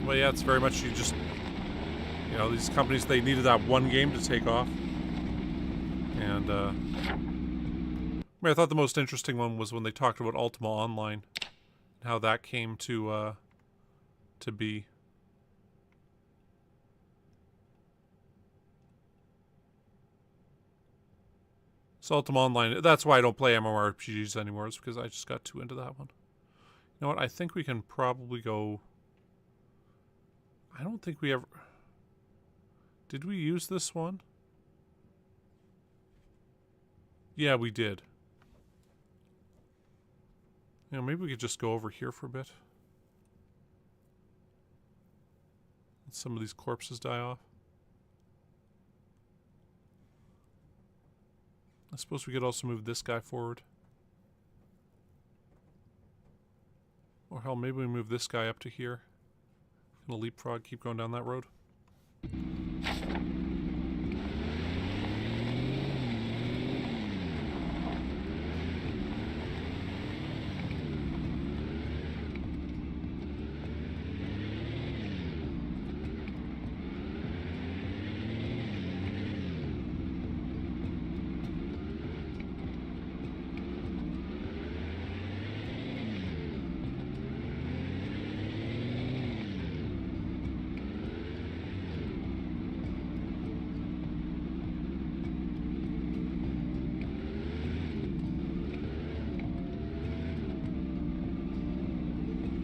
well, yeah, it's very much you just, you know, these companies, they needed that one game to take off. And I mean, I thought the most interesting one was when they talked about Ultima Online and how that came to be. So Ultima Online, that's why I don't play MMORPGs anymore, is because I just got too into that one. You know what, I think we can probably go... I don't think we ever... Did we use this one? Yeah, we did. You know, maybe we could just go over here for a bit. Let some of these corpses die off. I suppose we could also move this guy forward. Or hell, maybe we move this guy up to here. I'm gonna leapfrog, keep going down that road.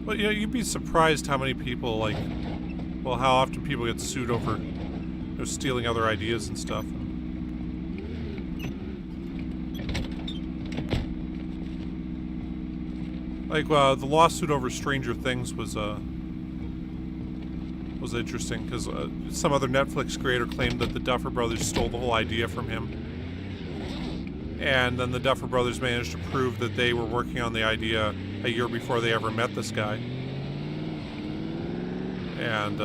But you know, you'd be surprised how many people, like, well, how often people get sued over, you know, stealing other ideas and stuff. Like, the lawsuit over Stranger Things was interesting, because some other Netflix creator claimed that the Duffer Brothers stole the whole idea from him. And then the Duffer Brothers managed to prove that they were working on the idea a year before they ever met this guy. And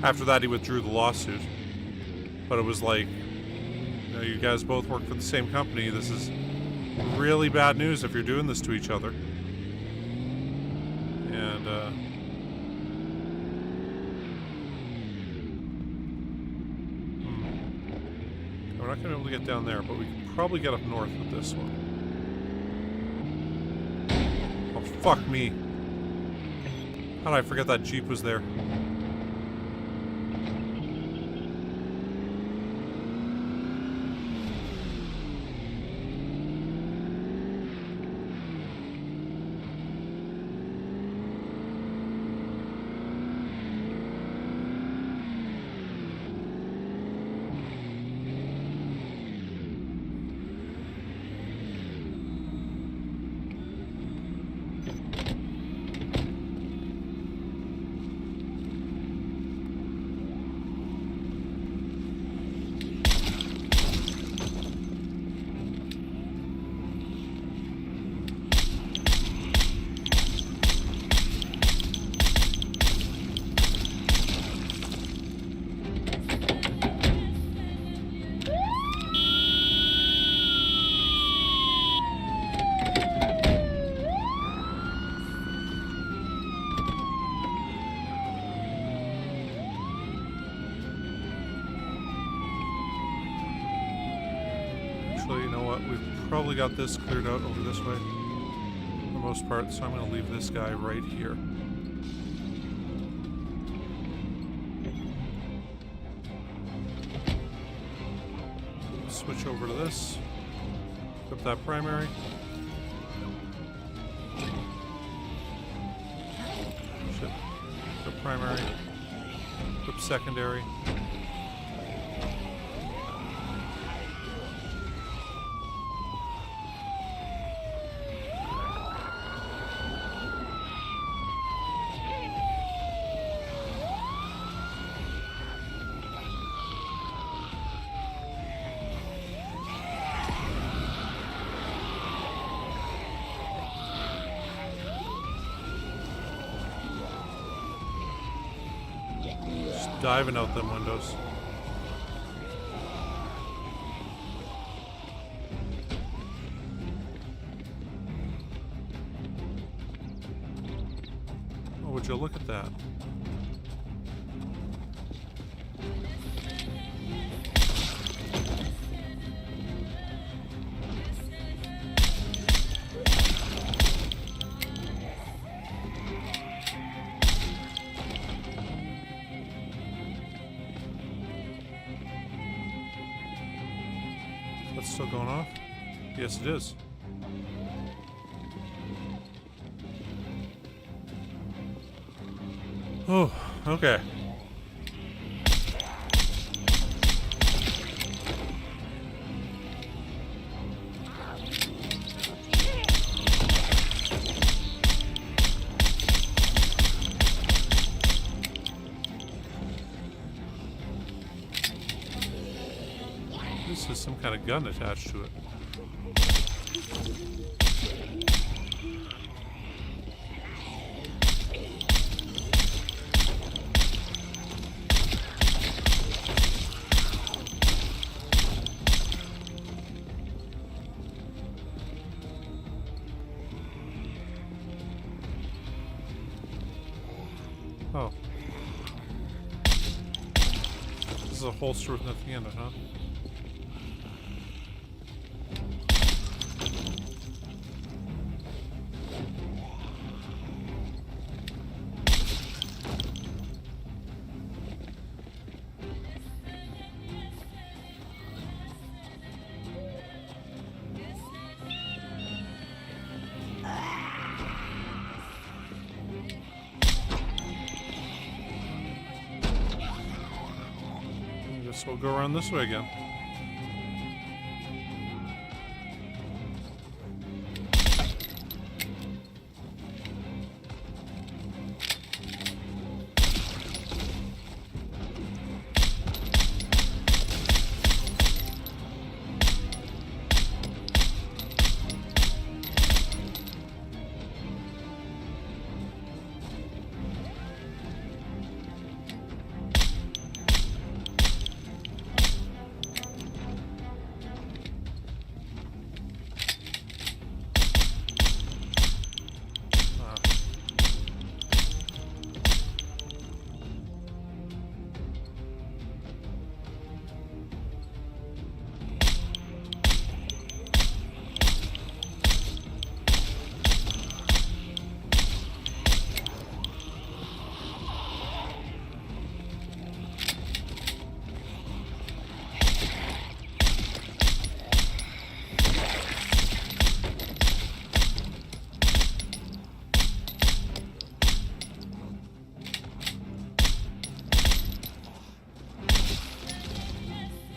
after that, he withdrew the lawsuit. But it was like, you know, you guys both work for the same company. This is really bad news if you're doing this to each other. And we're not going to be able to get down there, but we can probably get up north with this one. Oh, fuck me. How did I forget that Jeep was there? Actually, you know what? We've probably got this cleared out over this way for the most part, so I'm going to leave this guy right here. Switch over to this. Equip that primary. Shit. Equip primary. Equip secondary. diving out them windows. Oh, would you look at that? That's still going off? Yes, it is. Oh, okay. This is some kind of gun attached to it. Oh. This is a holster with nothing in it, huh? Guess we'll go around this way again.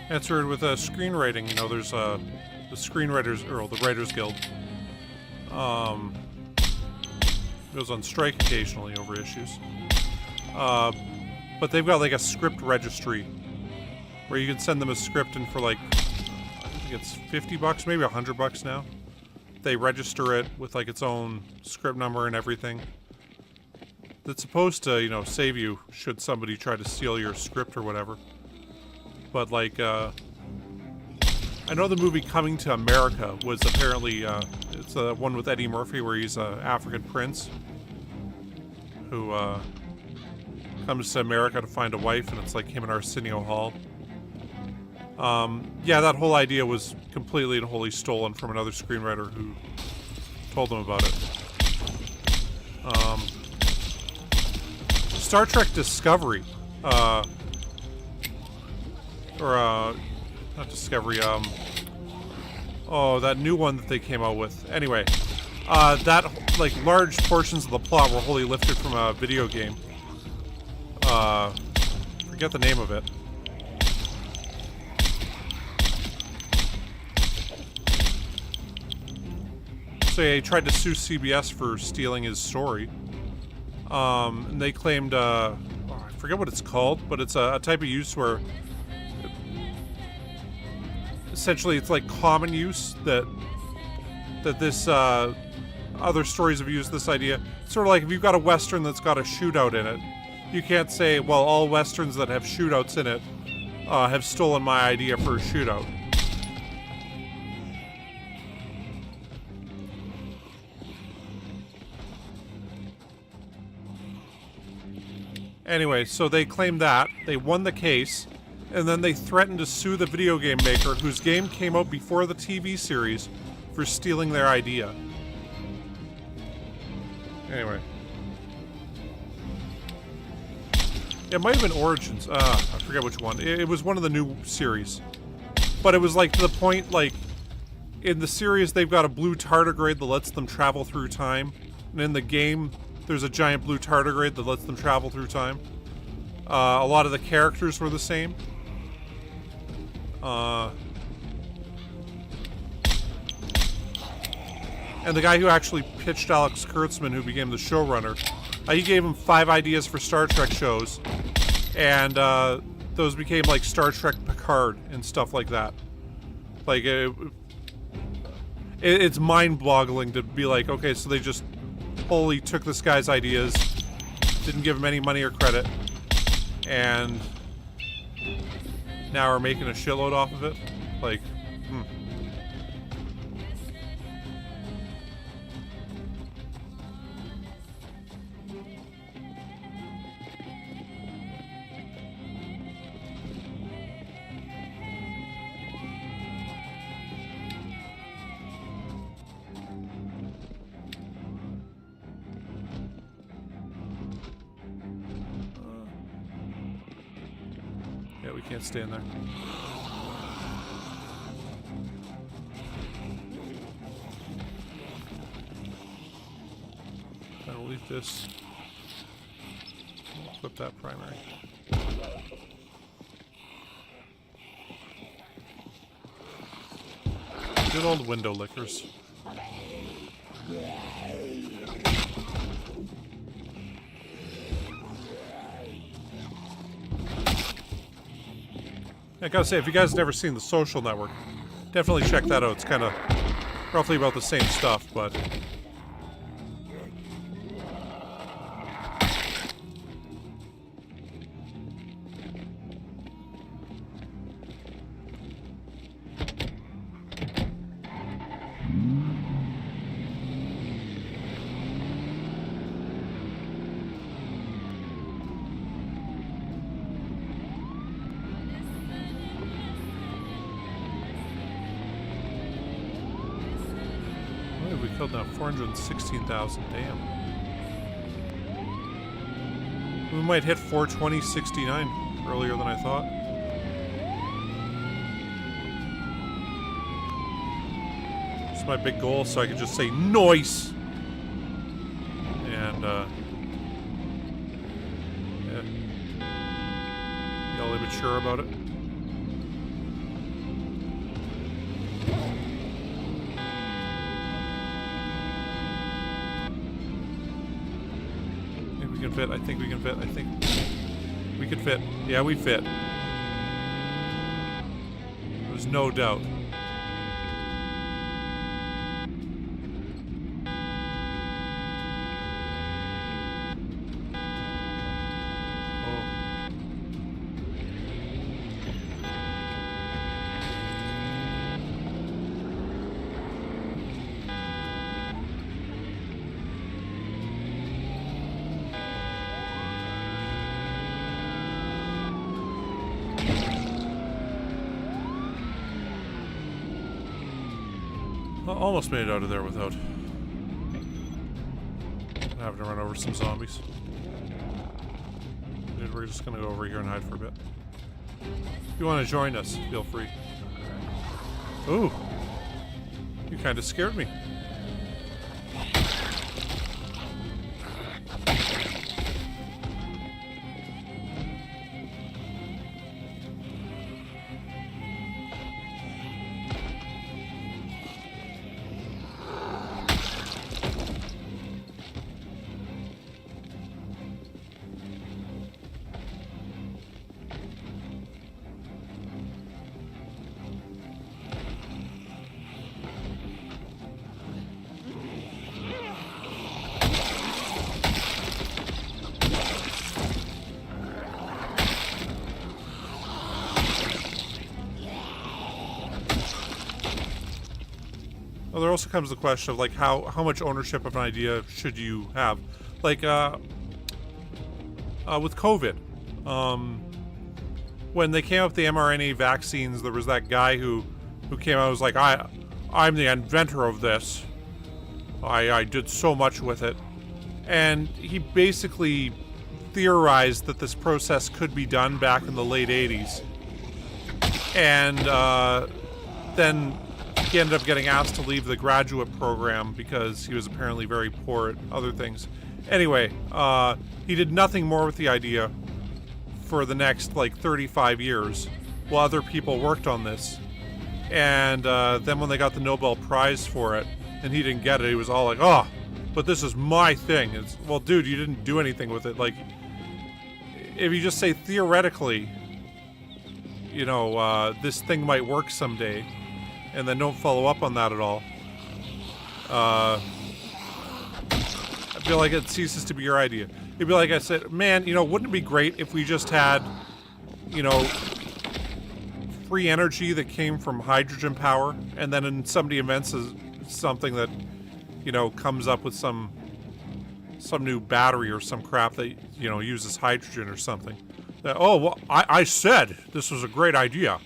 Answered with a screenwriting. You know, there's the screenwriters, or the Writers Guild. Goes on strike occasionally over issues. But they've got like a script registry where you can send them a script, and for like, I think it's $50, maybe $100 now. They register it with like its own script number and everything. That's supposed to, you know, save you should somebody try to steal your script or whatever. But like, I know the movie Coming to America was apparently, it's the one with Eddie Murphy where he's an African prince who comes to America to find a wife, and it's like him and Arsenio Hall. Yeah, that whole idea was completely and wholly stolen from another screenwriter who told them about it. Star Trek Discovery, not Discovery, oh, that new one that they came out with. Anyway, that, like, large portions of the plot were wholly lifted from a video game. Forget the name of it. So he tried to sue CBS for stealing his story. And they claimed, I forget what it's called, but it's a type of use where essentially it's like common use that this other stories have used this idea. Sort of like if you've got a Western that's got a shootout in it, you can't say, well, all westerns that have shootouts in it have stolen my idea for a shootout. Anyway, so they claimed that. They won the case, and then they threatened to sue the video game maker whose game came out before the TV series for stealing their idea. Anyway. It might have been Origins. I forget which one. It was one of the new series. But it was like to the point, like, in the series they've got a blue tardigrade that lets them travel through time. And in the game, there's a giant blue tardigrade that lets them travel through time. A lot of the characters were the same. And the guy who actually pitched Alex Kurtzman, who became the showrunner, he gave him 5 ideas for Star Trek shows. And those became like Star Trek Picard and stuff like that. Like, it's mind-boggling to be like, okay, so they just wholly took this guy's ideas, didn't give him any money or credit, and now we're making a shitload off of it. Like, yeah, we can't stay in there. I will leave this. We'll flip that primary. Good old window lickers. I gotta say, if you guys have never seen The Social Network, definitely check that out. It's kind of roughly about the same stuff, but... we killed now 416,000. Damn. We might hit 420.69 earlier than I thought. It's my big goal, so I could just say "Nice" and yeah, be all immature about it. Fit. I think we can fit. I think we could fit. Yeah, we fit. There's no doubt. Almost made it out of there without having to run over some zombies. Dude, we're just gonna go over here and hide for a bit. If you want to join us, feel free. Ooh, you kind of scared me. Well, there also comes the question of like how much ownership of an idea should you have, like with COVID, when they came up with the mRNA vaccines, there was that guy who came out and was like, I'm the inventor of this. I did so much with it, and he basically theorized that this process could be done back in the late 80s, and then he ended up getting asked to leave the graduate program because he was apparently very poor at other things. Anyway, he did nothing more with the idea for the next like 35 years while other people worked on this, and then when they got the Nobel Prize for it and he didn't get it, he was all like, oh, but this is my thing. It's, well, dude, you didn't do anything with it. Like, if you just say theoretically, you know, this thing might work someday, and then don't follow up on that at all, I feel like it ceases to be your idea. It'd be like I said, man, you know, wouldn't it be great if we just had, you know, free energy that came from hydrogen power, and then somebody invents something that, you know, comes up with some new battery or some crap that, you know, uses hydrogen or something. That, oh, well, I said this was a great idea,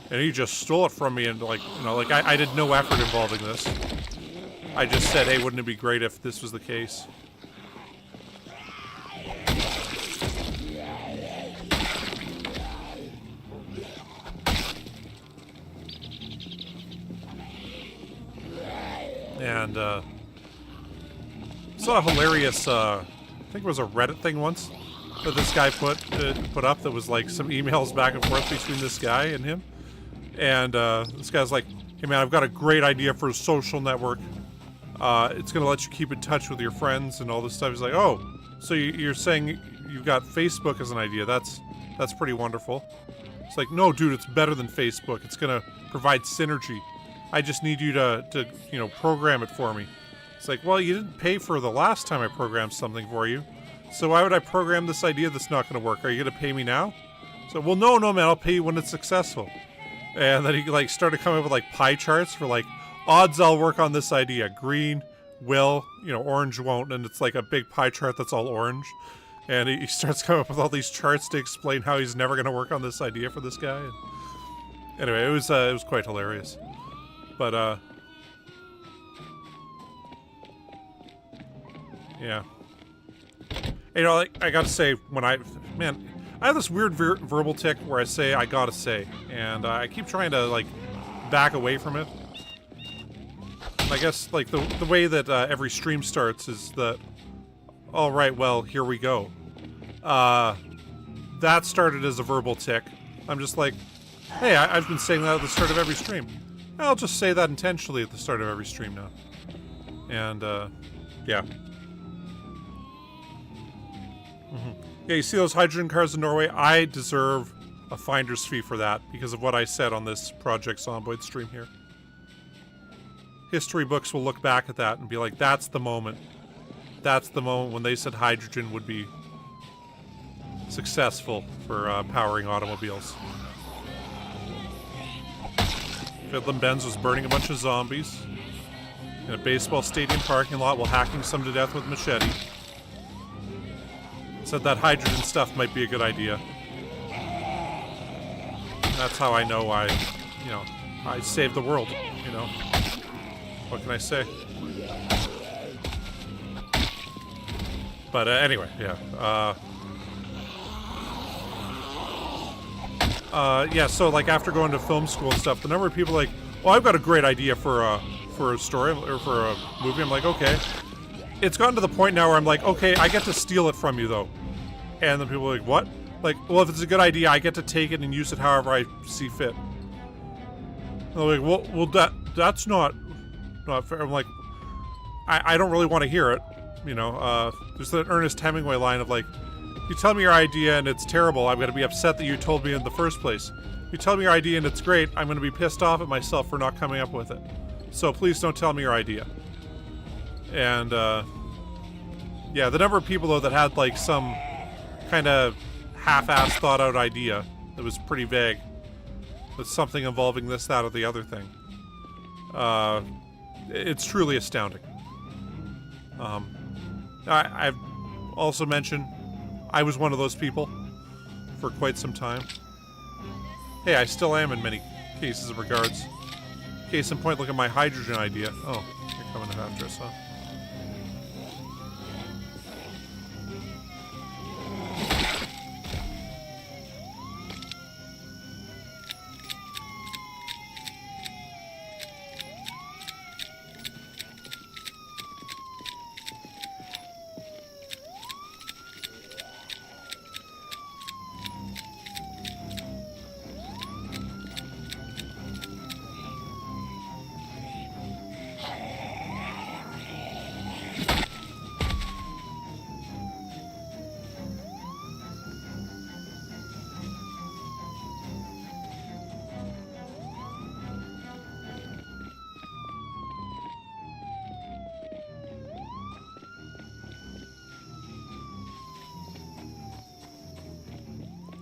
and he just stole it from me, and like, you know, like I did no effort involving this. I just said, hey, wouldn't it be great if this was the case? And saw a hilarious, I think it was a Reddit thing once that this guy put up that was like some emails back and forth between this guy and him. And this guy's like, hey man, I've got a great idea for a social network. It's gonna let you keep in touch with your friends and all this stuff. He's like, oh, so you're saying you've got Facebook as an idea? That's pretty wonderful. It's like, no, dude, it's better than Facebook. It's gonna provide synergy. I just need you to you know, program it for me. It's like, well, you didn't pay for the last time I programmed something for you, so why would I program this idea that's not going to work? Are you going to pay me now? So, well, no, man, I'll pay you when it's successful. And then he like started coming up with like pie charts for like, odds I'll work on this idea. Green will, you know, orange won't, and it's like a big pie chart that's all orange. And he starts coming up with all these charts to explain how he's never going to work on this idea for this guy. And anyway, it was quite hilarious. But, yeah. You know, like, I gotta say, when I have this weird verbal tick where I say, I gotta say, and I keep trying to, like, back away from it. And I guess, like, the way that every stream starts is that, alright, well, here we go. That started as a verbal tick. I'm just like, hey, I've been saying that at the start of every stream. I'll just say that intentionally at the start of every stream now. And, yeah. Yeah, you see those hydrogen cars in Norway? I deserve a finder's fee for that because of what I said on this Project Zomboid stream here. History books will look back at that and be like, that's the moment. That's the moment when they said hydrogen would be successful for powering automobiles. Fiddlin' Benz was burning a bunch of zombies in a baseball stadium parking lot while hacking some to death with machete. Said that hydrogen stuff might be a good idea. And that's how I know I saved the world, you know. What can I say? But anyway, yeah. Yeah, so like after going to film school and stuff, the number of people like, oh, I've got a great idea for a story or for a movie. I'm like, okay. It's gotten to the point now where I'm like, okay, I get to steal it from you though. And then people are like, what? Like, well, if it's a good idea, I get to take it and use it however I see fit. And they're like, well, that's not fair. I'm like, I don't really want to hear it. You know, there's that Ernest Hemingway line of like, you tell me your idea and it's terrible, I'm going to be upset that you told me in the first place. You tell me your idea and it's great, I'm going to be pissed off at myself for not coming up with it. So please don't tell me your idea. And, yeah, the number of people, though, that had, like, some kind of half-assed thought-out idea that was pretty vague, with something involving this, that, or the other thing. it's truly astounding. I've also mentioned I was one of those people for quite some time. Hey, I still am in many cases and regards. Case in point, look at my hydrogen idea. Oh, you're coming after us, huh?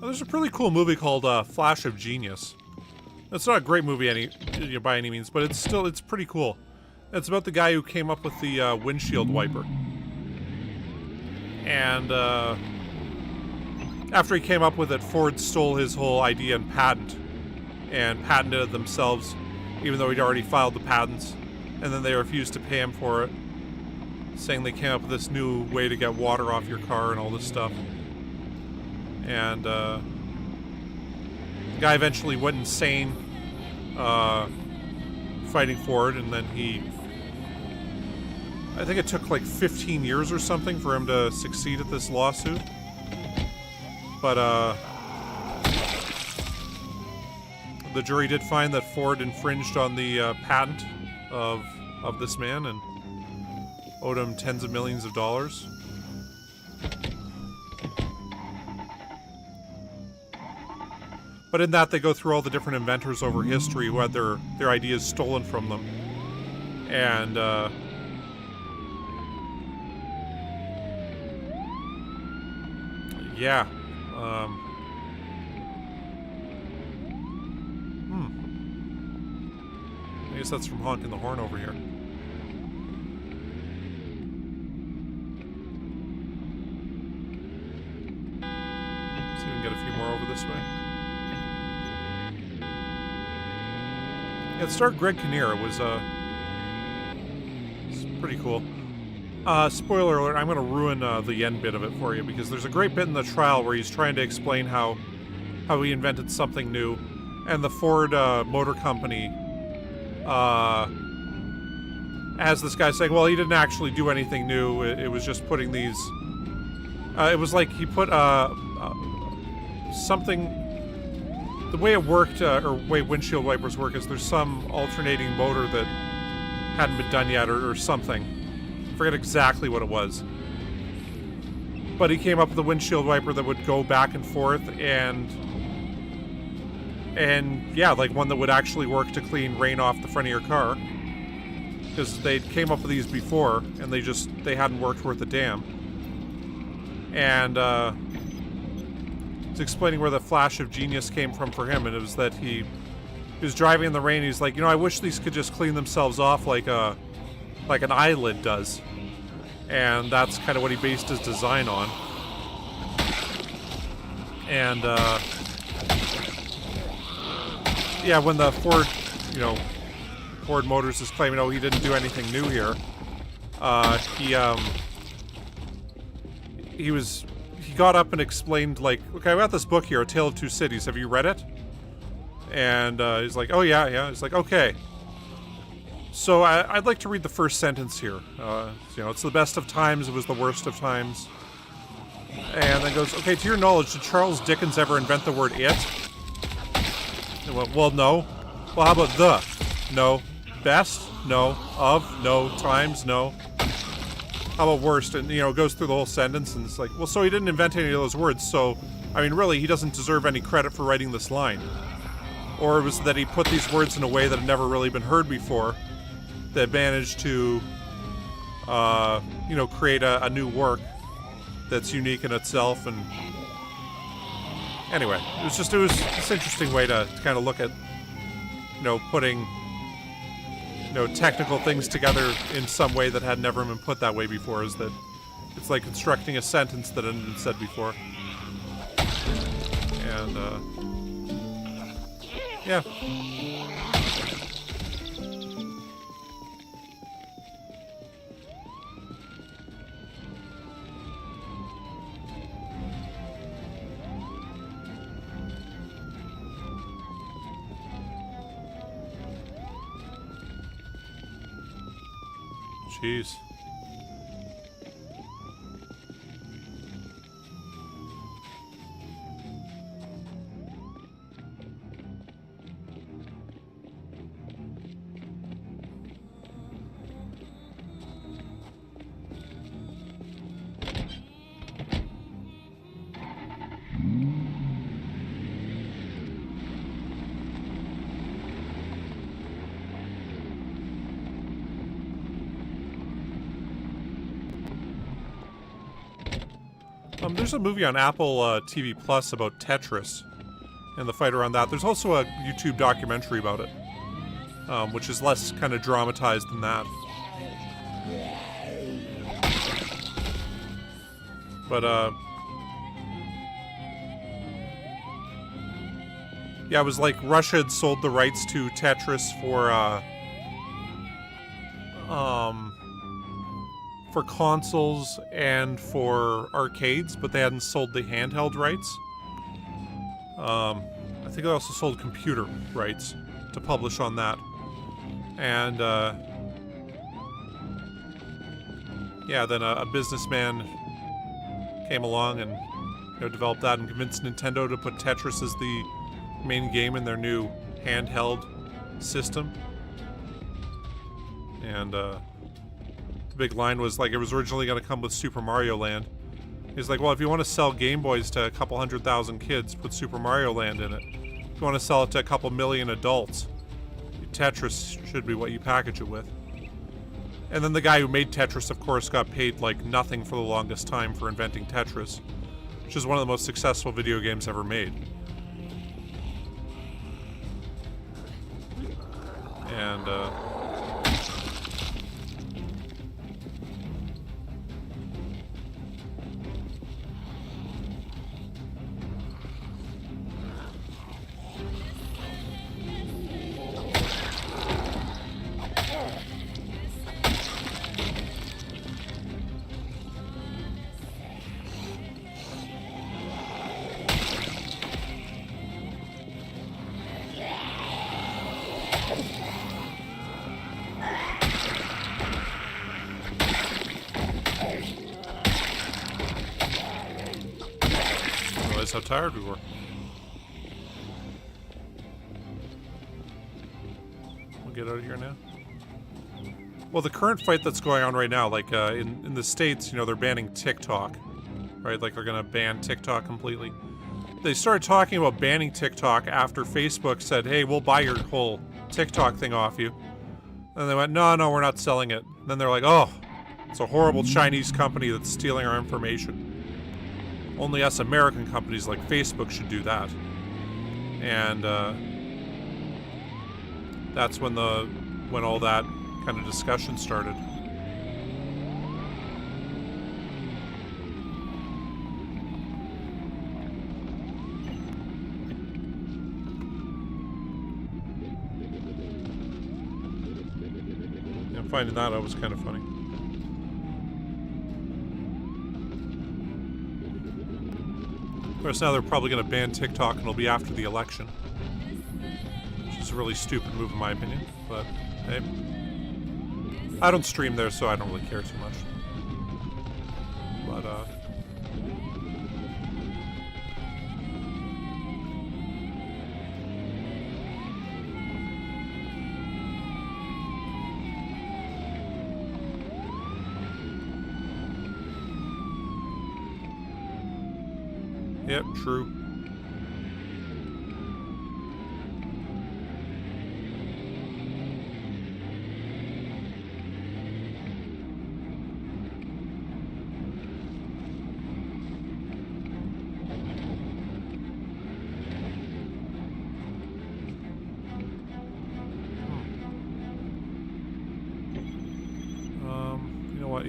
There's a pretty cool movie called Flash of Genius. It's not a great movie by any means, but it's pretty cool. It's about the guy who came up with the windshield wiper. And after he came up with it, Ford stole his whole idea and patented it themselves, even though he'd already filed the patents. And then they refused to pay him for it, saying they came up with this new way to get water off your car and all this stuff. And the guy eventually went insane fighting for it, and then I think it took like 15 years or something for him to succeed at this lawsuit. But the jury did find that Ford infringed on the patent of this man and owed him tens of millions of dollars. But in that, they go through all the different inventors over history who had their ideas stolen from them. And, yeah. I guess that's from honking the horn over here. See if we can get a few more over this way. Yeah, it starred Greg Kinnear. It was it's pretty cool. Spoiler alert, I'm going to ruin the end bit of it for you, because there's a great bit in the trial where he's trying to explain how he invented something new, and the Ford Motor Company has this guy saying, well, he didn't actually do anything new, it was just putting these... it was like he put something... The way it worked, or way windshield wipers work, is there's some alternating motor that hadn't been done yet, or something. I forget exactly what it was. But he came up with a windshield wiper that would go back and forth, and yeah, like one that would actually work to clean rain off the front of your car. Because they came up with these before, and they hadn't worked worth a damn. And, it's explaining where the flash of genius came from for him, and it was that he was driving in the rain. He's like, I wish these could just clean themselves off like an eyelid does, and that's kind of what he based his design on. And yeah, when the Ford Motors is claiming, he didn't do anything new here, he got up and explained, like, okay, I got this book here, A Tale of Two Cities. Have you read it? And he's like, oh, yeah. He's like, okay. So I'd like to read the first sentence here. It's the best of times, it was the worst of times. And then goes, okay, to your knowledge, did Charles Dickens ever invent the word it? And went, well, no. Well, how about the? No. Best? No. Of? No. Times? No. How about worst? And, it goes through the whole sentence, and it's like, well, so he didn't invent any of those words, so, I mean, really, he doesn't deserve any credit for writing this line. Or it was that he put these words in a way that had never really been heard before, that managed to, create a new work that's unique in itself, and... Anyway, it was this interesting way to kind of look at, putting you know, technical things together in some way that had never been put that way before. Is that it's like constructing a sentence that hadn't been said before. And yeah. Jeez. There's a movie on Apple TV Plus about Tetris and the fight around that. There's also a YouTube documentary about it, which is less kind of dramatized than that. But, yeah, it was like Russia had sold the rights to Tetris for consoles and for arcades, but they hadn't sold the handheld rights. I think they also sold computer rights to publish on that. And, yeah, then a businessman came along and, you know, developed that and convinced Nintendo to put Tetris as the main game in their new handheld system. And, the big line was like it was originally going to come with Super Mario Land. He's like, well, if you want to sell Game Boys to a couple 100,000 kids, put Super Mario Land in it. If you want to sell it to a couple million adults, Tetris should be what you package it with. And then the guy who made Tetris, of course, got paid like nothing for the longest time for inventing Tetris, which is one of the most successful video games ever made. And, how tired we were. We'll get out of here now. Well, the current fight that's going on right now, like in the States, you know, they're banning TikTok, right? Like they're gonna ban TikTok completely. They started talking about banning TikTok after Facebook said, hey, we'll buy your whole TikTok thing off you. And they went, no, we're not selling it. And then they're like, oh, it's a horrible Chinese company that's stealing our information. Only us American companies like Facebook should do that. And that's when all that kind of discussion started. Yeah, finding that out was kind of funny. Of course, now they're probably going to ban TikTok and it'll be after the election. Which is a really stupid move in my opinion, but hey. I don't stream there, so I don't really care too much. But, yep, true.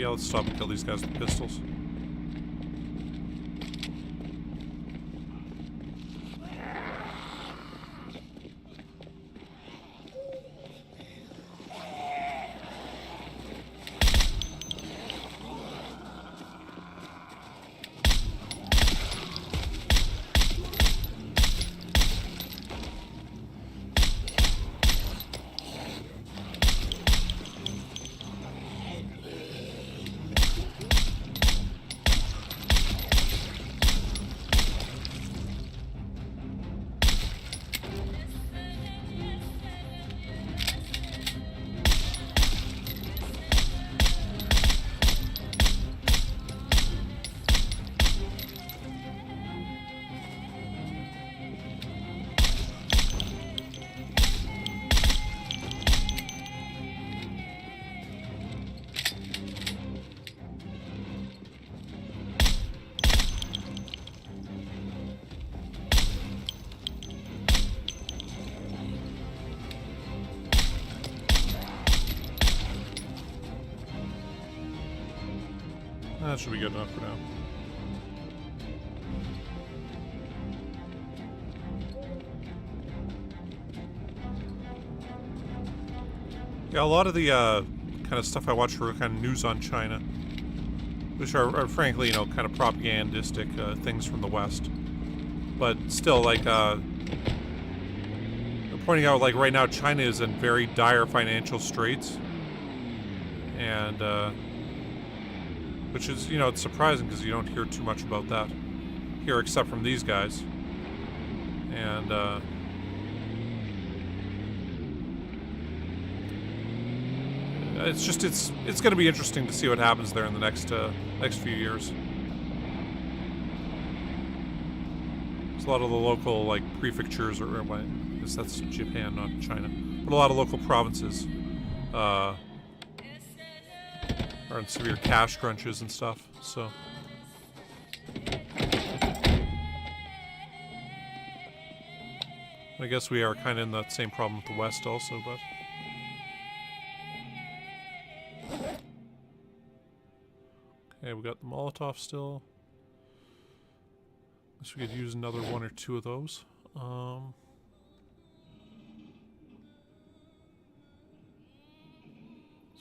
yeah, let's stop and kill these guys with pistols. That should be good enough for now. Yeah, a lot of the kind of stuff I watch for kind of news on China, which are frankly, you know, kind of propagandistic things from the West. But still, like, pointing out, like, right now China is in very dire financial straits. And, which is, you know, it's surprising because you don't hear too much about that here except from these guys. And, it's just, it's going to be interesting to see what happens there in the next few years. There's a lot of the local, like, prefectures, or well, I guess that's Japan, not China, but a lot of local provinces, are in severe cash crunches and stuff, so. I guess we are kind of in that same problem with the West also, but. Okay, we got the Molotov still. Guess we could use another one or two of those. So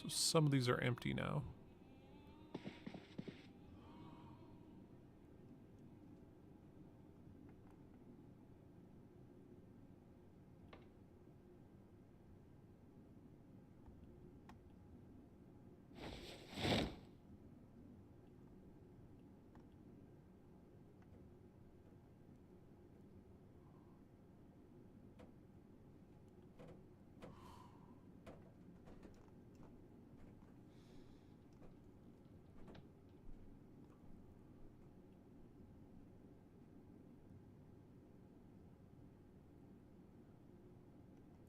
some of these are empty now.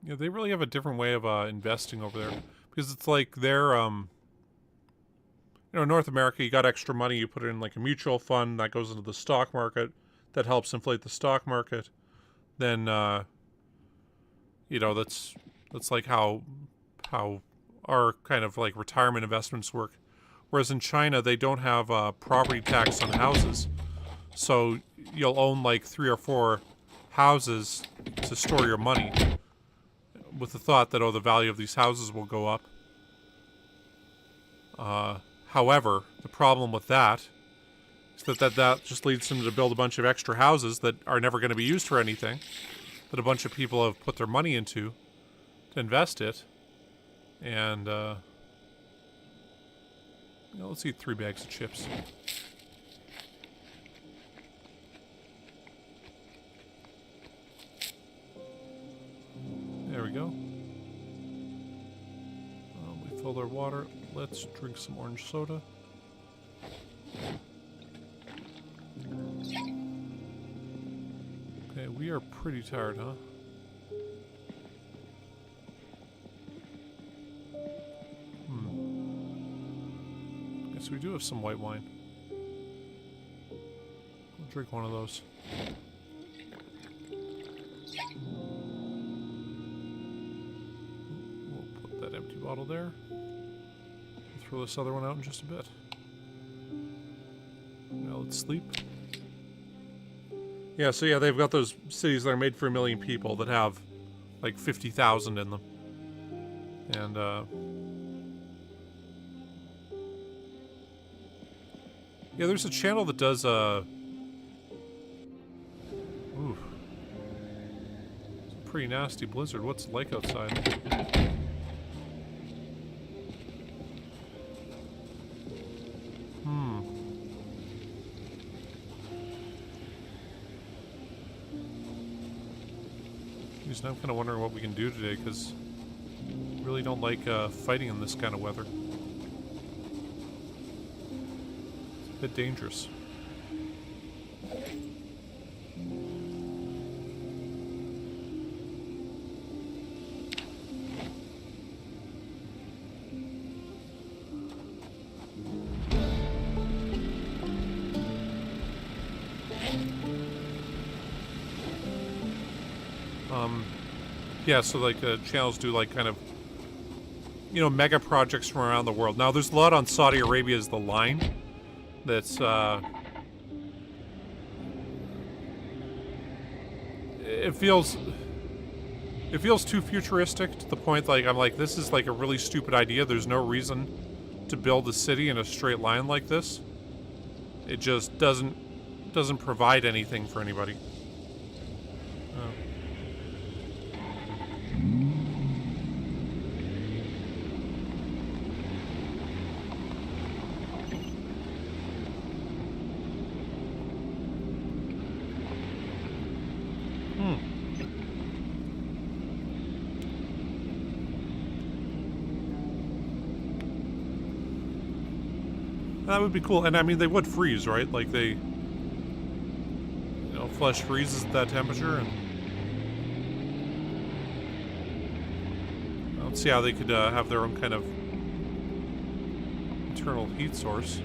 Yeah, they really have a different way of investing over there, because it's like they're, you know, North America, you got extra money, you put it in like a mutual fund that goes into the stock market, that helps inflate the stock market. Then, you know, that's like how our kind of like retirement investments work. Whereas in China, they don't have property tax on houses, so you'll own like 3 or 4 houses to store your money, with the thought that, oh, the value of these houses will go up. However, the problem with that is that just leads them to build a bunch of extra houses that are never going to be used for anything, that a bunch of people have put their money into to invest it. And, you know, let's eat 3 bags of chips. There we go. We filled our water. Let's drink some orange soda. Okay, we are pretty tired, huh? Guess we do have some white wine. We'll drink one of those. Empty bottle there. throw this other one out in just a bit. Now let's sleep. Yeah, so yeah, they've got those cities that are made for 1 million people that have like 50,000 in them. And, yeah, there's a channel that does, ooh. It's a pretty nasty blizzard. What's it like outside? Now I'm kind of wondering what we can do today, because I really don't like fighting in this kind of weather. It's a bit dangerous. Yeah, so like channels do like kind of, you know, mega projects from around the world. Now there's a lot on Saudi Arabia's The Line that's it feels too futuristic to the point like I'm like, this is like a really stupid idea. There's no reason to build a city in a straight line like this. It just doesn't provide anything for anybody. That would be cool, and I mean, they would freeze, right? Like, they, you know, flesh freezes at that temperature, and I don't see how they could have their own kind of internal heat source.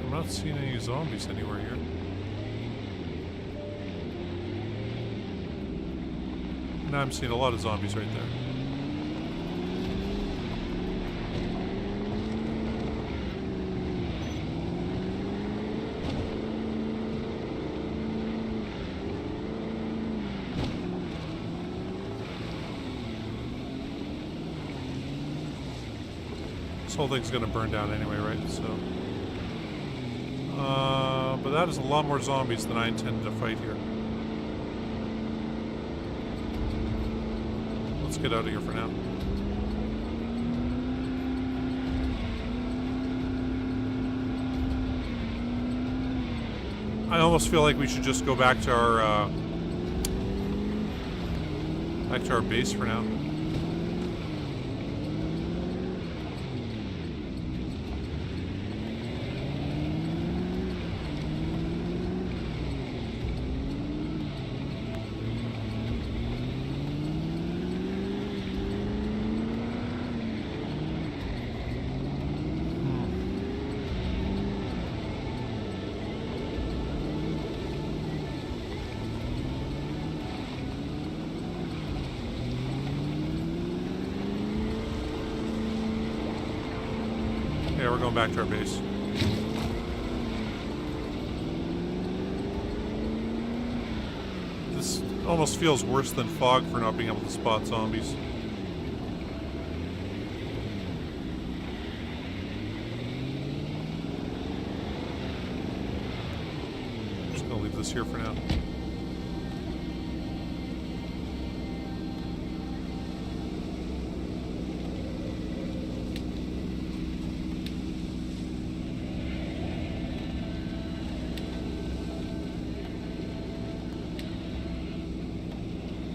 I'm not seeing any zombies anywhere here. Now I'm seeing a lot of zombies right there. This whole thing's gonna burn down anyway, right? So, but that is a lot more zombies than I intended to fight here. Let's get out of here for now. I almost feel like we should just go back to our base for now. Yeah, we're going back to our base. This almost feels worse than fog for not being able to spot zombies. I'm just gonna leave this here for now.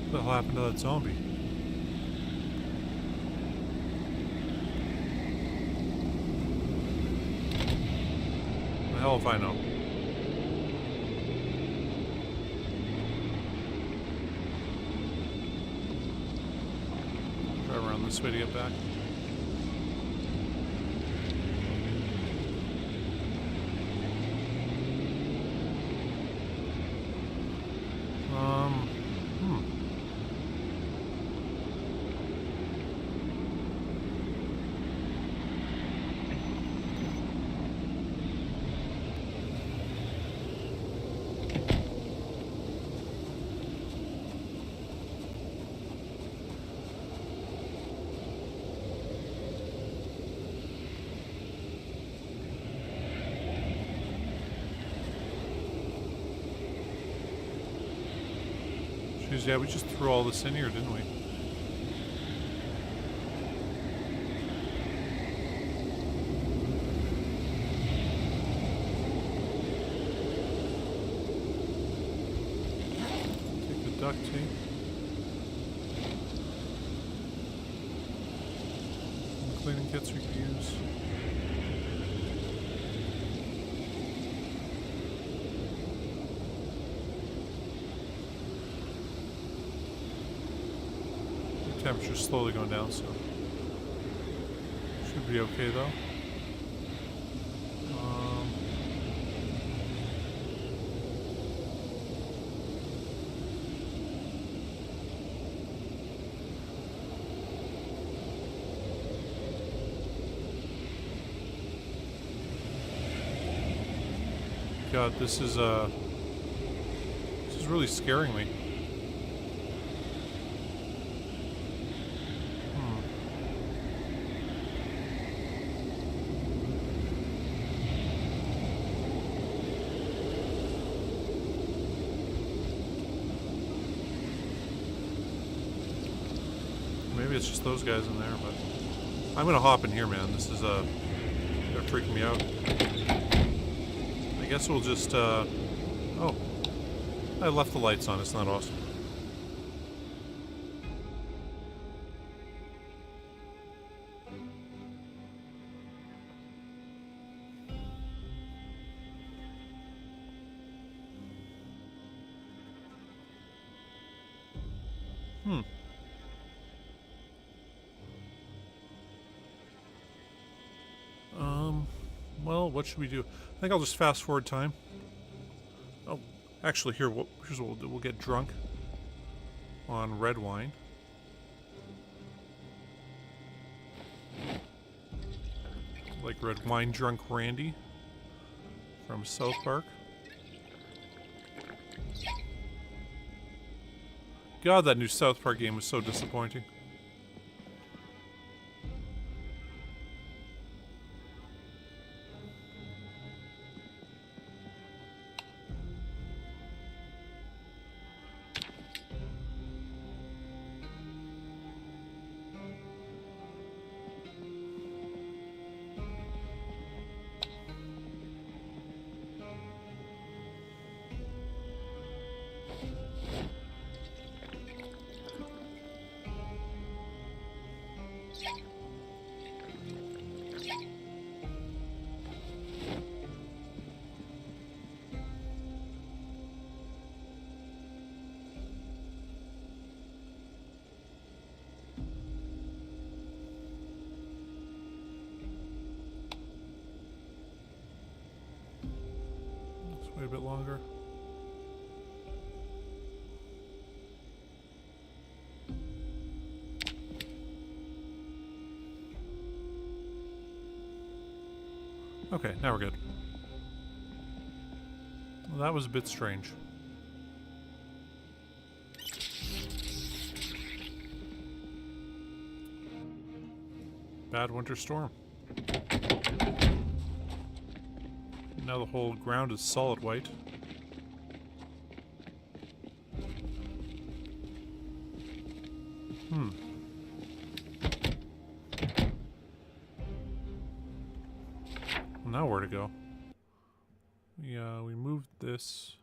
What the hell happened to that zombie? The hell if I know. Drive around this way to get back. Jeez, yeah, we just threw all this in here, didn't we? Take the duct tape. Cleaning kits we could use. Temperature's slowly going down, so should be okay though. God, this is really scaring me. Maybe it's just those guys in there, but I'm gonna hop in here, man. This is they're freaking me out. I guess we'll just oh, I left the lights on. It's not awesome. Well, what should we do? I think I'll just fast forward time. Oh, actually, here's what we'll do. We'll get drunk on red wine. Like red wine drunk Randy from South Park. God, that new South Park game was so disappointing. Wait a bit longer. Okay, now we're good. Well, that was a bit strange. Bad winter storm. Now the whole ground is solid white. Well, now where to go? We moved this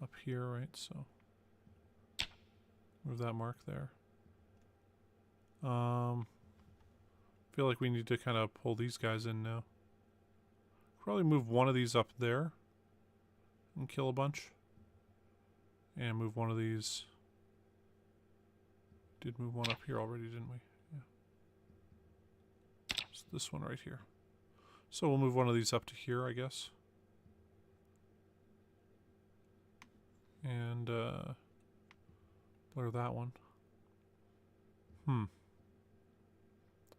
up here, right? So Move that mark there. Feel like we need to kind of pull these guys in now. Probably move one of these up there and kill a bunch. And move one of these. Did move one up here already, didn't we? Yeah. It's this one right here. So we'll move one of these up to here, I guess. And blur that one. I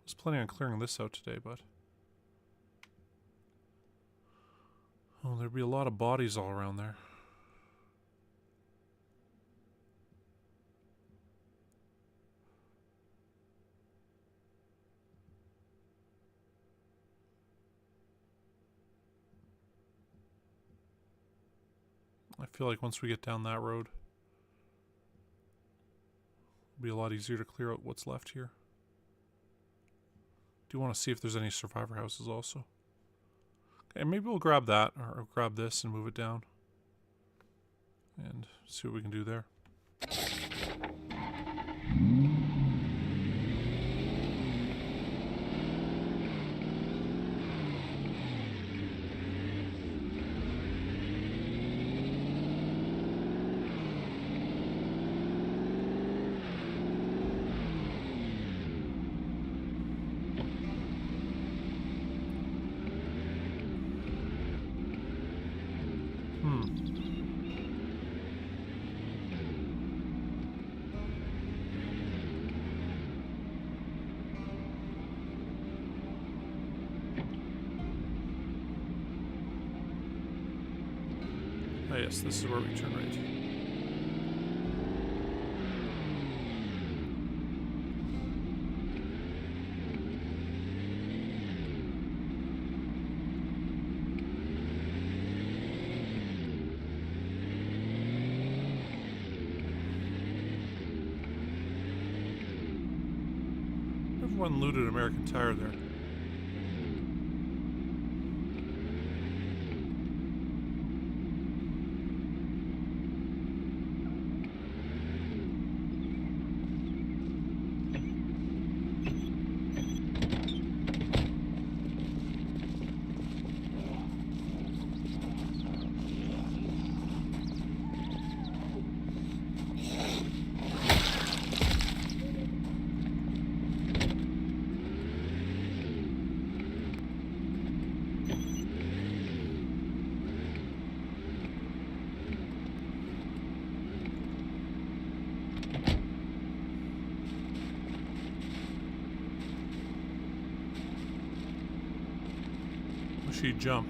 was planning on clearing this out today, but oh, there'd be a lot of bodies all around there. I feel like once we get down that road, it'll be a lot easier to clear out what's left here. Do want to see if there's any survivor houses also. Okay, maybe we'll grab that, or grab this and move it down. And see what we can do there. Oh yes, this is where we turn right. Everyone looted American Tire there. She jump.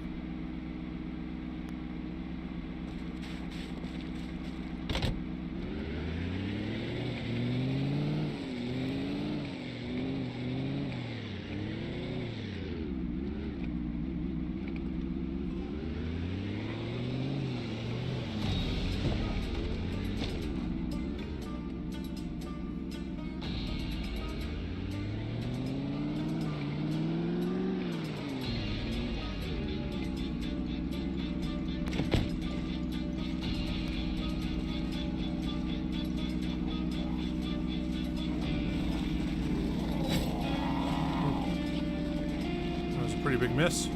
Pretty big miss.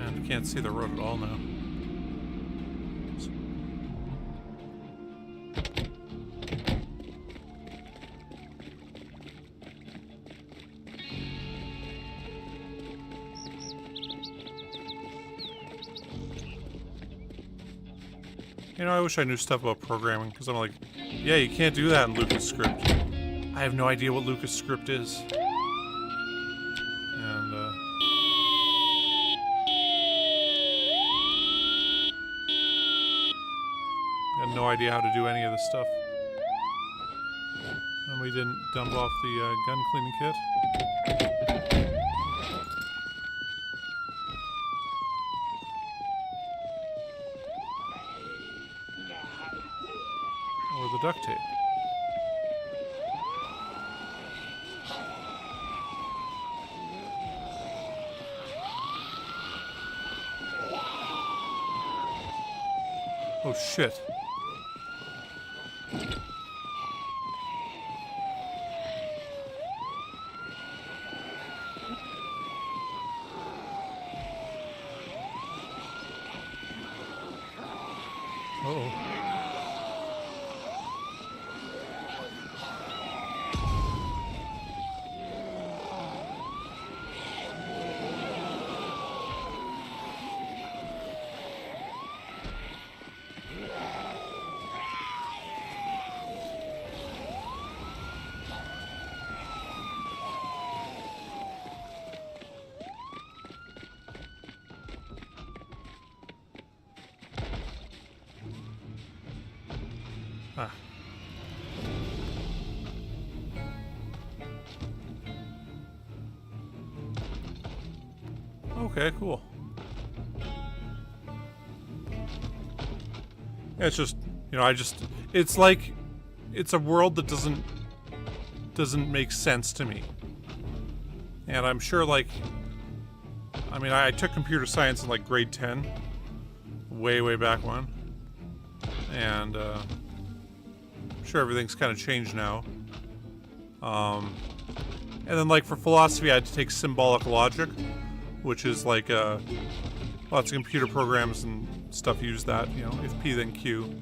And I can't see the road at all now. You know, I wish I knew stuff about programming, because I'm like, yeah, you can't do that in LucasScript. I have no idea what LucasScript is. And, got no idea how to do any of this stuff. And we didn't dump off the gun cleaning kit. duct tape. Oh shit. Uh-oh. Ah. Okay, cool. Yeah, it's just, you know, it's like, it's a world that doesn't make sense to me. And I'm sure, like, I mean, I took computer science in, like, grade 10. Way back when. And, I'm sure everything's kind of changed now. And then, like, for philosophy, I had to take symbolic logic, which is, like, lots of computer programs and stuff use that, you know, if P then Q,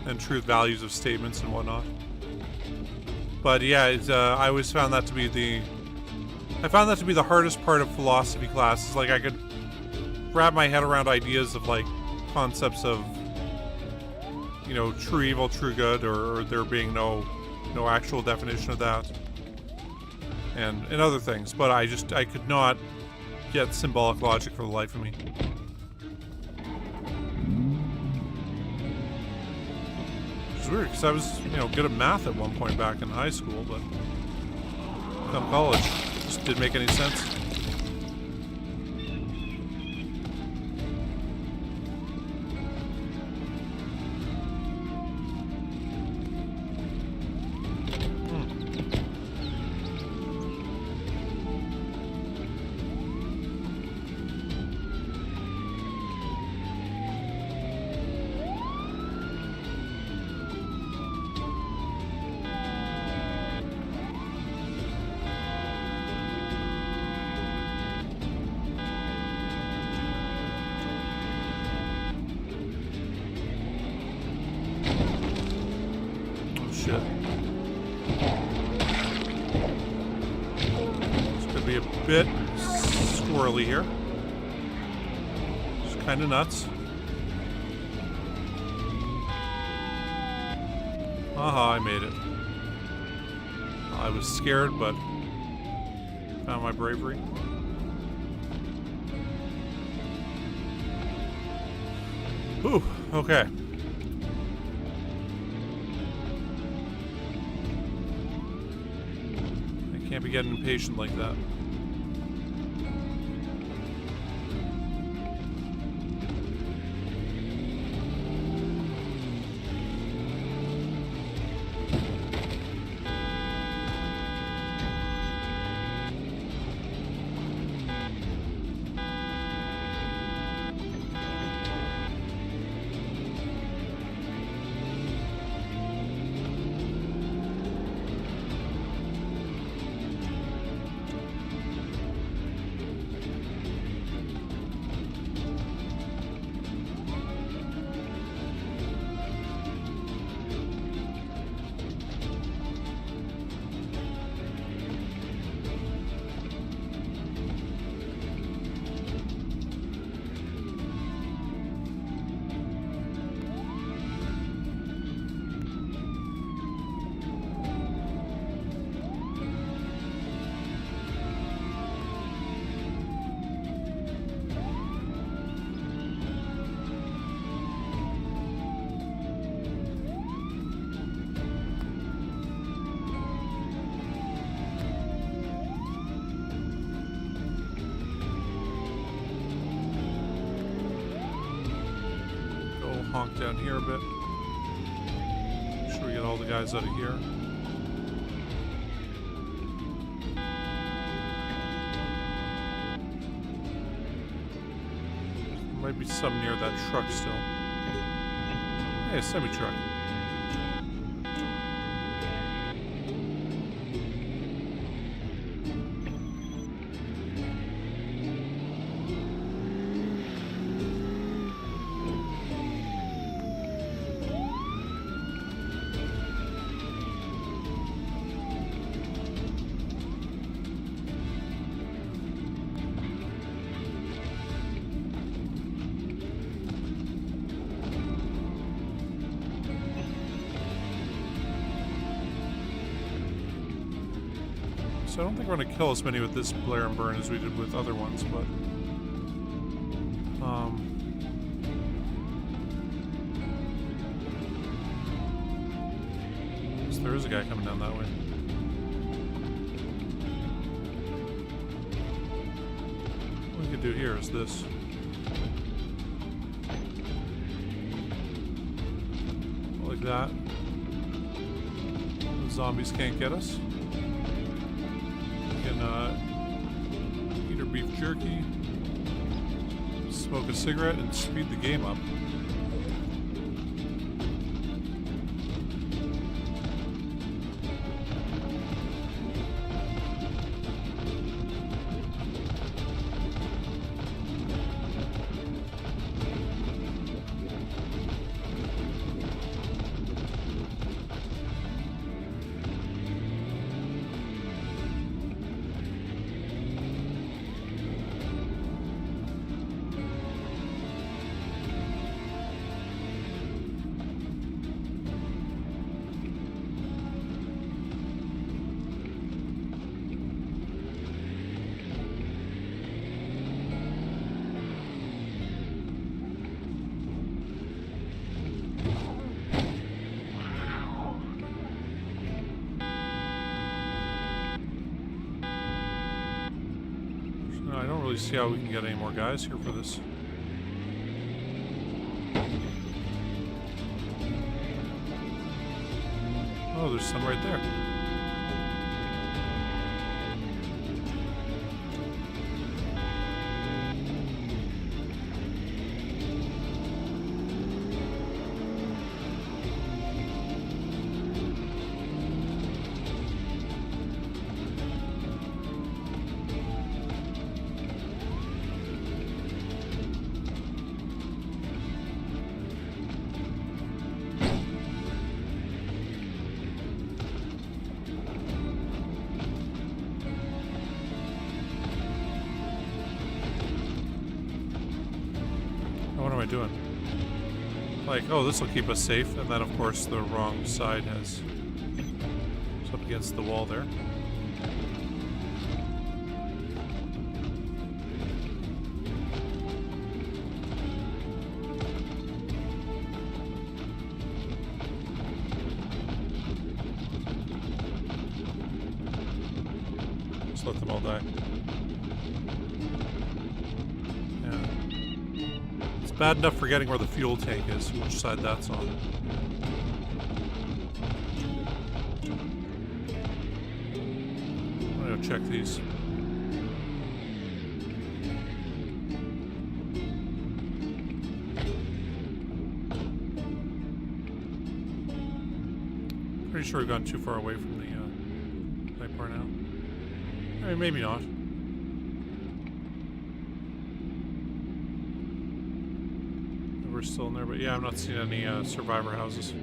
and truth values of statements and whatnot. But yeah, I always found that to be the hardest part of philosophy classes. Like, I could wrap my head around ideas of, like, concepts of, you know, true evil, true good, or there being no actual definition of that, and other things. But I could not get symbolic logic for the life of me. It's weird, because I was, you know, good at math at one point back in high school, but come college, it just didn't make any sense. Shit. This could be a bit squirrely here. It's kind of nuts. Aha, I made it. I was scared, but found my bravery. Ooh, okay. Can't be getting impatient like that. Honk down here a bit. all the guys out of here. There might be some near that truck still. Hey, a semi-truck. So I don't think we're going to kill as many with this blare and burn as we did with other ones, but... so there is a guy coming down that way. What we could do here is this. Like that. The zombies can't get us. Eat our beef jerky, smoke a cigarette, and speed the game up. I don't really see how we can get any more guys here for this. Oh, there's some right there. What am I doing? Like, oh, this will keep us safe, and then of course the wrong side has... it's up against the wall there. Just let them all die. Bad enough forgetting where the fuel tank is, which side that's on. I'm gonna go check these. Pretty sure we've gone too far away from the pipe bar now. I mean, maybe not. Still in there, but yeah, I'm not seeing any survivor houses.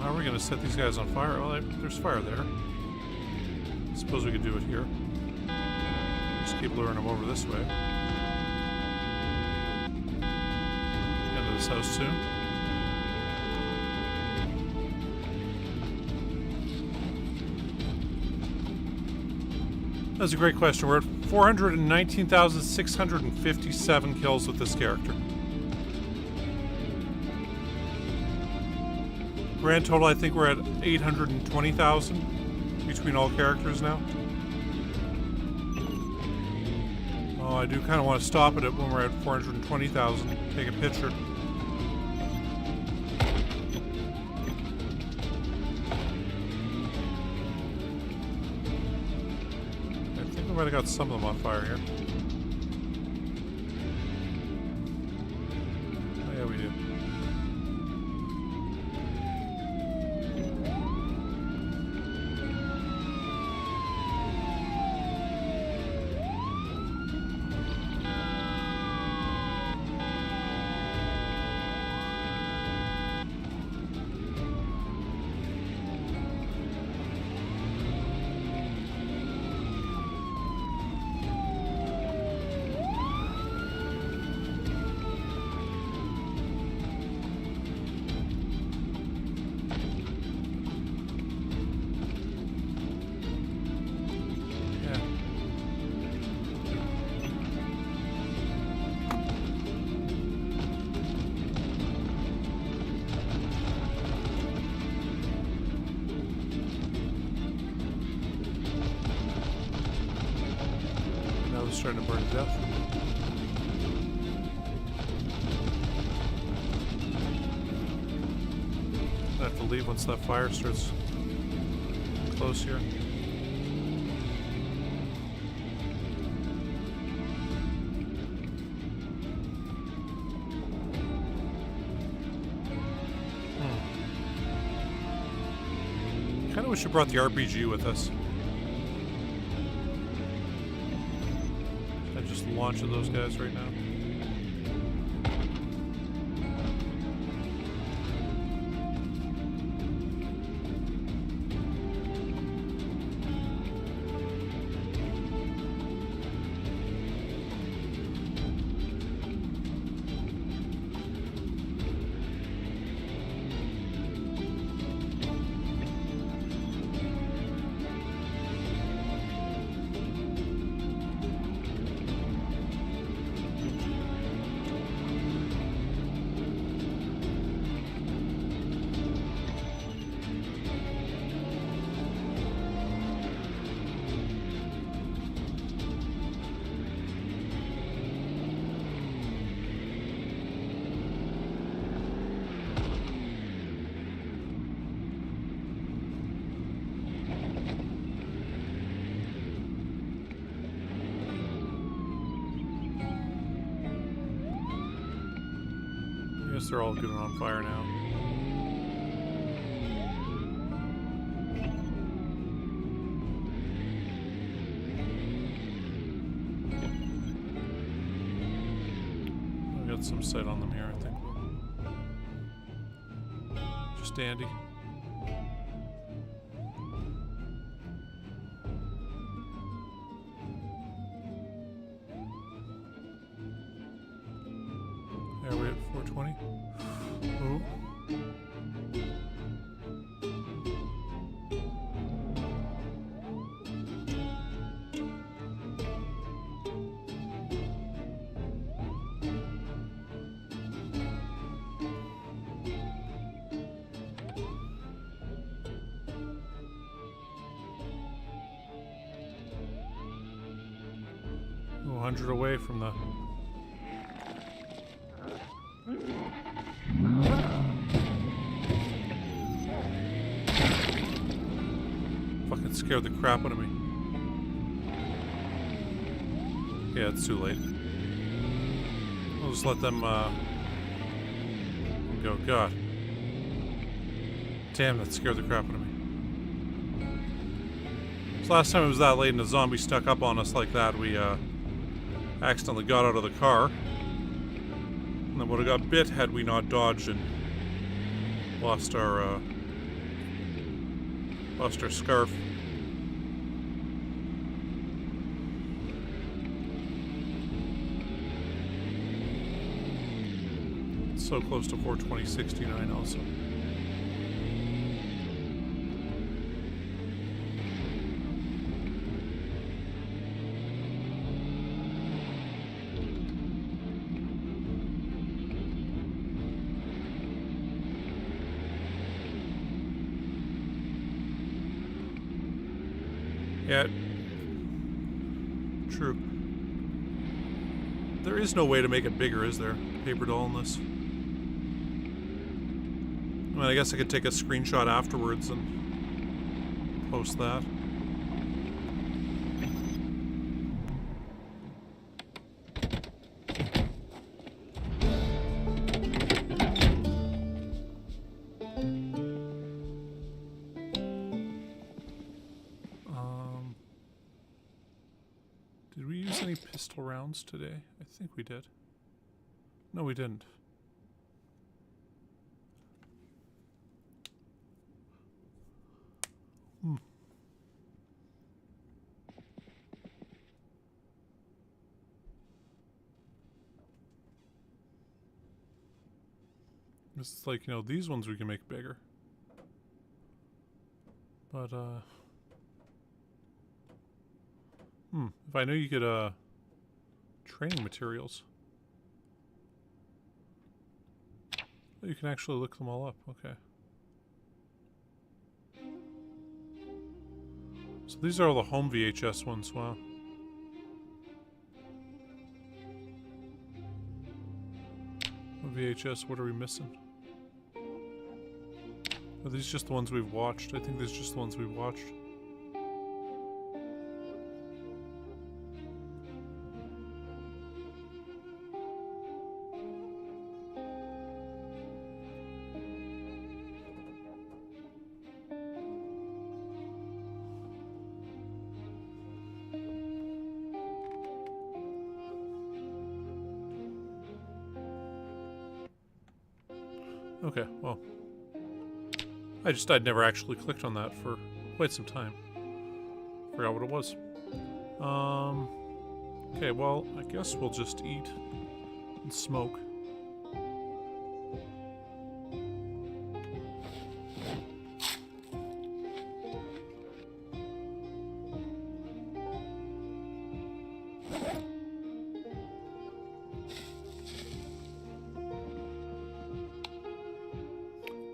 How are we going to set these guys on fire? Well, there's fire there. Suppose we could do it here. Just keep luring them over this way. Into this house soon. That's a great question. We're at 419,657 kills with this character. Grand total, I think we're at 820,000 between all characters now. Oh, I do kind of want to stop it when we're at 420,000. Take a picture. I might have got some of them on fire here. Oh yeah, we do. Starting to burn to death. I have to leave once that fire starts close here. Kind of wish we brought the RPG with us. Launch of those guys right now. I guess they're all good and on fire now. I've got some sight on them here, I think. Just dandy. Are we at 420? Ooh. Ooh, 100 away from the... Fucking scared the crap out of me. Yeah, it's too late. We'll just let them go. God. Damn, that scared the crap out of me. So last time it was that late and a zombie stuck up on us like that, we accidentally got out of the car. And then would have got bit had we not dodged and Lost our scarf. It's so close to 42069 also. Yeah, true. There is no way to make it bigger, is there? Paper doll in this. I mean, I guess I could take a screenshot afterwards and post that. Did we use any pistol rounds today? I think we did. No, we didn't. It's like, you know, these ones we can make bigger. But, if I knew you could, training materials. Oh, you can actually look them all up, okay. So these are all the home VHS ones, wow. VHS, what are we missing? Are these just the ones we've watched? I think these are just the ones we've watched. Okay, well. I'd never actually clicked on that for quite some time. Forgot what it was. Okay, well, I guess we'll just eat and smoke.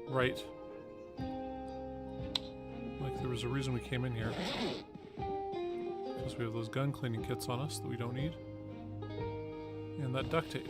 Right. Like there was a reason we came in here. Because we have those gun cleaning kits on us that we don't need. And that duct tape.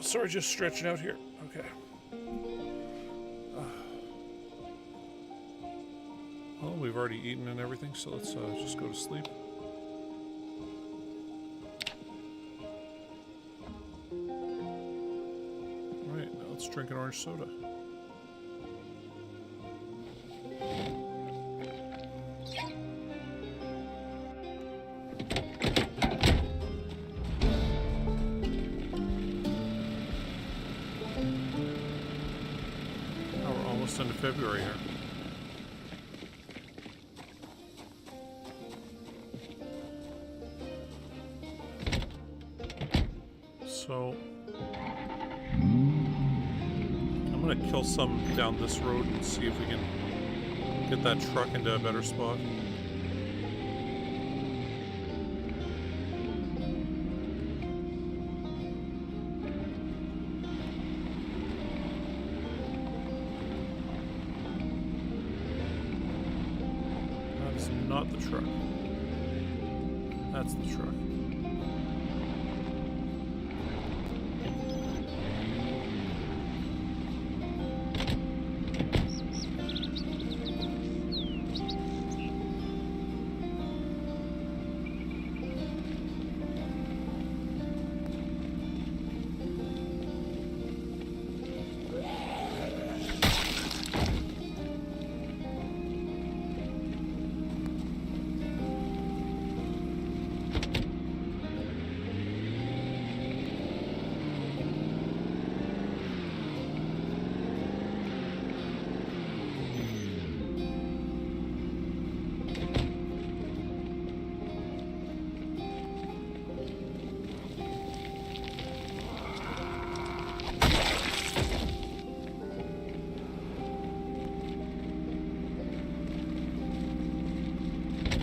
Sorry, just stretching out here. Okay. Well, we've already eaten and everything, so let's just go to sleep. Alright, now let's drink an orange soda. Into February here. So I'm gonna kill some down this road and see if we can get that truck into a better spot. Not the truck. That's the truck.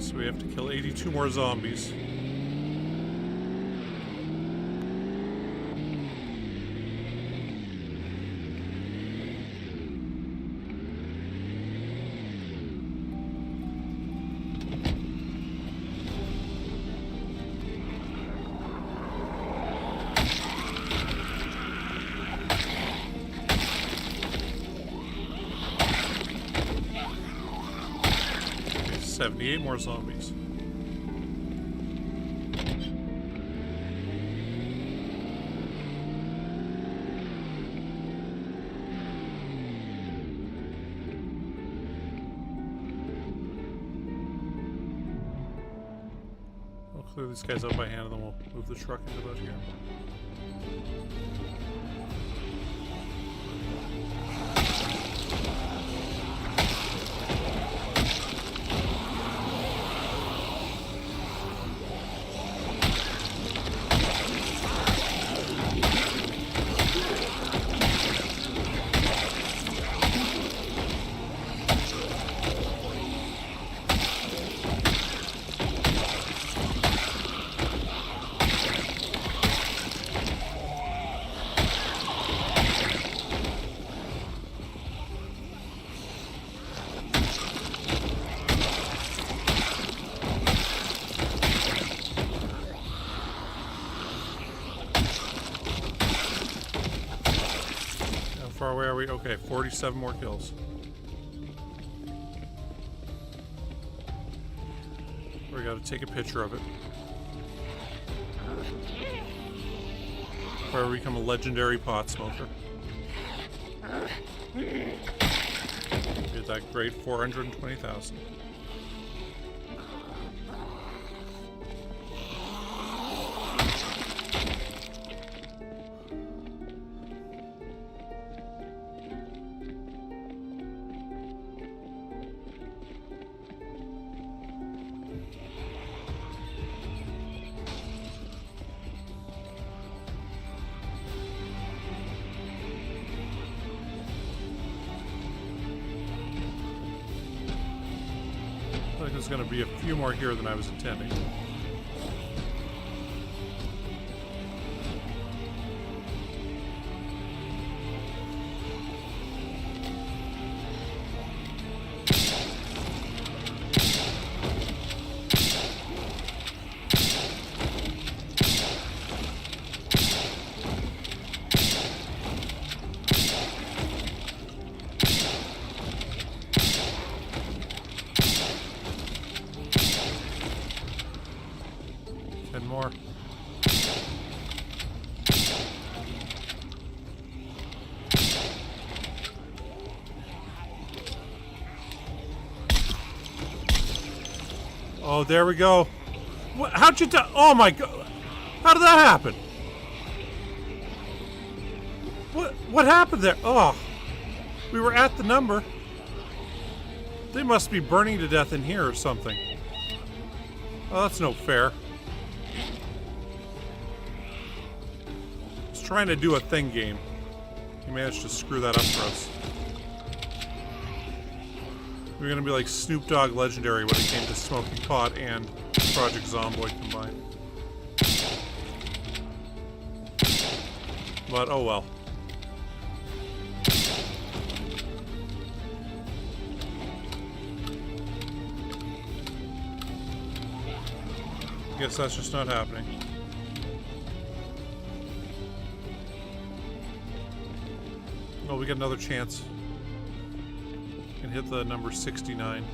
So we have to kill 82 more zombies. Okay, 78 more zombies. We'll clear these guys out by hand and then we'll move the truck into about here. How far away are we? Okay, 47 more kills. We gotta take a picture of it. Before I become a legendary pot smoker. Get that great 420,000. I think there's going to be a few more here than I was intending. More. Oh, there we go. How'd you do? Oh my god! How did that happen? What happened there? Oh, we were at the number. They must be burning to death in here or something. Oh, that's no fair. Trying to do a thing game. He managed to screw that up for us. We're gonna be like Snoop Dogg Legendary when it came to smoking pot and Project Zomboid combined. But oh well. Guess that's just not happening. Oh, we got another chance. Can hit the number 69.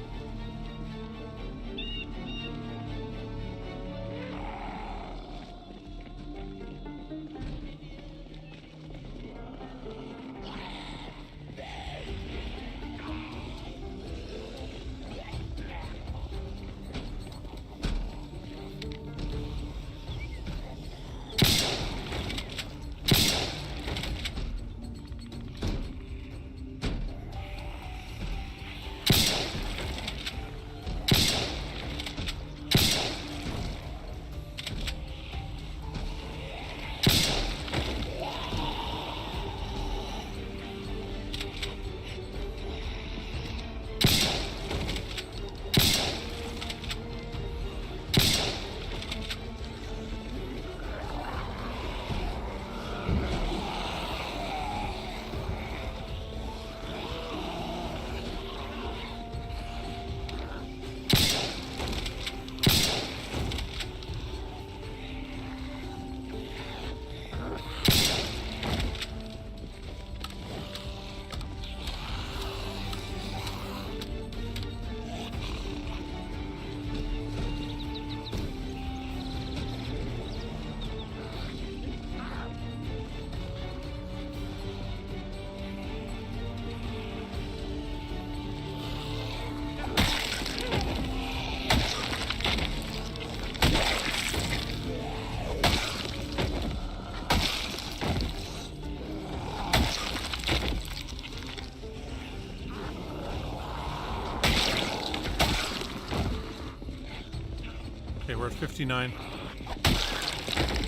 Okay, we're at 59.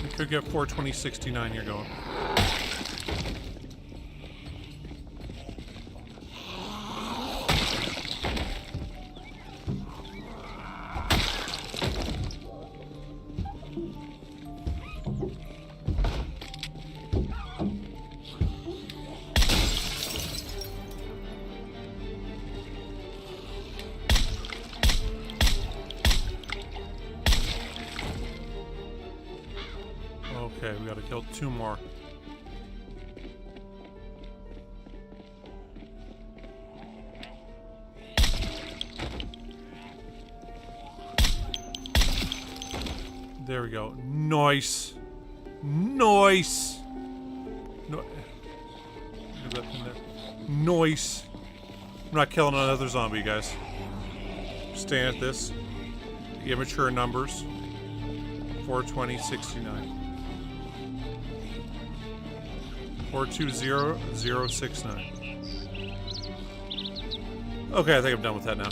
We could get 420-69 here going. Okay, we gotta kill 2 more. There we go. Nice. Nice. No. Get that in there. Nice. I'm not killing another zombie, guys. Staying at this. The immature numbers. 420-69. 420-069. Okay, I think I'm done with that now.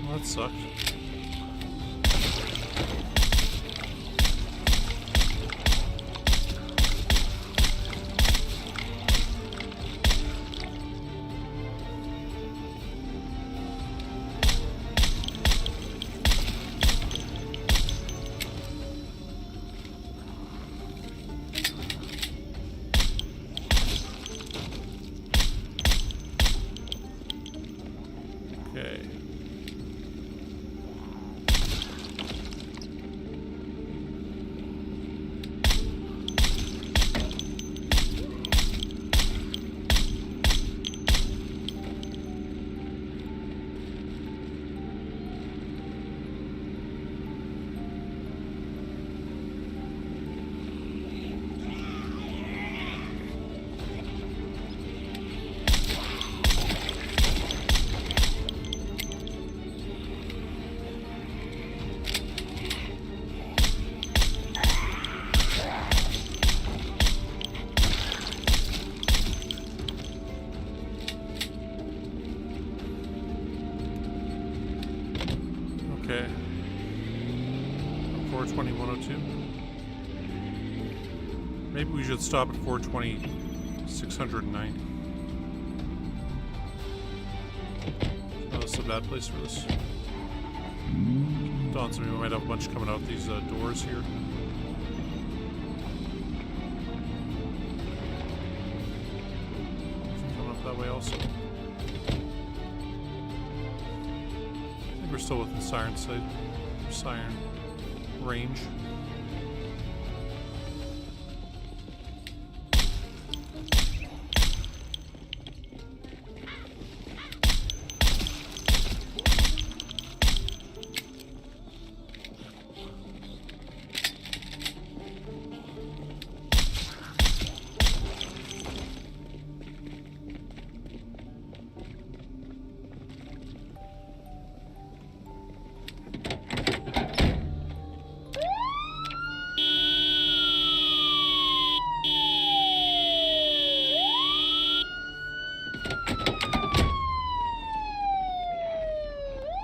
That sucked. Okay. Okay. 420, 102. Maybe we should stop at 420, 690. Oh, that's a bad place for this. Dawn, so we might have a bunch coming out these doors here. Coming up that way also. We're still within siren sight, siren range.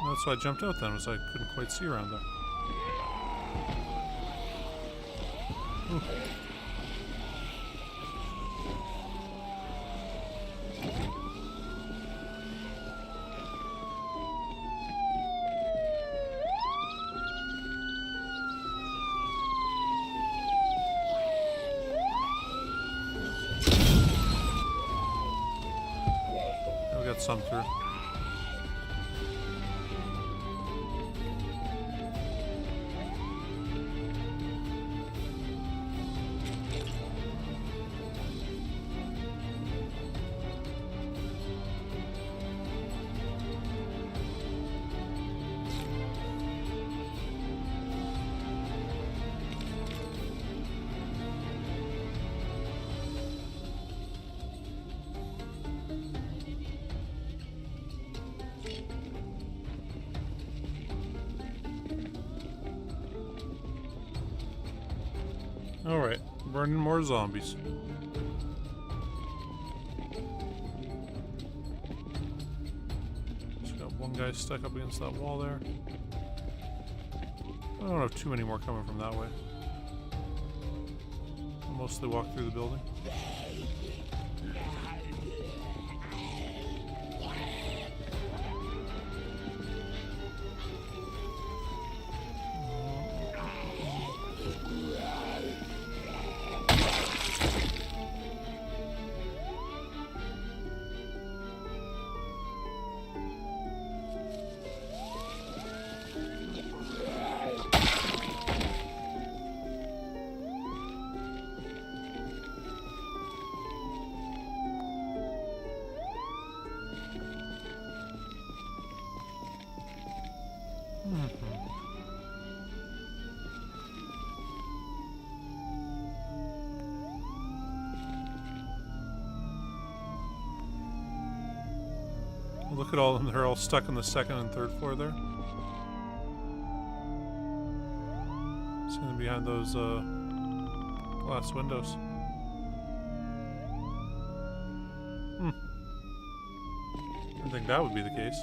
That's why I jumped out then, was I couldn't quite see around there. Ooh. We got some through. Alright, burning more zombies. Just got one guy stuck up against that wall there. I don't have too many more coming from that way. I'll mostly walk through the building. Look at all of them, they're all stuck on the second and third floor there. See them behind those glass windows. I think that would be the case.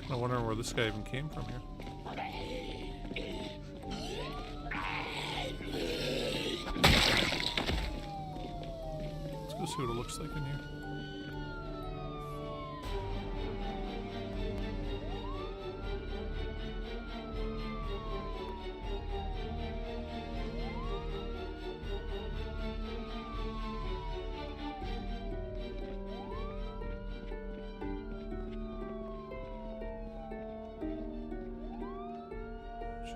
I wonder where this guy even came from here. Let's go see what it looks like in here.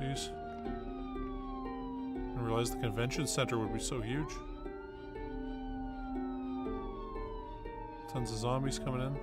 Jeez. I didn't realize the convention center would be so huge. Tons of zombies coming in.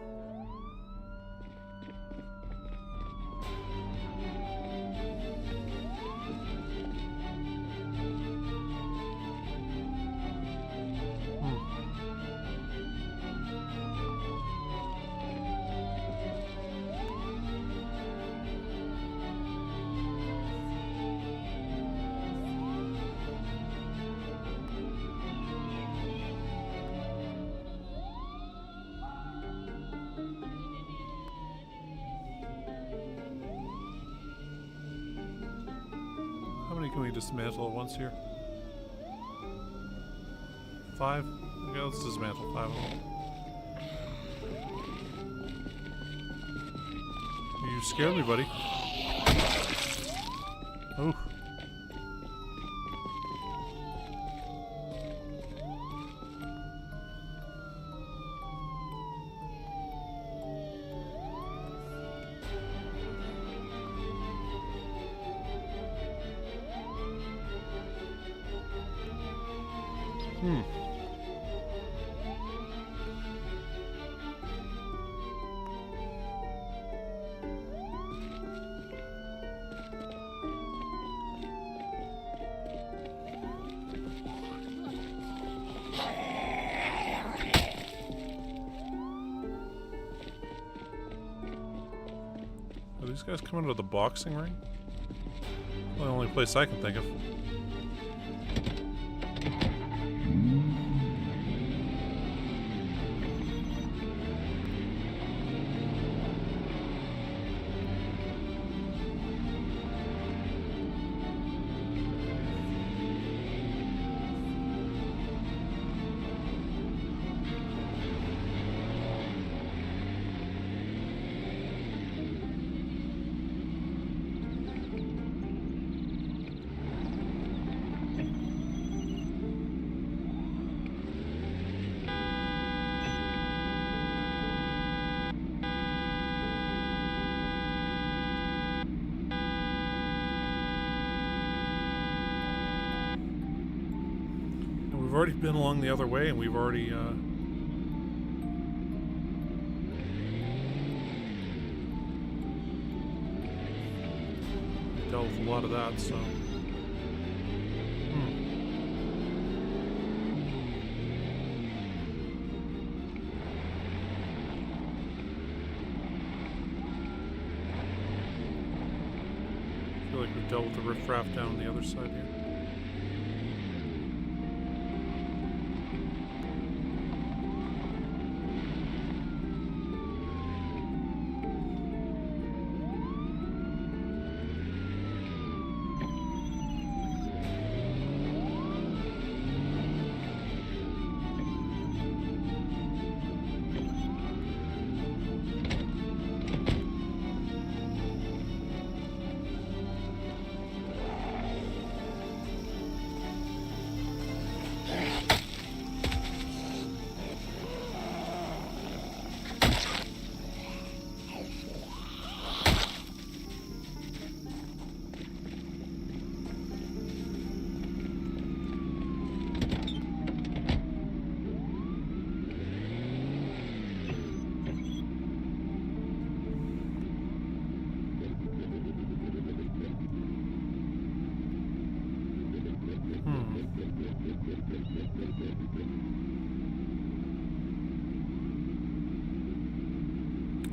How many can we dismantle at once here? 5? Okay, let's dismantle 5 of them. You scared me, buddy. Oh. Are these guys coming to the boxing ring? Well, the only place I can think of. We've already been along the other way, and we've already dealt with a lot of that, so I feel like we've dealt with the riffraff down the other side here.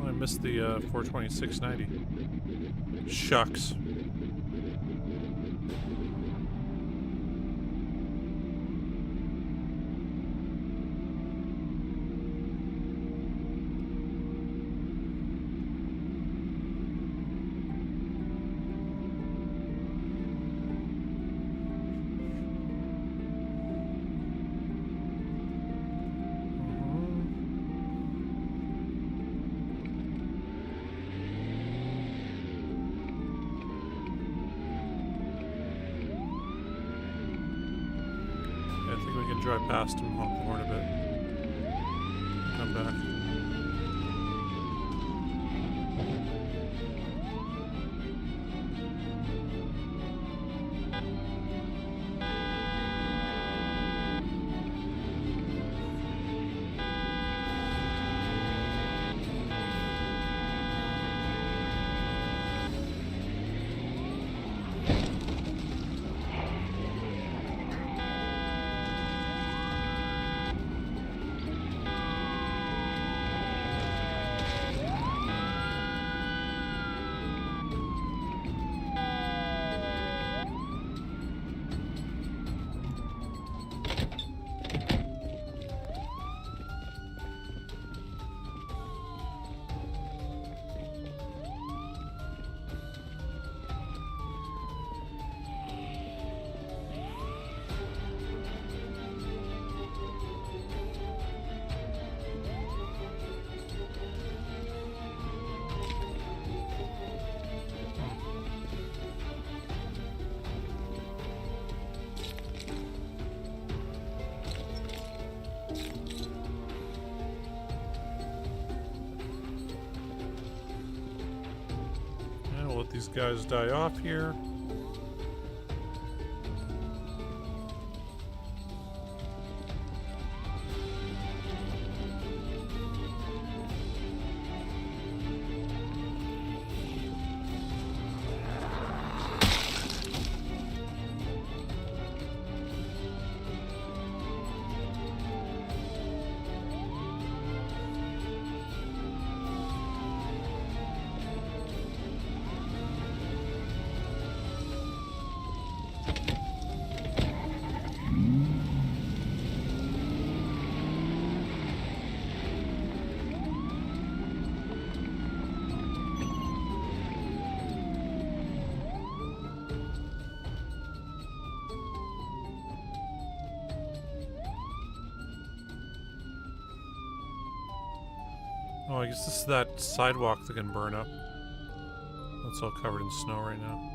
I missed the 42690. Shucks. Drive past him, honk the horn a bit. Come back. let these guys die off here. Oh, I guess this is that sidewalk that can burn up. That's all covered in snow right now.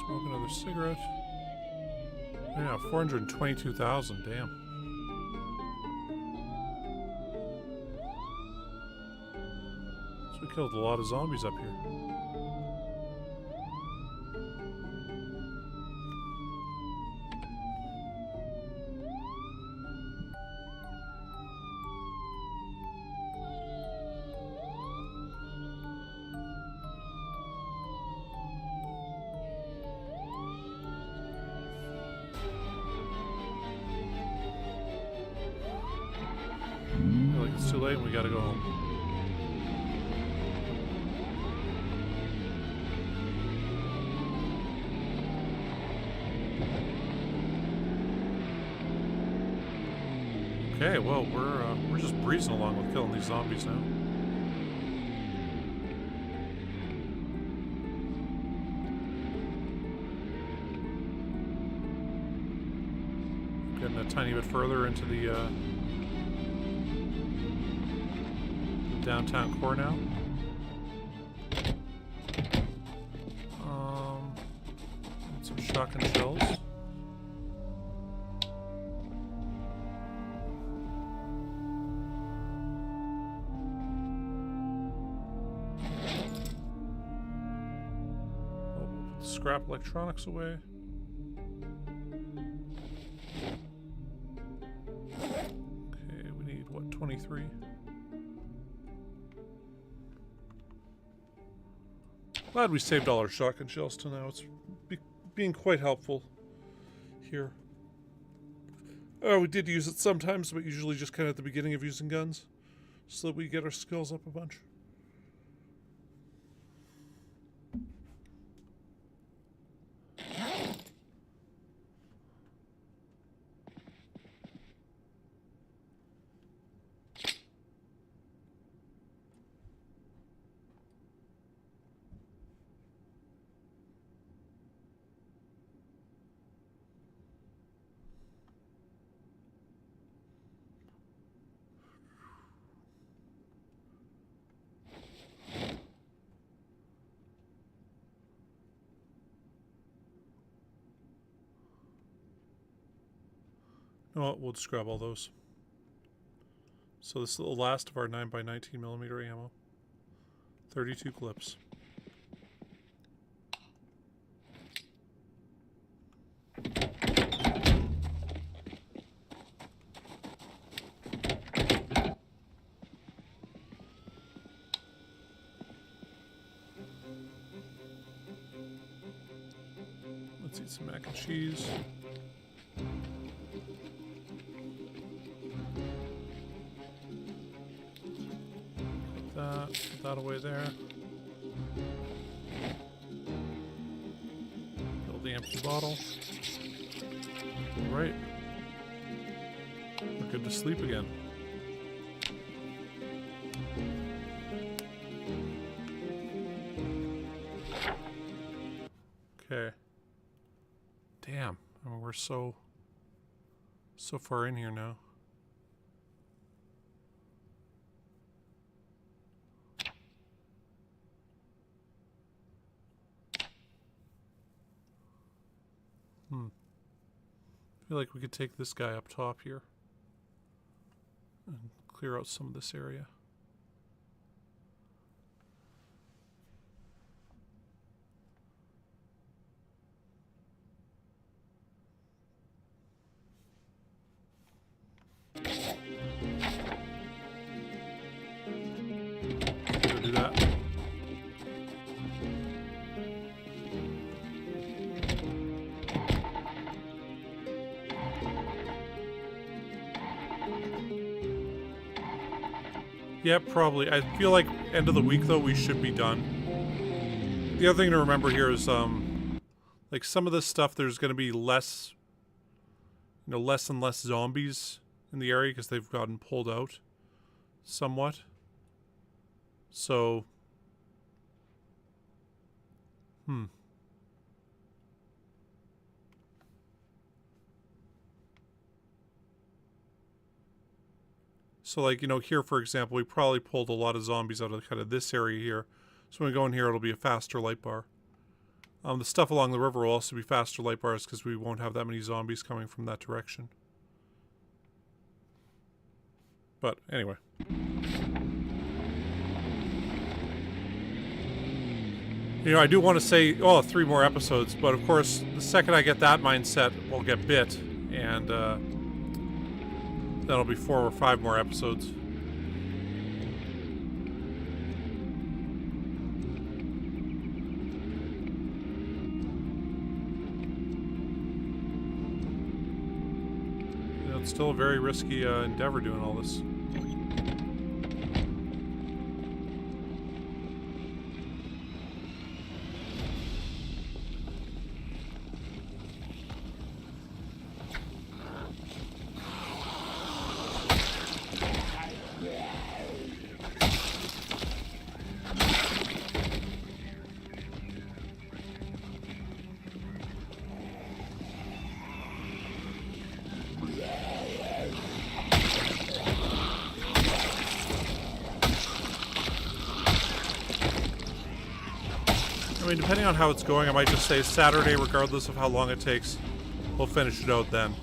Smoke another cigarette. Yeah, 422,000, damn. So we killed a lot of zombies up here. It's too late and we gotta go home. Okay, well we're just breezing along with killing these zombies now. Getting a tiny bit further into the downtown core now. Some shotgun shells. Put the scrap electronics away. Okay, we need what, 23? Glad we saved all our shotgun shells till now. It's being quite helpful here. Oh, we did use it sometimes, but usually just kind of at the beginning of using guns, so that we get our skills up a bunch. Oh, we'll just grab all those. So this is the last of our 9x19mm ammo. 32 clips. Eat some mac and cheese. Put that away there. Fill the empty bottle. Alright. We're good to sleep again. Okay. Damn. I mean, we're so far in here now. I feel like we could take this guy up top here and clear out some of this area. Go do that. Yeah, probably. I feel like end of the week, though, we should be done. The other thing to remember here is, like, some of this stuff, there's going to be less, you know, less and less zombies in the area because they've gotten pulled out somewhat. So, So, like, you know, here, for example, we probably pulled a lot of zombies out of kind of this area here. So when we go in here, it'll be a faster light bar. The stuff along the river will also be faster light bars because we won't have that many zombies coming from that direction. But, anyway. You know, I do want to say, oh, 3 more episodes, but of course, the second I get that mindset, we'll get bit, and, that'll be 4 or 5 more episodes. You know, it's still a very risky endeavor doing all this. I mean, depending on how it's going, I might just say Saturday, regardless of how long it takes. We'll finish it out then.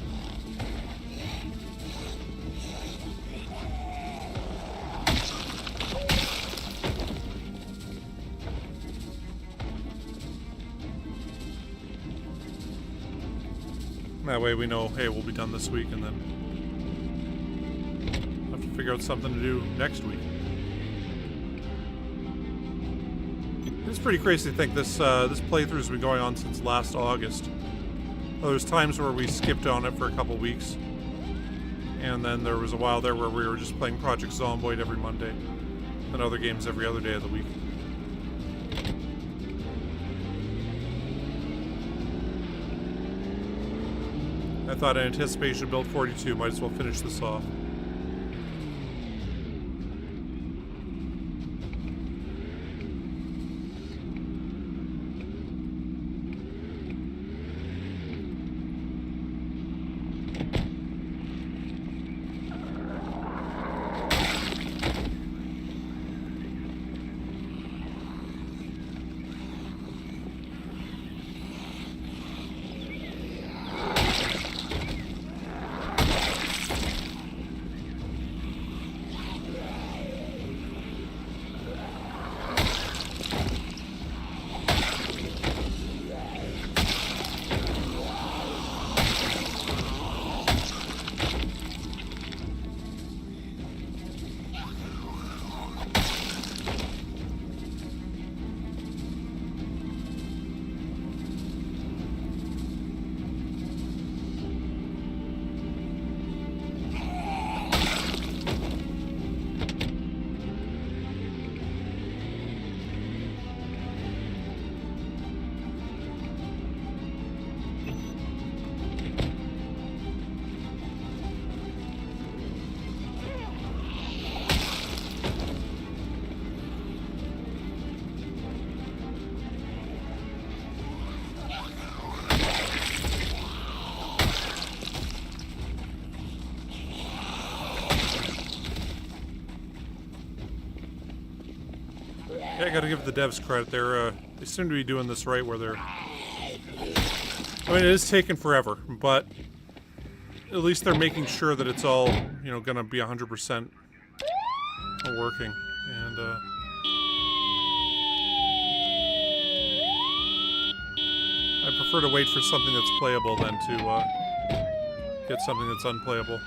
That way we know, hey, we'll be done this week, and then have to figure out something to do next week. It's pretty crazy to think this this playthrough's been going on since last August. Well, there's times where we skipped on it for a couple weeks, and then there was a while there where we were just playing Project Zomboid every Monday, and other games every other day of the week. I thought in anticipation of Build 42, might as well finish this off. Yeah, I gotta give the devs credit. They seem to be doing this right where they're... I mean, it is taking forever, but at least they're making sure that it's all, you know, gonna be 100% working. And, I prefer to wait for something that's playable than to, get something that's unplayable.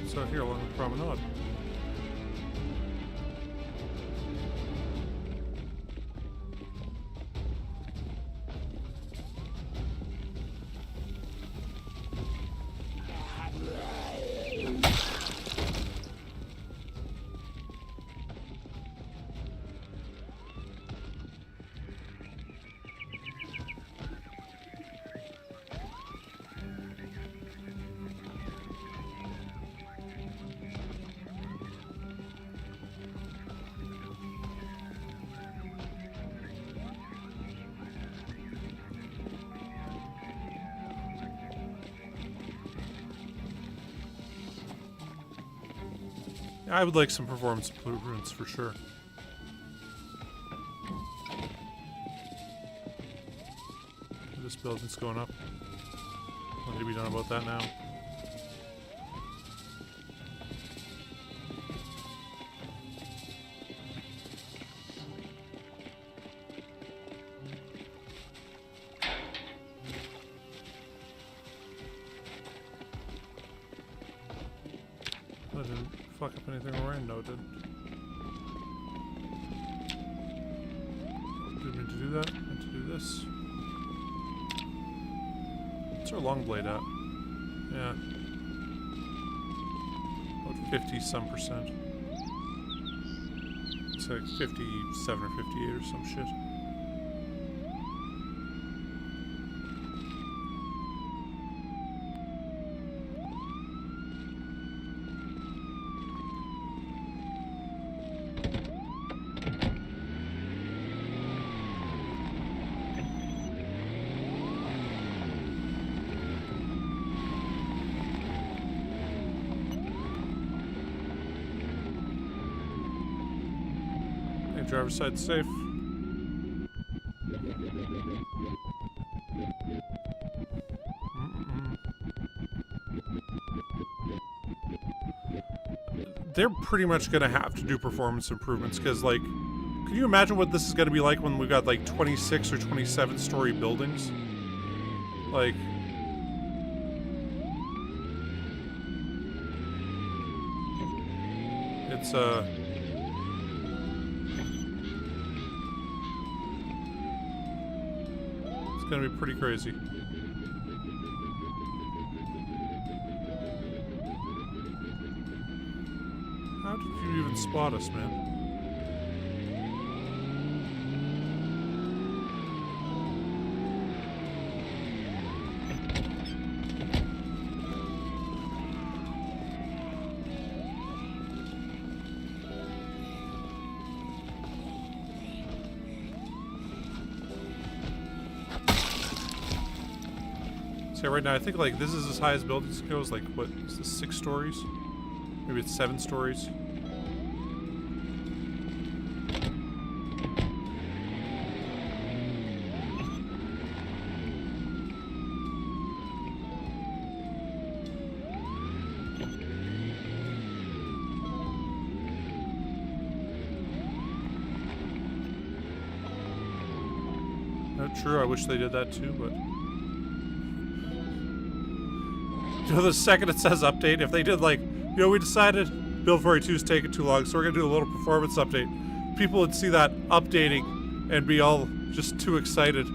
It's out here along the promenade. I would like some performance improvements for sure. This building's going up. What can be done about that now? I didn't fuck up anything Ryan no did. Didn't mean to do that. Meant to do this. What's our long blade at? Yeah. About 50-some%. It's like 57 or 58 or some shit. Driver's side safe. They're pretty much gonna have to do performance improvements because, like, can you imagine what this is gonna be like when we've got like 26 or 27 story buildings? Like, it's it's gonna be pretty crazy. How did you even spot us, man? So right now, I think like this is as high as buildings goes. Like, what is this? 6 stories? Maybe it's 7 stories. Not true. I wish they did that too, but. You know, the second it says update, if they did like You know, we decided Build 42 is taking too long, so we're going to do a little performance update. People would see that updating and be all just too excited.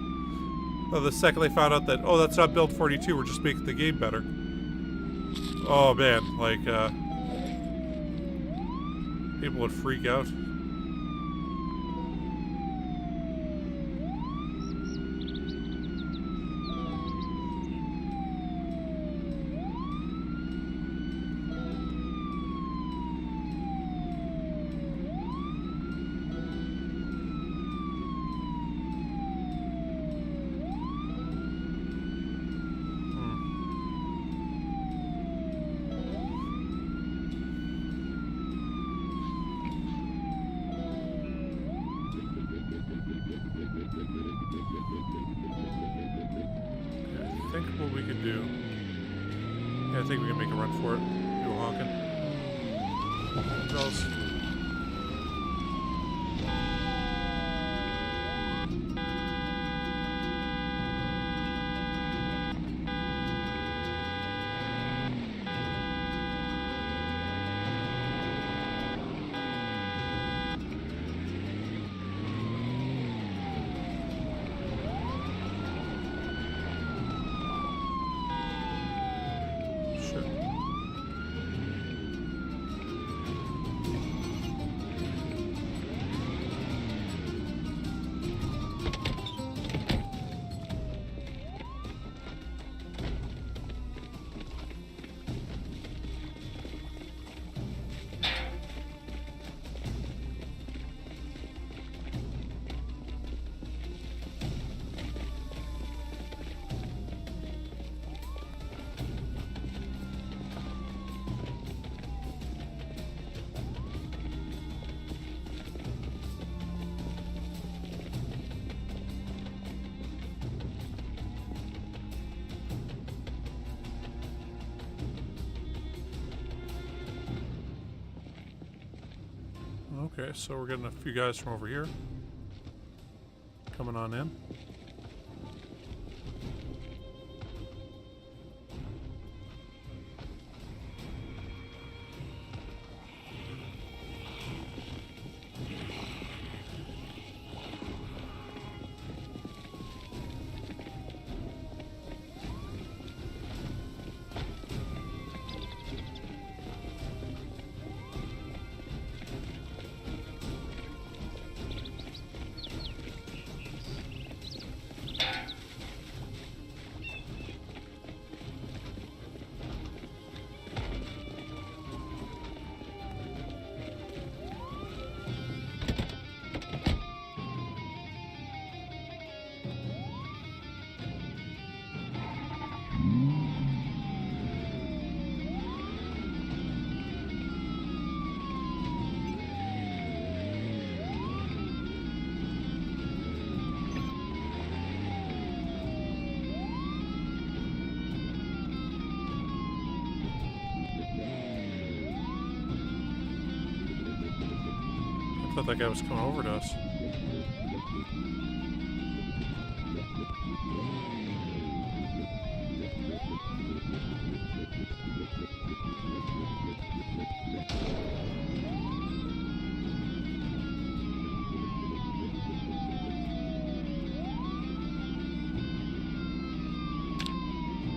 The second they found out that, oh, that's not Build 42, we're just making the game better. Oh, man, like, people would freak out. What we can do. Yeah, I think we can make a run for it. Do a honking. Girls. Okay, so we're getting a few guys from over here coming on in. I thought that guy was coming over to us.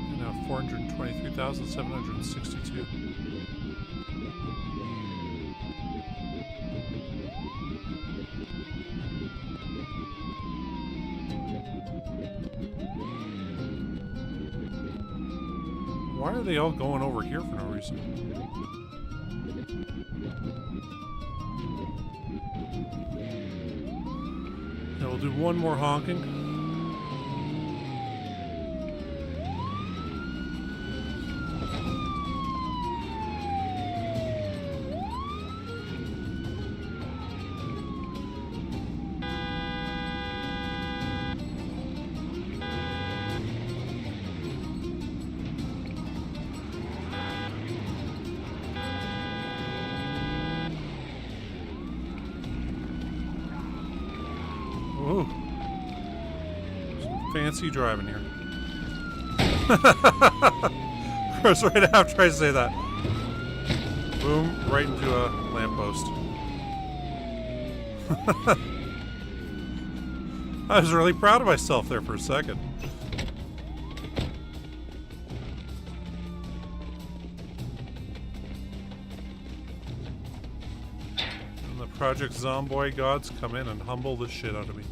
And now 423,762. Why are they all going over here for no reason? Now we'll do one more honking. Ooh. Some fancy driving here. Of course, right after I say that. Boom, right into a lamppost. I was really proud of myself there for a second. And the Project Zomboid gods come in and humble the shit out of me.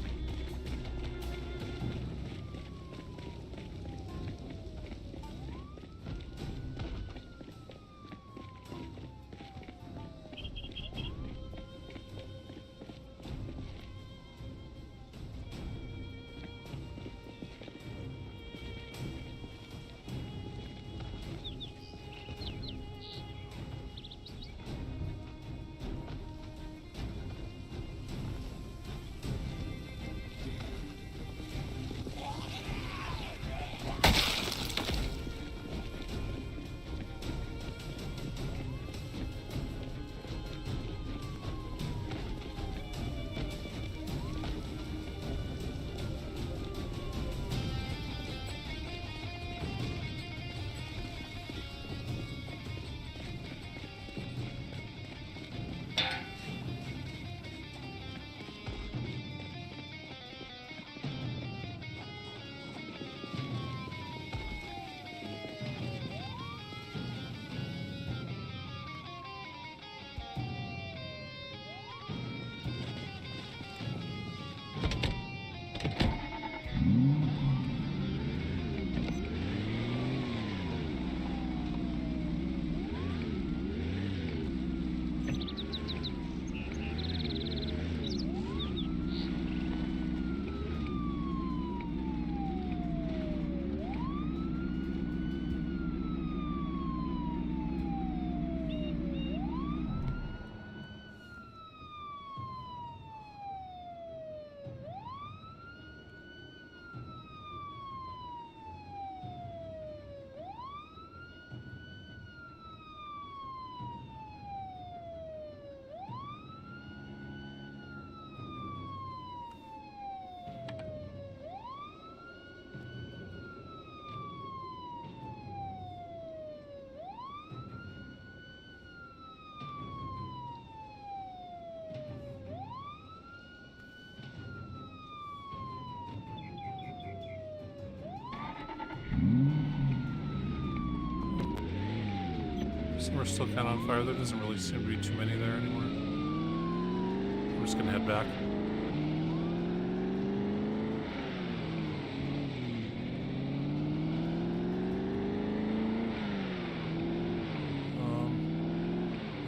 Some are still kind of on fire. There doesn't really seem to be too many there anymore. I'm just gonna head back.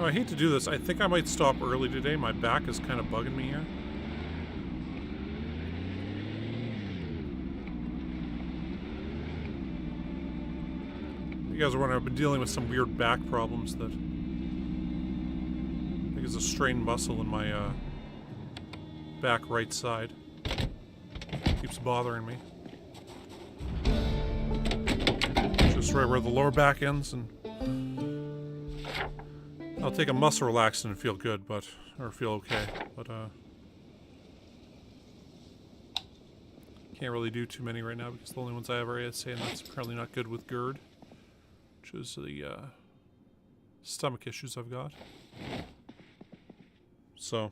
Oh, I hate to do this. I think I might stop early today. My back is kind of bugging me here. You guys are wondering, I've been dealing with some weird back problems that I think is a strained muscle in my back right side. Keeps bothering me. Just right where the lower back ends, and I'll take a muscle relaxant and feel good, or feel okay, but can't really do too many right now because the only ones I have are ASA, and that's apparently not good with GERD. Which is the stomach issues I've got. So,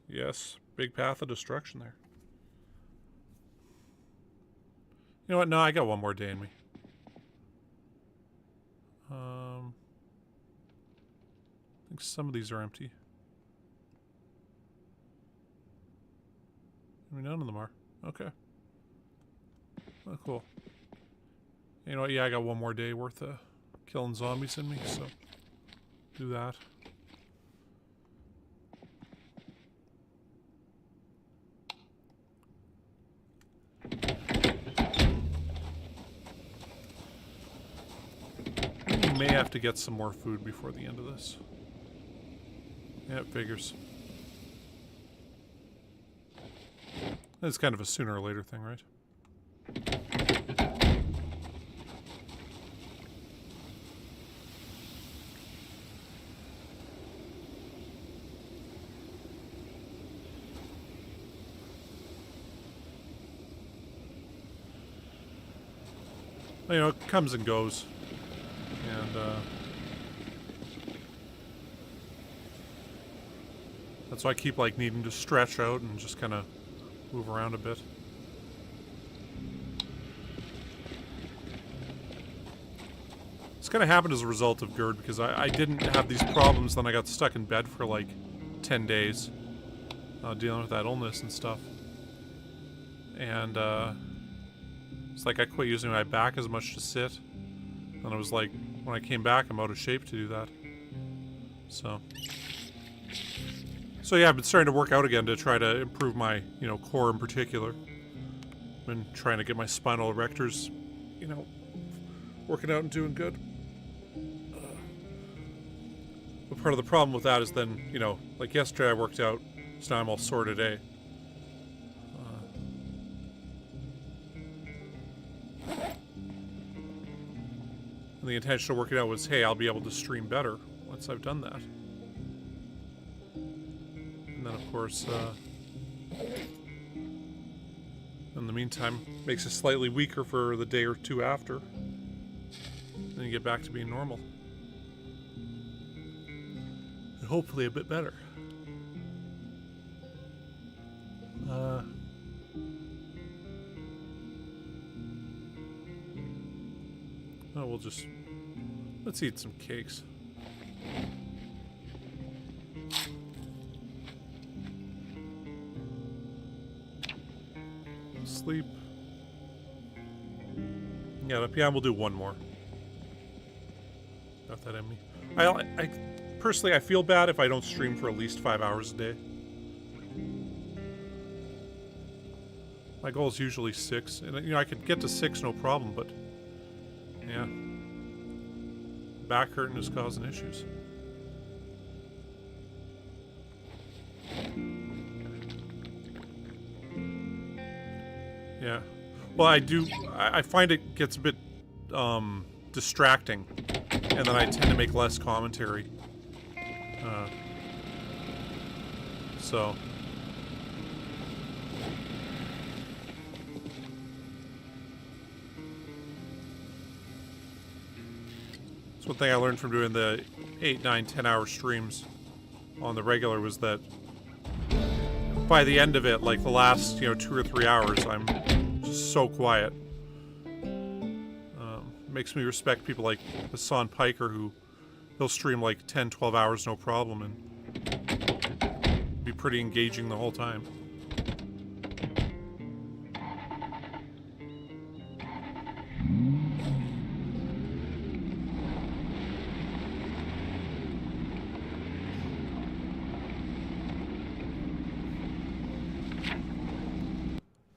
yes, big path of destruction there. You know what? No, I got one more day in me. I think some of these are empty. I mean, none of them are. Okay. Oh, cool. You know what? Yeah, I got one more day worth of killing zombies in me, so do that. We may have to get some more food before the end of this. Yeah, it figures. It's kind of a sooner or later thing, right? You know, it comes and goes. And, So I keep like needing to stretch out and just kind of move around a bit. It's kind of happened as a result of GERD because I didn't have these problems, then I got stuck in bed for like 10 days dealing with that illness and stuff. And it's like I quit using my back as much to sit. And it was like, when I came back, I'm out of shape to do that. So yeah, I've been starting to work out again to try to improve my, you know, core in particular. I've been trying to get my spinal erectors, you know, working out and doing good. But part of the problem with that is then, you know, like yesterday I worked out, so now I'm all sore today. And the intention of working out was, hey, I'll be able to stream better once I've done that. And then, of course, in the meantime, makes it slightly weaker for the day or two after. Then you get back to being normal. And hopefully a bit better. Oh, we'll just... let's eat some cakes. Sleep. Yeah, we'll do one more. Got that in me. I personally, I feel bad if I don't stream for at least 5 hours a day. My goal is usually 6, and you know I could get to 6 no problem, but yeah, back hurting is causing issues. Yeah. Well, I find it gets a bit distracting, and then I tend to make less commentary. So. That's one thing I learned from doing the 8, 9, 10-hour streams on the regular was that by the end of it, like the last, 2 or 3 hours, I'm just so quiet. Makes me respect people like Hassan Piker, who he'll stream like 10, 12 hours no problem and be pretty engaging the whole time.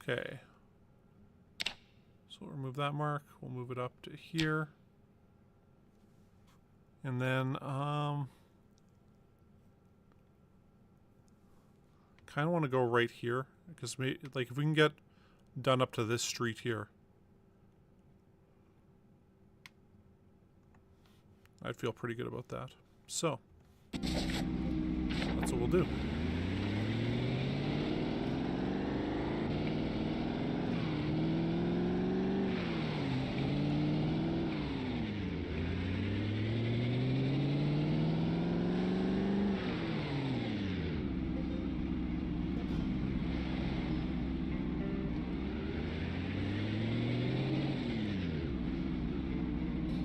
Okay. So we'll remove that mark. We'll move it up to here. And then, kind of want to go right here. Because, like, if we can get done up to this street here, I'd feel pretty good about that. So, that's what we'll do.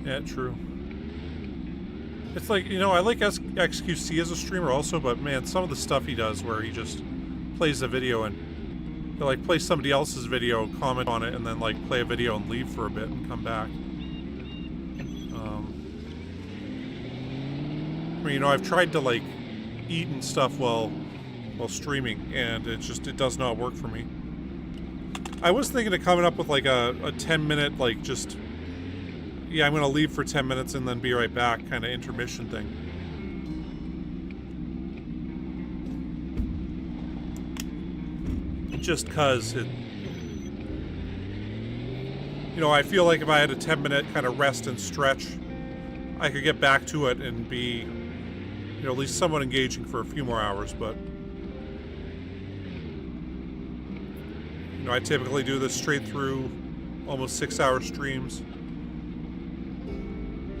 Yeah, true. It's like, I like XQC as a streamer also, but man, some of the stuff he does where he just plays a video and he'll like play somebody else's video, comment on it, and then like play a video and leave for a bit and come back. I've tried to like eat and stuff while streaming, and it does not work for me. I was thinking of coming up with like a 10-minute like just... yeah, I'm going to leave for 10 minutes and then be right back kind of intermission thing. Just because it... I feel like if I had a 10-minute kind of rest and stretch, I could get back to it and be, at least somewhat engaging for a few more hours, but... I typically do this straight through, almost 6-hour streams.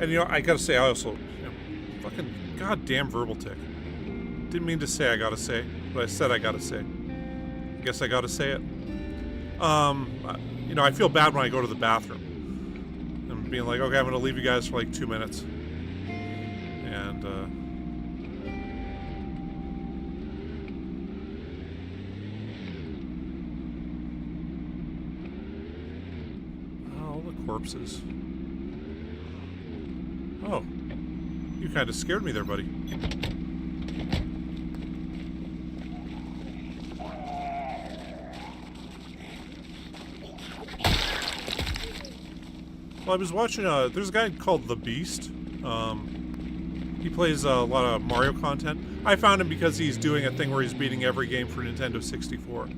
And I gotta say, I also, fucking goddamn verbal tick. Didn't mean to say I gotta say, but I said I gotta say. I guess I gotta say it. You know, I feel bad when I go to the bathroom. I'm being like, okay, I'm gonna leave you guys for like 2 minutes. And, all the corpses. Oh. You kind of scared me there, buddy. Well, I was watching, there's a guy called The Beast. He plays a lot of Mario content. I found him because he's doing a thing where he's beating every game for Nintendo 64.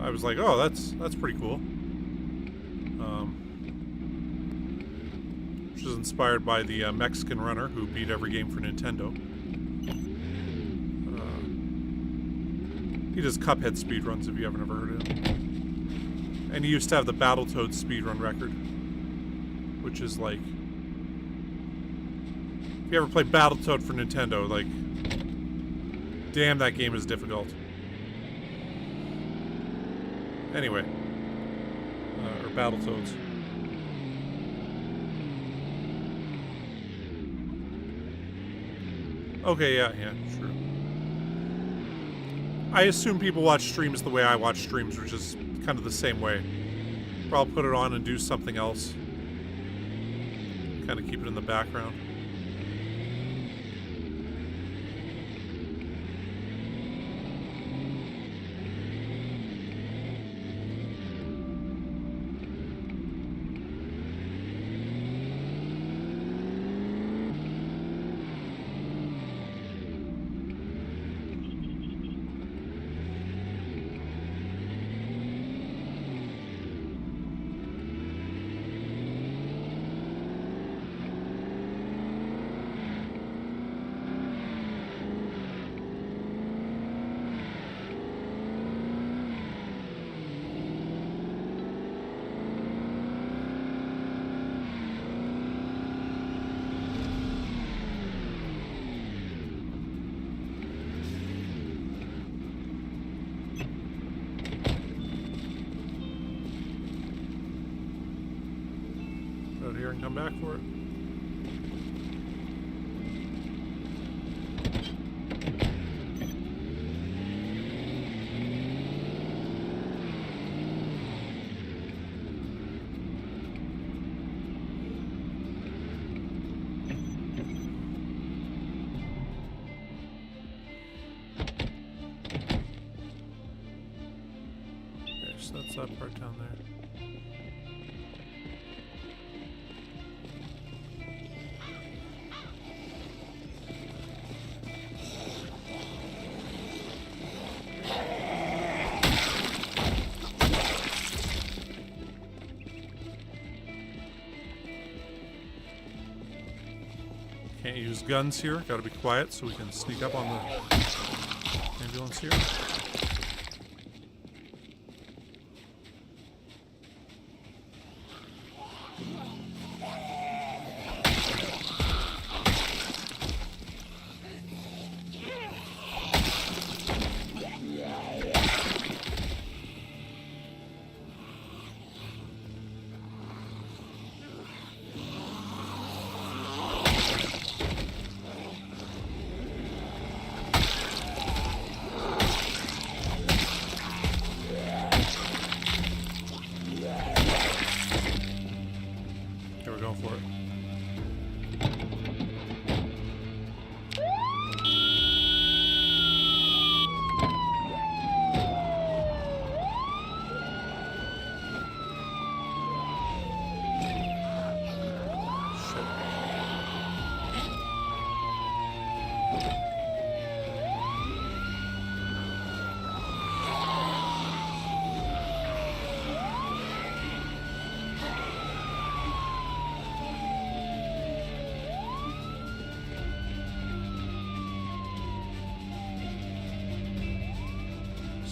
I was like, oh, that's pretty cool. Which is inspired by the Mexican runner who beat every game for Nintendo. He does Cuphead speedruns, if you haven't ever heard of him. And he used to have the Battletoads speedrun record, which is like, if you ever play Battletoad for Nintendo, like, damn, that game is difficult. Anyway, or Battletoads. Okay, yeah, true. I assume people watch streams the way I watch streams, which is kind of the same way. Or I'll put it on and do something else. Kind of keep it in the background. Here and come back for it. Okay, so that's that part down there. Can't use guns here. Gotta be quiet so we can sneak up on the ambulance here.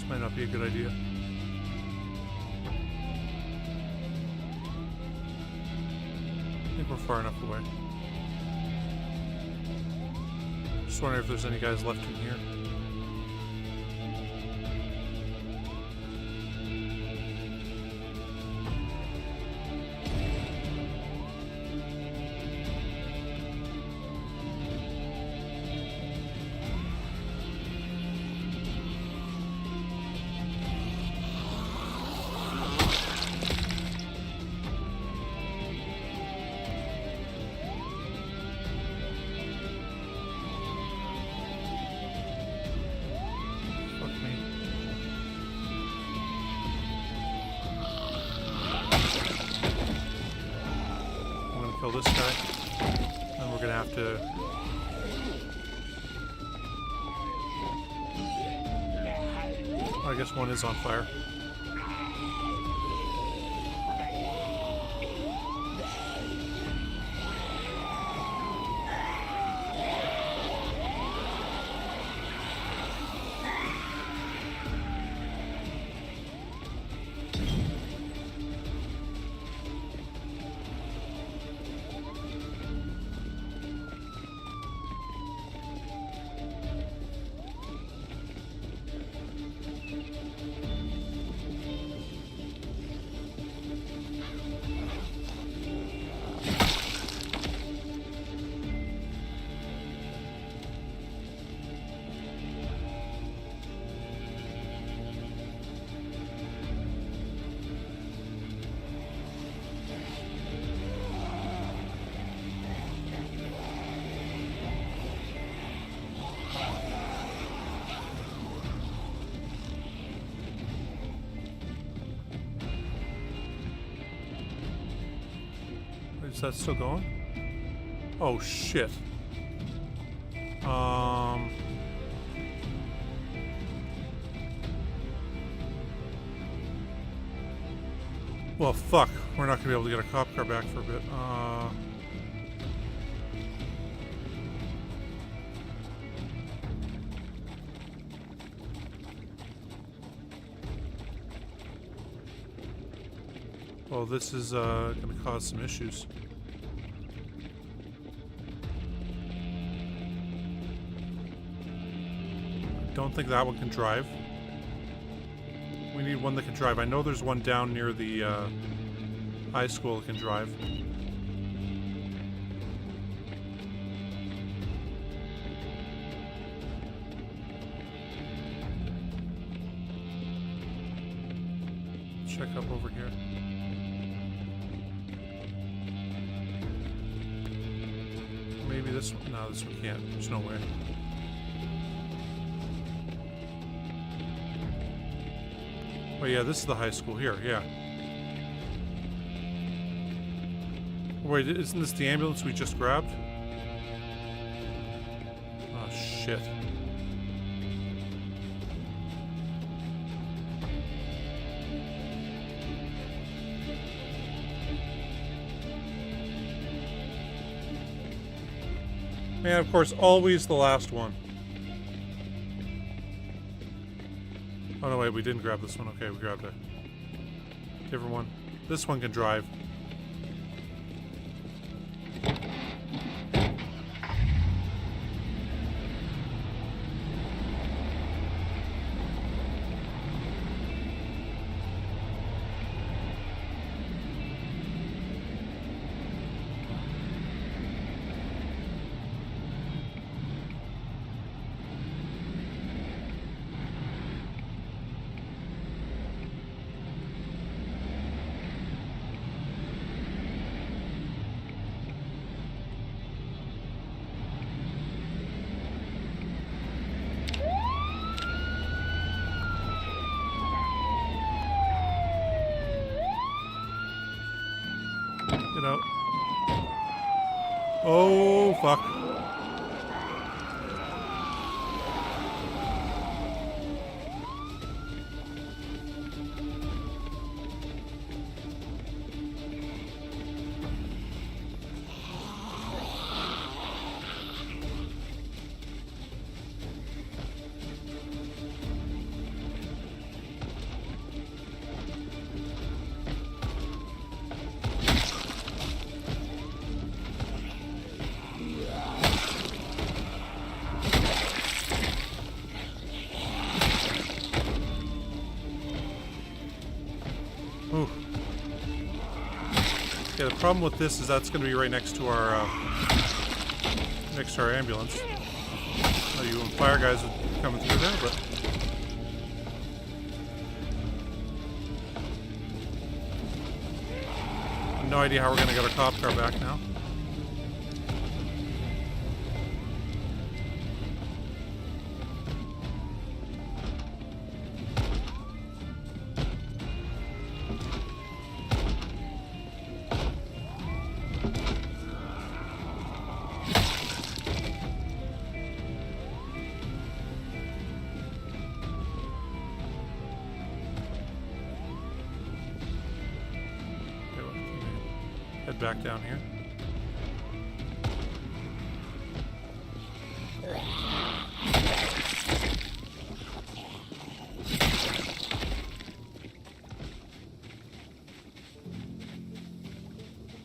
Might not be a good idea. I think we're far enough away. Just wondering if there's any guys left in here. This guy, and we're gonna have to I guess one is on fire. Is that still going? Oh shit. Well, fuck. We're not gonna be able to get a cop car back for a bit. Well, this is gonna cause some issues. Don't think that one can drive. We need one that can drive. I know there's one down near the high school that can drive. Check up over here. Maybe this one. No, this one can't. There's no way. Oh yeah, this is the high school here, yeah. Wait, isn't this the ambulance we just grabbed? Oh shit. And of course, always the last one. Oh no, wait, we didn't grab this one. Okay, we grabbed a different one. This one can drive. Get out. Oh, fuck. Ooh. Yeah, the problem with this is that's going to be right next to our ambulance. Oh, you fire guys are coming through there, but no idea how we're going to get our cop car back now. Head back down here.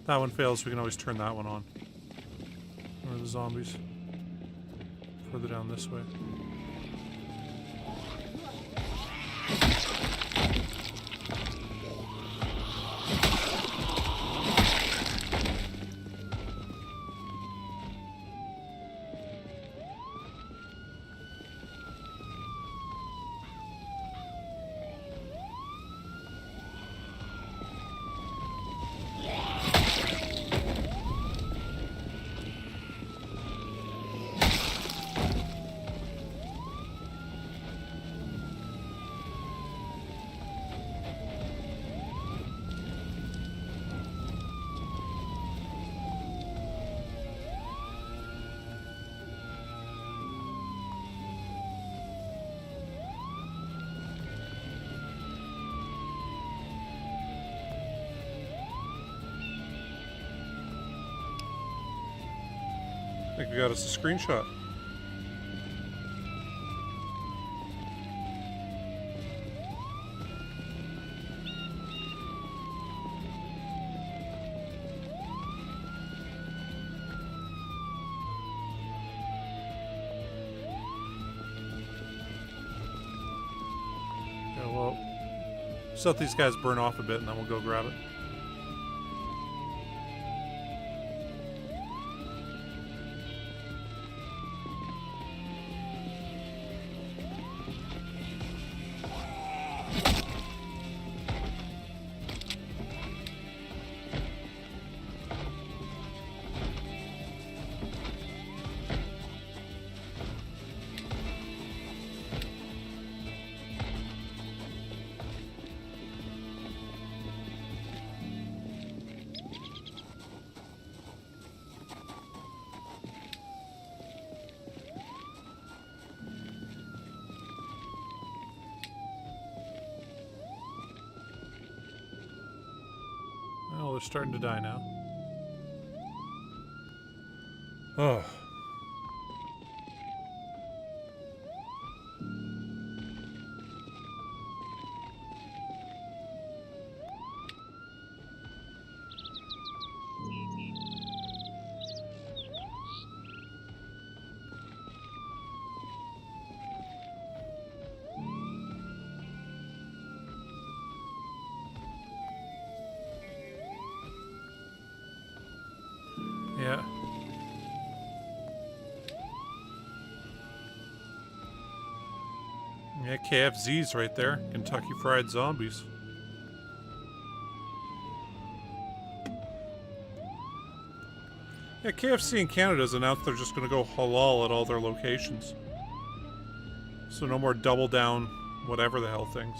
That one fails, we can always turn that one on. Where are the zombies? Further down this way. I think we got us a screenshot. Yeah, well, just let these guys burn off a bit and then we'll go grab it. Oh, they're starting to die now. Oh. Yeah. Yeah, KFZ's right there. Kentucky Fried Zombies. Yeah, KFC in Canada has announced they're just going to go halal at all their locations. So no more double down, whatever the hell things.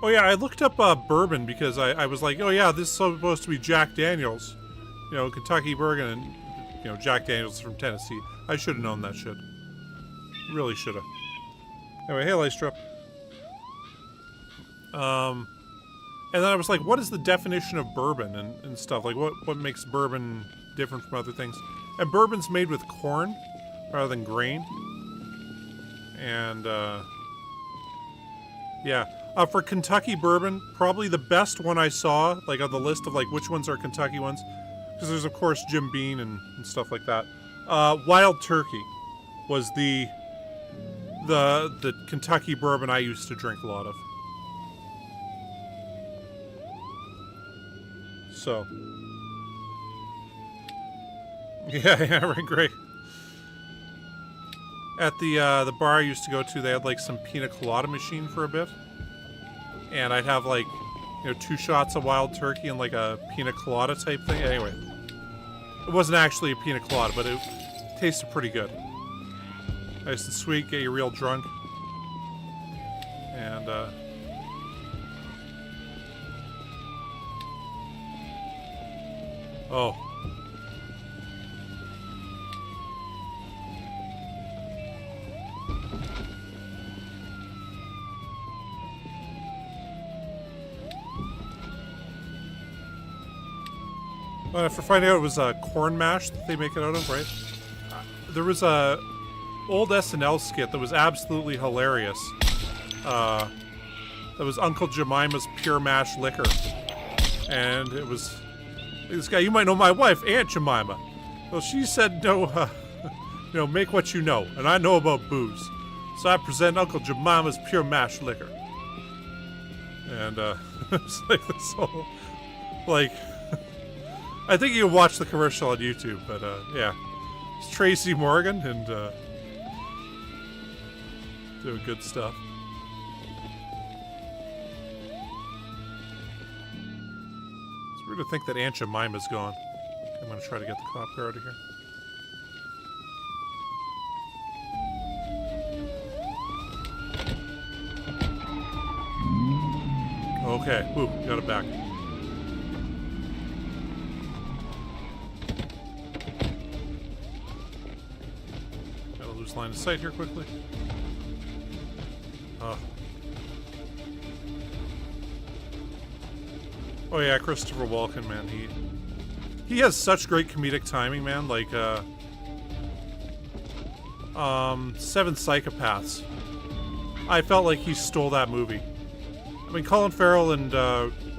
Oh yeah, I looked up bourbon because I was like, oh yeah, this is supposed to be Jack Daniels. You know, Kentucky bourbon and, you know, Jack Daniels from Tennessee. I should have known that shit. Really should have. Anyway, hey Lystra. And then I was like, what is the definition of bourbon and stuff? Like, what makes bourbon different from other things? And bourbon's made with corn rather than grain. And, yeah. For Kentucky bourbon, probably the best one I saw, like on the list of like which ones are Kentucky ones, because there's of course Jim Beam and stuff like that. Wild Turkey was the Kentucky bourbon I used to drink a lot of. So, yeah, right, great. At the bar I used to go to, they had like some pina colada machine for a bit, and I'd have like, you know, 2 shots of Wild Turkey and like a pina colada type thing. Anyway, it wasn't actually a pina colada, but it tasted pretty good. Nice and sweet, get you real drunk, and oh. For finding out it was corn mash that they make it out of, right? There was a old SNL skit that was absolutely hilarious. That was Uncle Jemima's Pure Mash Liquor. And it was this guy, you might know my wife, Aunt Jemima. Well, she said no, you know, make what you know, and I know about booze. So I present Uncle Jemima's Pure Mash Liquor. And it's like this whole, like, I think you can watch the commercial on YouTube, but yeah. It's Tracy Morgan and doing good stuff. It's weird to think that Aunt Jemima's gone. I'm gonna try to get the cop car out of here. Okay, ooh, got it back. Line of sight here quickly. Oh yeah, Christopher Walken, man. He has such great comedic timing, man. Like Seven Psychopaths. I felt like he stole that movie. I mean, Colin Farrell and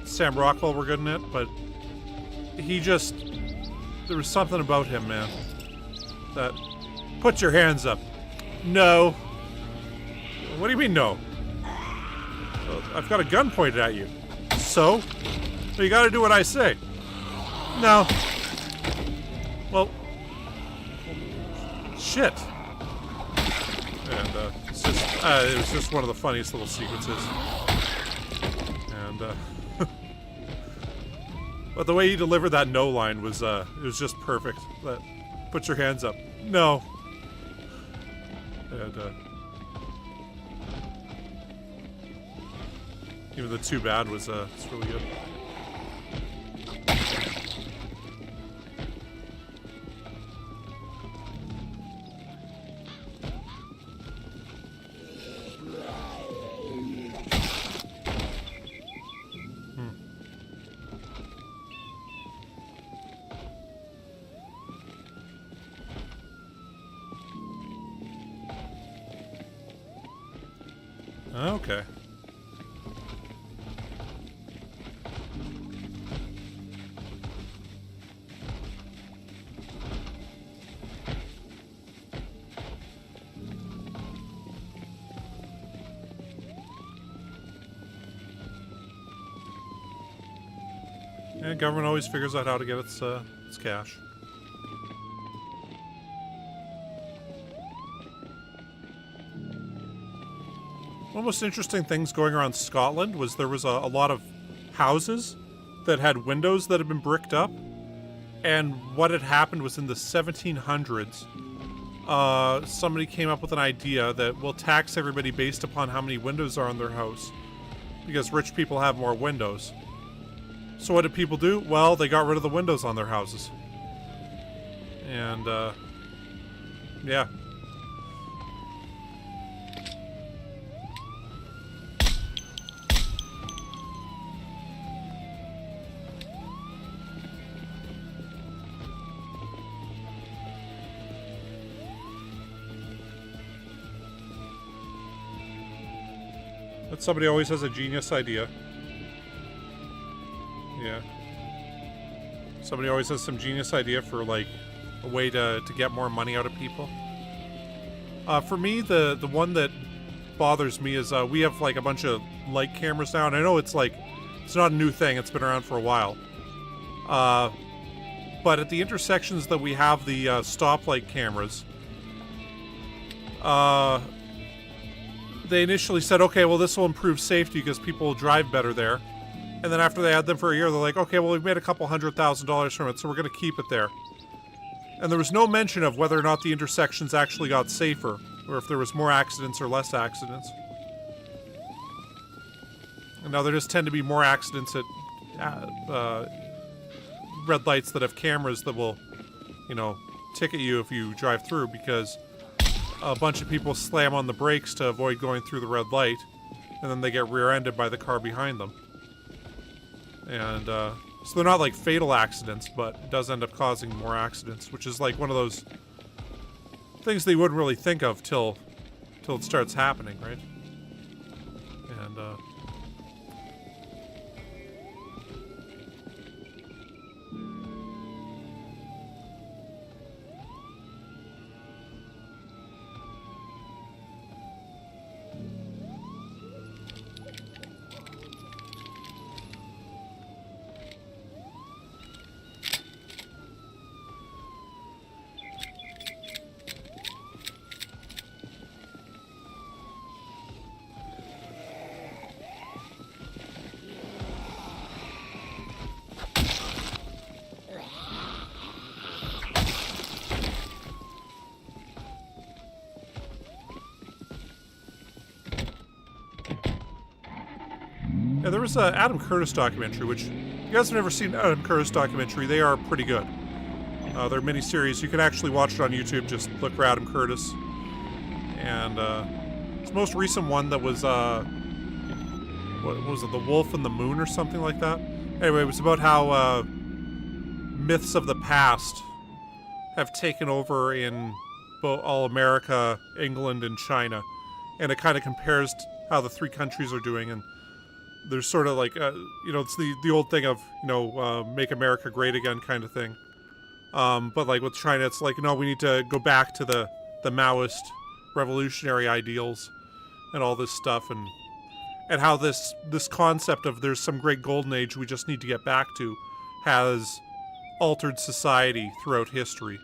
Sam Rockwell were good in it, but he just, there was something about him, man, that. Put your hands up. No. What do you mean, no? Well, I've got a gun pointed at you. So? Well, you gotta do what I say. No. Well. Shit. And, it's just, it was just one of the funniest little sequences. And, but the way he delivered that no line was, it was just perfect. That, put your hands up. No. And, even the too bad was, it's really good. Okay. Yeah, government always figures out how to get its cash. One of the most interesting things going around Scotland was there was a lot of houses that had windows that had been bricked up, and what had happened was in the 1700s, somebody came up with an idea that we'll tax everybody based upon how many windows are in their house, because rich people have more windows. So what did people do? Well, they got rid of the windows on their houses. And, yeah. But somebody always has a genius idea. Yeah. Somebody always has some genius idea for, like, a way to get more money out of people. For me, the one that bothers me is we have, like, a bunch of light cameras now, and I know it's, like, it's not a new thing. It's been around for a while. But at the intersections that we have the stoplight cameras, they initially said, okay, well, this will improve safety because people will drive better there. And then after they had them for a year, they're like, okay, well, we've made a couple $100,000 from it, so we're going to keep it there. And there was no mention of whether or not the intersections actually got safer, or if there was more accidents or less accidents. And now there just tend to be more accidents at red lights that have cameras that will, you know, ticket you if you drive through, because a bunch of people slam on the brakes to avoid going through the red light, and then they get rear-ended by the car behind them. And so they're not like fatal accidents, but it does end up causing more accidents, which is like one of those things that you wouldn't really think of till it starts happening, right? And yeah, there was an Adam Curtis documentary, which, if you guys have never seen Adam Curtis documentary, they are pretty good. They're miniseries. You can actually watch it on YouTube. Just look for Adam Curtis. And his most recent one that was, what was it, The Wolf and the Moon or something like that? Anyway, it was about how myths of the past have taken over in all America, England, and China. And it kind of compares how the three countries are doing, and there's sort of like, you know, it's the old thing of, you know, make America great again kind of thing. But like with China, it's like, no, we need to go back to the Maoist revolutionary ideals and all this stuff, and how this concept of there's some great golden age we just need to get back to has altered society throughout history.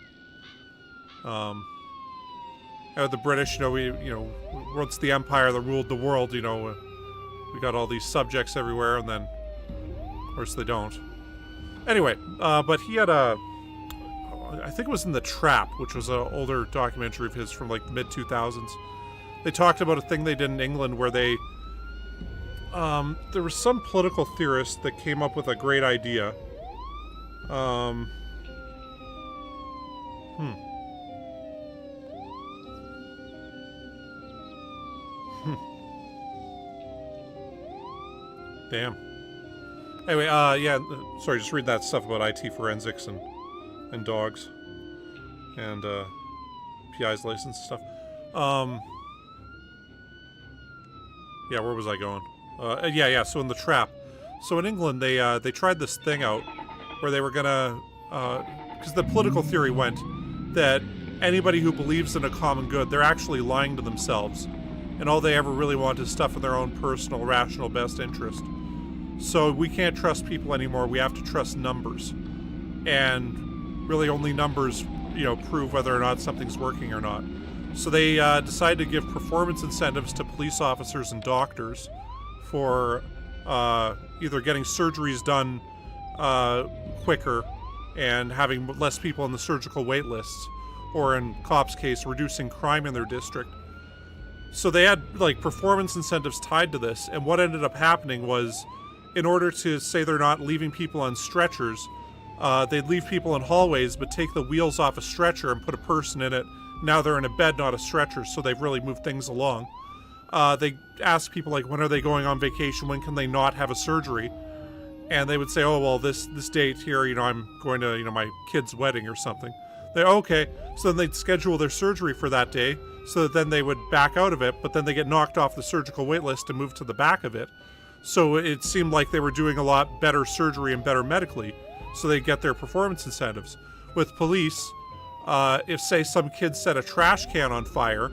The British, once the empire that ruled the world, we got all these subjects everywhere, and then, of course, they don't. Anyway, but he had I think it was in The Trap, which was an older documentary of his from like the mid-2000s. They talked about a thing they did in England where they, there was some political theorist that came up with a great idea. Damn. Anyway, yeah, sorry, just read that stuff about IT forensics and dogs. And, PI's license and stuff. Yeah, where was I going? Yeah, so in The Trap. So in England, they tried this thing out where they were gonna, because the political theory went that anybody who believes in a common good, they're actually lying to themselves. And all they ever really want is stuff in their own personal, rational best interest. So we can't trust people anymore. We have to trust numbers. And really only numbers, prove whether or not something's working or not. So they decided to give performance incentives to police officers and doctors for either getting surgeries done quicker and having less people on the surgical wait lists, or in cops' case, reducing crime in their district. So they had performance incentives tied to this, and what ended up happening was, in order to say they're not leaving people on stretchers, they'd leave people in hallways but take the wheels off a stretcher and put a person in it. Now they're in a bed, not a stretcher, so they've really moved things along. They ask people, when are they going on vacation? When can they not have a surgery? And they would say, oh, well, this date here, I'm going to, my kid's wedding or something. Okay. So then they'd schedule their surgery for that day. so that then they would back out of it, but then they get knocked off the surgical wait list to move to the back of it. So it seemed like they were doing a lot better surgery and better medically, so they get their performance incentives. With police, if, say, some kid set a trash can on fire,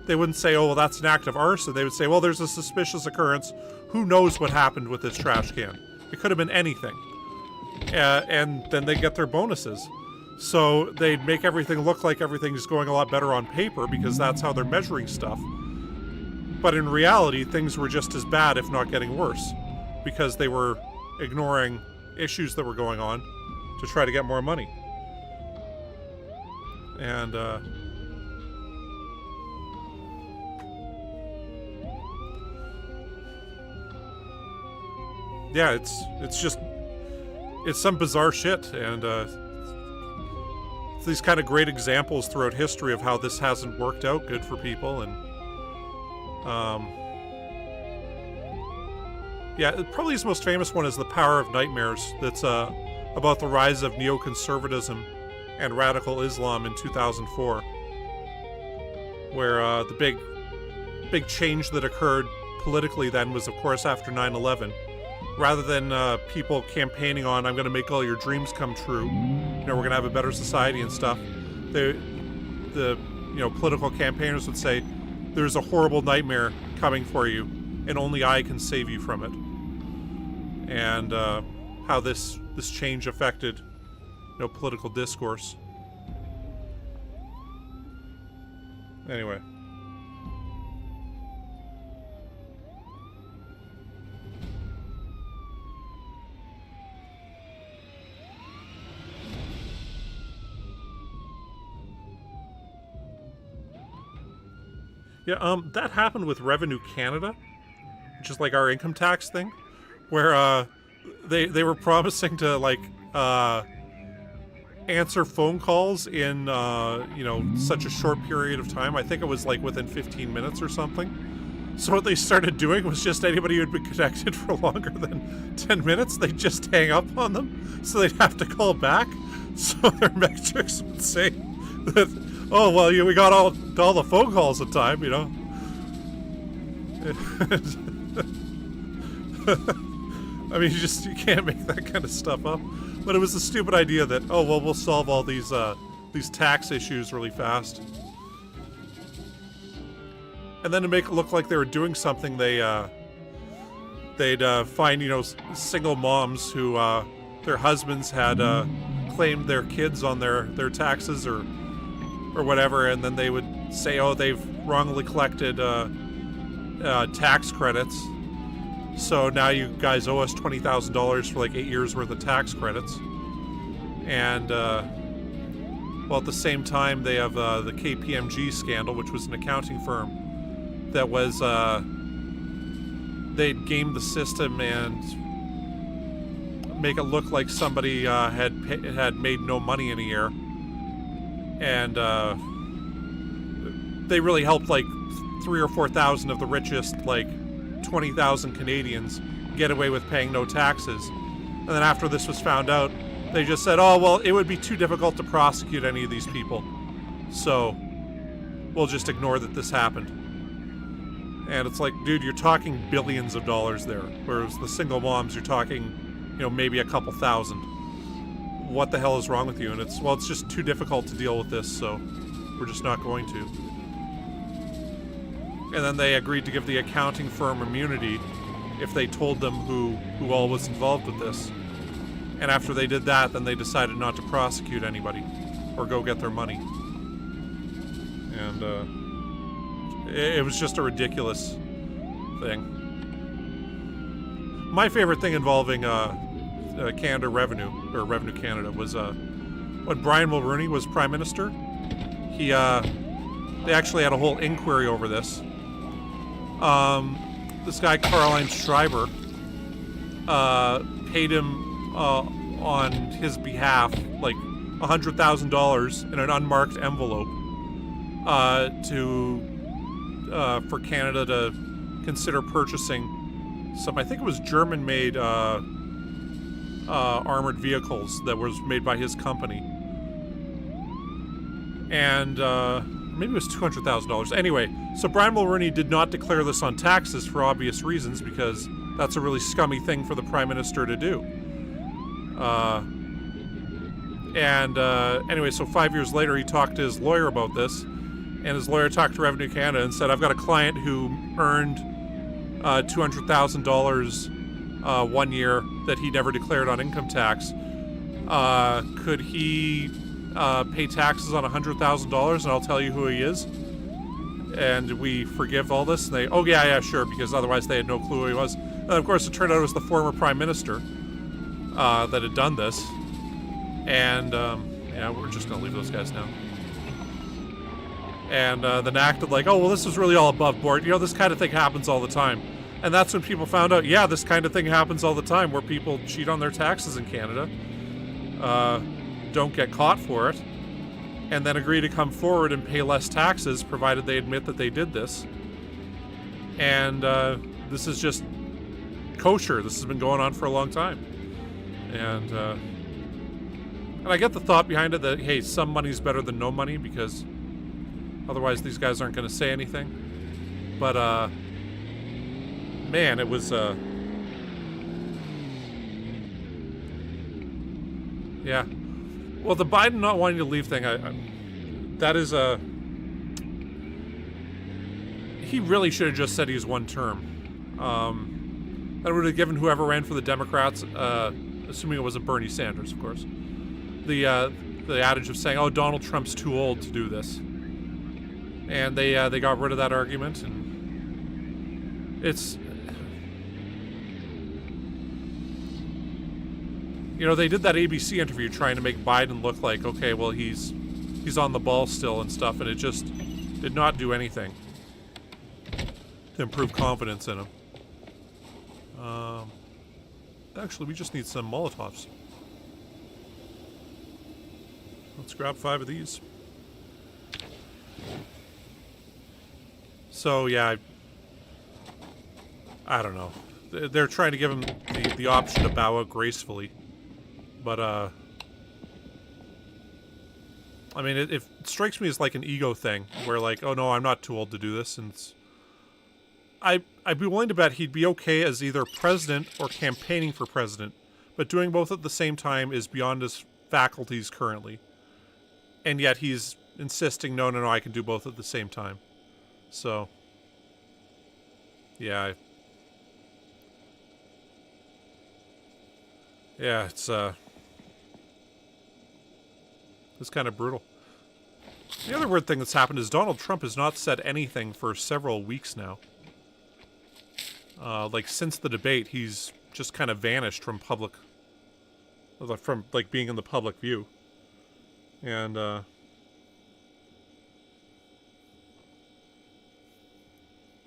they wouldn't say, oh, well, that's an act of arson. They would say, well, there's a suspicious occurrence. Who knows what happened with this trash can? It could have been anything. And then they get their bonuses. So they'd make everything look like everything's going a lot better on paper because that's how they're measuring stuff. But in reality, things were just as bad, if not getting worse, because they were ignoring issues that were going on to try to get more money. And, yeah, it's some bizarre shit, and it's these kind of great examples throughout history of how this hasn't worked out good for people, and yeah, probably his most famous one is The Power of Nightmares. That's about the rise of neoconservatism and radical Islam in 2004, where the big change that occurred politically then was, of course, after 9/11. Rather than people campaigning on, I'm going to make all your dreams come true, we're going to have a better society and stuff, the political campaigners would say, there's a horrible nightmare coming for you, and only I can save you from it. And how this change affected, political discourse. Anyway. Yeah, that happened with Revenue Canada, which is like our income tax thing, where they were promising to answer phone calls in such a short period of time. I think it was like within 15 minutes or something. So what they started doing was just anybody who had been connected for longer than 10 minutes, they'd just hang up on them, so they'd have to call back. So their metrics would say that, oh, well, we got all the phone calls at time, I mean, you can't make that kind of stuff up. But it was a stupid idea that, oh, well, we'll solve all these tax issues really fast. And then to make it look like they were doing something, they'd find, single moms who their husbands had claimed their kids on their taxes or whatever, and then they would say, oh, they've wrongly collected tax credits, so now you guys owe us $20,000 for like 8 years worth of tax credits. And well, at the same time, they have the KPMG scandal, which was an accounting firm that was they'd game the system and make it look like somebody had made no money in a year. And they really helped like 3,000 or 4,000 of the richest, like 20,000 Canadians, get away with paying no taxes. And then after this was found out, they just said, oh, well, it would be too difficult to prosecute any of these people, so we'll just ignore that this happened. And it's like, dude, you're talking billions of dollars there, whereas the single moms, you're talking, maybe a couple thousand. What the hell is wrong with you? And it's just too difficult to deal with this, so we're just not going to. And then they agreed to give the accounting firm immunity if they told them who all was involved with this. And after they did that, then they decided not to prosecute anybody or go get their money. And it was just a ridiculous thing. My favorite thing involving Canada Revenue, or Revenue Canada, was when Brian Mulroney was Prime Minister. They actually had a whole inquiry over this. This guy, Caroline Schreiber, paid him on his behalf like $100,000 in an unmarked envelope for Canada to consider purchasing some, I think it was German-made armored vehicles that was made by his company. And maybe it was $200,000. Anyway, so Brian Mulroney did not declare this on taxes for obvious reasons, because that's a really scummy thing for the Prime Minister to do. Anyway, so 5 years later, he talked to his lawyer about this, and his lawyer talked to Revenue Canada and said, I've got a client who earned $200,000 one year that he never declared on income tax. Could he pay taxes on $100,000, and I'll tell you who he is? And we forgive all this? And they, oh yeah, sure, because otherwise they had no clue who he was. And of course, it turned out it was the former Prime Minister that had done this. And, yeah, we're just gonna leave those guys now. And then acted like, oh, well, this is really all above board. You know, this kind of thing happens all the time. And that's when people found out, yeah, this kind of thing happens all the time, where people cheat on their taxes in Canada, don't get caught for it, and then agree to come forward and pay less taxes, provided they admit that they did this. And this is just kosher. This has been going on for a long time. And I get the thought behind it that, hey, some money's better than no money, because otherwise these guys aren't going to say anything. But, man, it was, yeah. Well, the Biden not wanting to leave thing, that is a... He really should have just said he's one term. That would have given whoever ran for the Democrats, assuming it wasn't Bernie Sanders, of course, the adage of saying, oh, Donald Trump's too old to do this. And they got rid of that argument, and it's... You know, they did that ABC interview trying to make Biden look like, okay, well, he's on the ball still and stuff, and it just did not do anything to improve confidence in him. Actually, we just need some Molotovs. Let's grab 5 of these. So, yeah, I don't know. They're trying to give him the option to bow out gracefully. But, I mean, it strikes me as like an ego thing, where like, oh no, I'm not too old to do this, and I'd be willing to bet he'd be okay as either president or campaigning for president, but doing both at the same time is beyond his faculties currently. And yet he's insisting, no, I can do both at the same time. So, yeah, it's kind of brutal. The other weird thing that's happened is Donald Trump has not said anything for several weeks now. Like, since the debate, he's just kind of vanished from like, being in the public view. And,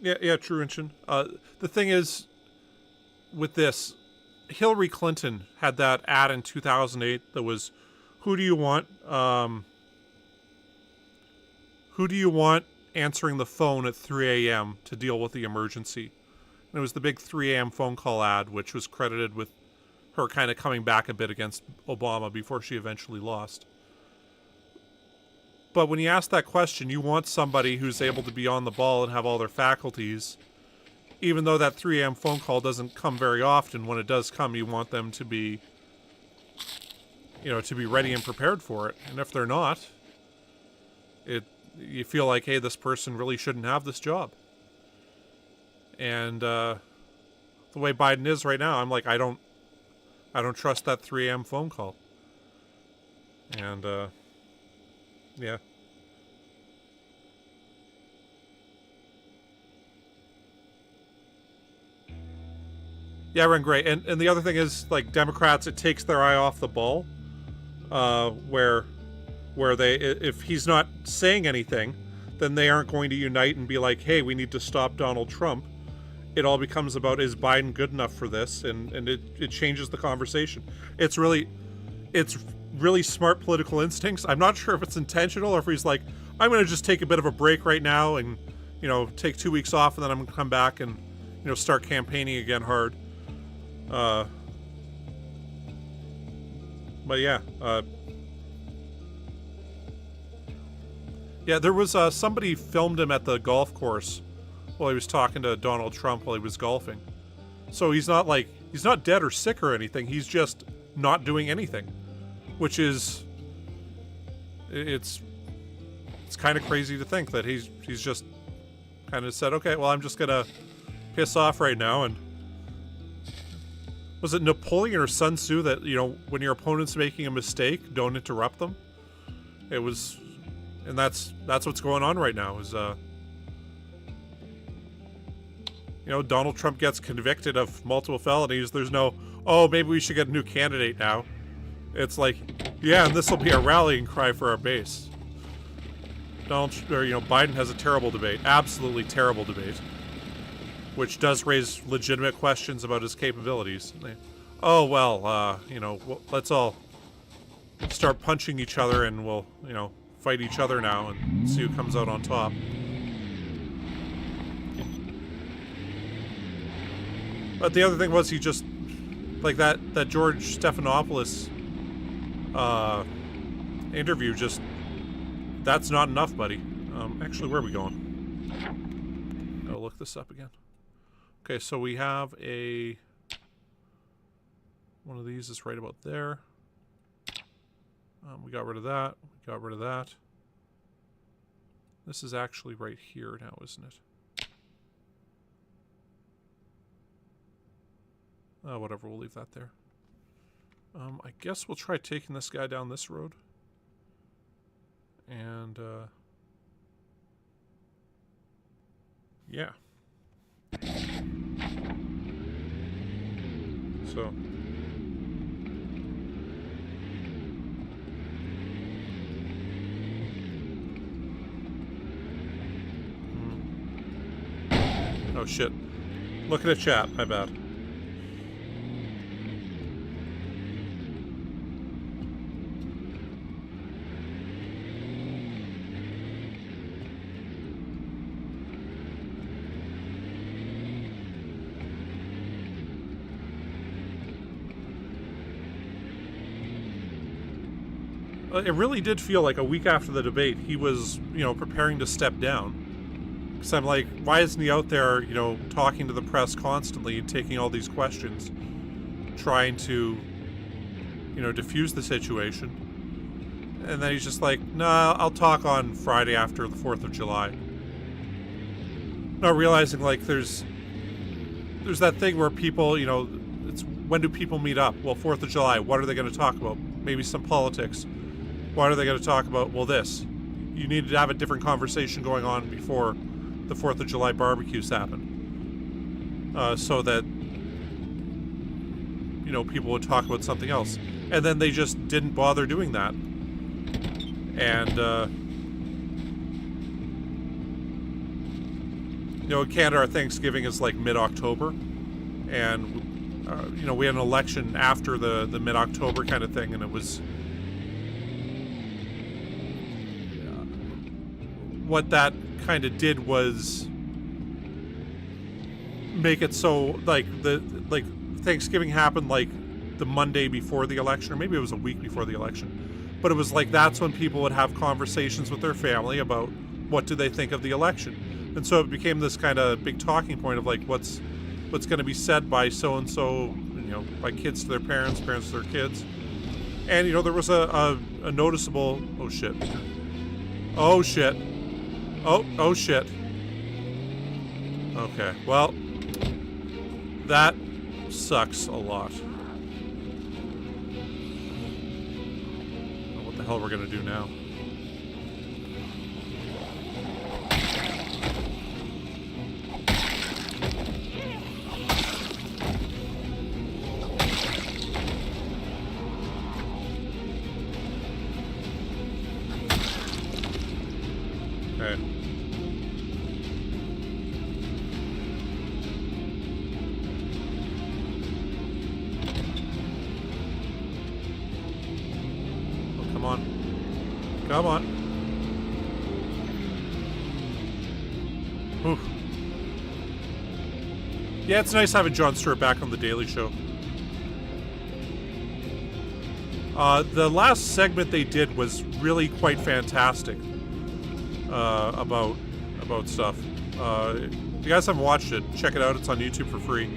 yeah, true, Inchin. The thing is, with this, Hillary Clinton had that ad in 2008 that was, who do you want answering the phone at 3 a.m. to deal with the emergency? And it was the big 3 a.m. phone call ad, which was credited with her kind of coming back a bit against Obama before she eventually lost. But when you ask that question, you want somebody who's able to be on the ball and have all their faculties. Even though that 3 a.m. phone call doesn't come very often, when it does come, you want them to be, to be ready and prepared for it. And if they're not, you feel like, hey, this person really shouldn't have this job. And the way Biden is right now, I'm like, I don't trust that 3 a.m. phone call. And yeah. Yeah, Ren, great. And the other thing is, like, Democrats, it takes their eye off the ball. Where they, if he's not saying anything, then they aren't going to unite and be like, hey, we need to stop Donald Trump. It all becomes about, is Biden good enough for this? And it changes the conversation. It's really smart political instincts. I'm not sure if it's intentional or if he's like, I'm going to just take a bit of a break right now and, take 2 weeks off, and then I'm going to come back and, start campaigning again hard. But yeah, Yeah, there was somebody filmed him at the golf course while he was talking to Donald Trump while he was golfing. So he's not dead or sick or anything. He's just not doing anything, which is, it's kind of crazy to think that he's just kind of said, okay, well, I'm just gonna piss off right now. And was it Napoleon or Sun Tzu that, you know, when your opponent's making a mistake, don't interrupt them? It was, and that's what's going on right now. Is you know, Donald Trump gets convicted of multiple felonies. There's no, oh, maybe we should get a new candidate now. It's like, yeah, and this will be a rallying cry for our base. Biden has a terrible debate, absolutely terrible debate, which does raise legitimate questions about his capabilities. Oh, well, you know, let's all start punching each other and we'll, you know, fight each other now and see who comes out on top. But the other thing was he just, like that George Stephanopoulos interview, just, that's not enough, buddy. Actually, where are we going? I'll look this up again. Okay, so we have one of these is right about there. We got rid of that. We got rid of that. This is actually right here now, isn't it? Whatever, we'll leave that there. I guess we'll try taking this guy down this road. And, yeah. So. Oh, shit. Looking at chat, my bad. It really did feel like a week after the debate, he was, you know, preparing to step down. Because I'm like, why isn't he out there, you know, talking to the press constantly and taking all these questions, trying to, you know, diffuse the situation? And then he's just like, nah, I'll talk on Friday after the 4th of July. Not realizing, like, there's that thing where people, you know, it's when do people meet up? Well, 4th of July, what are they going to talk about? Maybe some politics. What are they going to talk about? Well, this. You need to have a different conversation going on before the 4th of July barbecues happen. So that, you know, people would talk about something else. And then they just didn't bother doing that. And, you know, in Canada, our Thanksgiving is like mid-October. And, you know, we had an election after the mid-October kind of thing, and it was... what that kind of did was make it so, like, Thanksgiving happened like the Monday before the election, or maybe it was a week before the election. But it was like that's when people would have conversations with their family about what do they think of the election. And so it became this kind of big talking point of like what's going to be said by so-and-so, you know, by kids to their parents, parents to their kids. And, you know, there was a noticeable, oh shit. Oh shit. Oh shit. Okay, well, that sucks a lot. I don't know what the hell we're gonna do now. Okay. Come on. Come on. Oof. Yeah, it's nice having Jon Stewart back on The Daily Show. The last segment they did was really quite fantastic. about stuff. If you guys haven't watched it, check it out. It's on YouTube for free.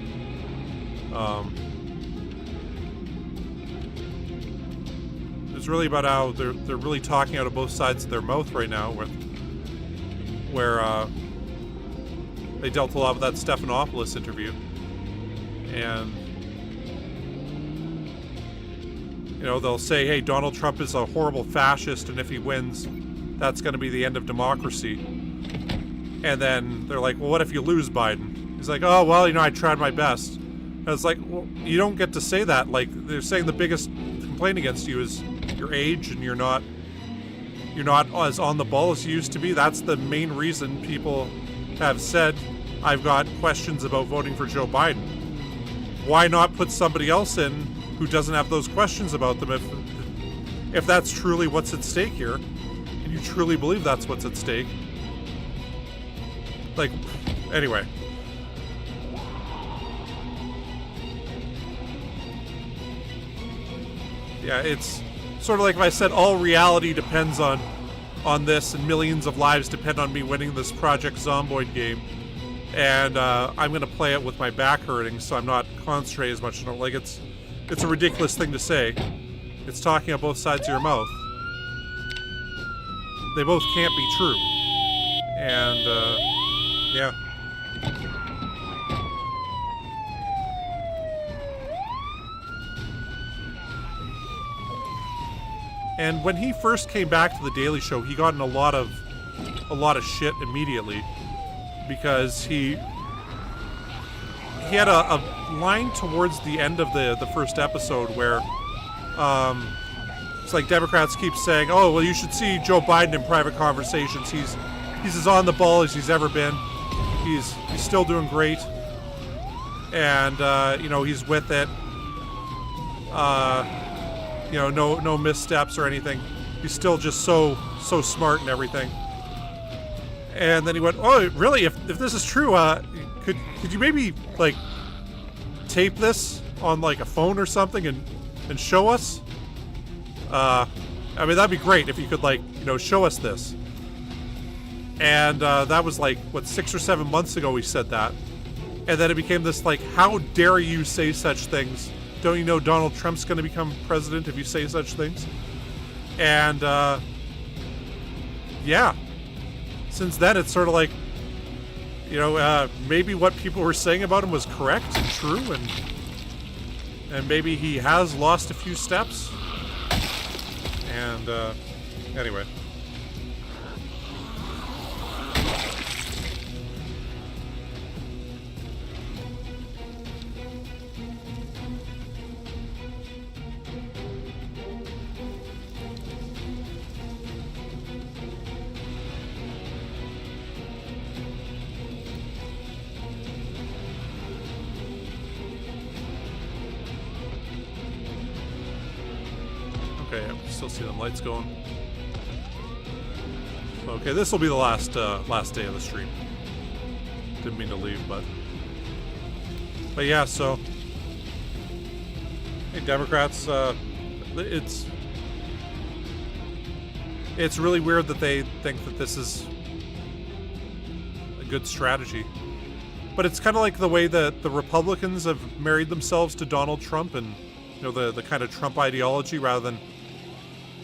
It's really about how they're really talking out of both sides of their mouth right now, where they dealt a lot with that Stephanopoulos interview, and you know, they'll say, hey, Donald Trump is a horrible fascist, and if he wins, that's going to be the end of democracy. And then they're like, well, what if you lose Biden? He's like, oh, well, you know, I tried my best. And it's like, well, you don't get to say that. Like, they're saying the biggest complaint against you is your age, and you're not as on the ball as you used to be. That's the main reason people have said, I've got questions about voting for Joe Biden. Why not put somebody else in who doesn't have those questions about them if that's truly what's at stake here, and you truly believe that's what's at stake? Like, anyway. Yeah, it's sort of like if I said all reality depends on this, and millions of lives depend on me winning this Project Zomboid game, and I'm going to play it with my back hurting, so I'm not concentrating as much. Like, it's a ridiculous thing to say. It's talking on both sides of your mouth. They both can't be true. And, yeah. And when he first came back to The Daily Show, he got in a lot of shit immediately, because he had a line towards the end of the first episode where it's like Democrats keep saying, oh, well, you should see Joe Biden in private conversations. He's as on the ball as he's ever been. He's still doing great, and you know, he's with it. You know, no missteps or anything. He's still just so smart and everything. And then he went, oh, really? If this is true, could you maybe like tape this on like a phone or something and show us? I mean, that'd be great if you could, like, you know, show us this. And that was like, what, 6 or 7 months ago we said that. And then it became this, like, how dare you say such things? Don't you know Donald Trump's going to become president if you say such things? And, yeah. Since then, it's sort of like, you know, maybe what people were saying about him was correct and true, and maybe he has lost a few steps. And, anyway. Okay, I still see the lights going. Okay, this will be the last day of the stream. Didn't mean to leave, but yeah. So, hey, Democrats, it's really weird that they think that this is a good strategy. But it's kind of like the way that the Republicans have married themselves to Donald Trump, and you know, the kind of Trump ideology rather than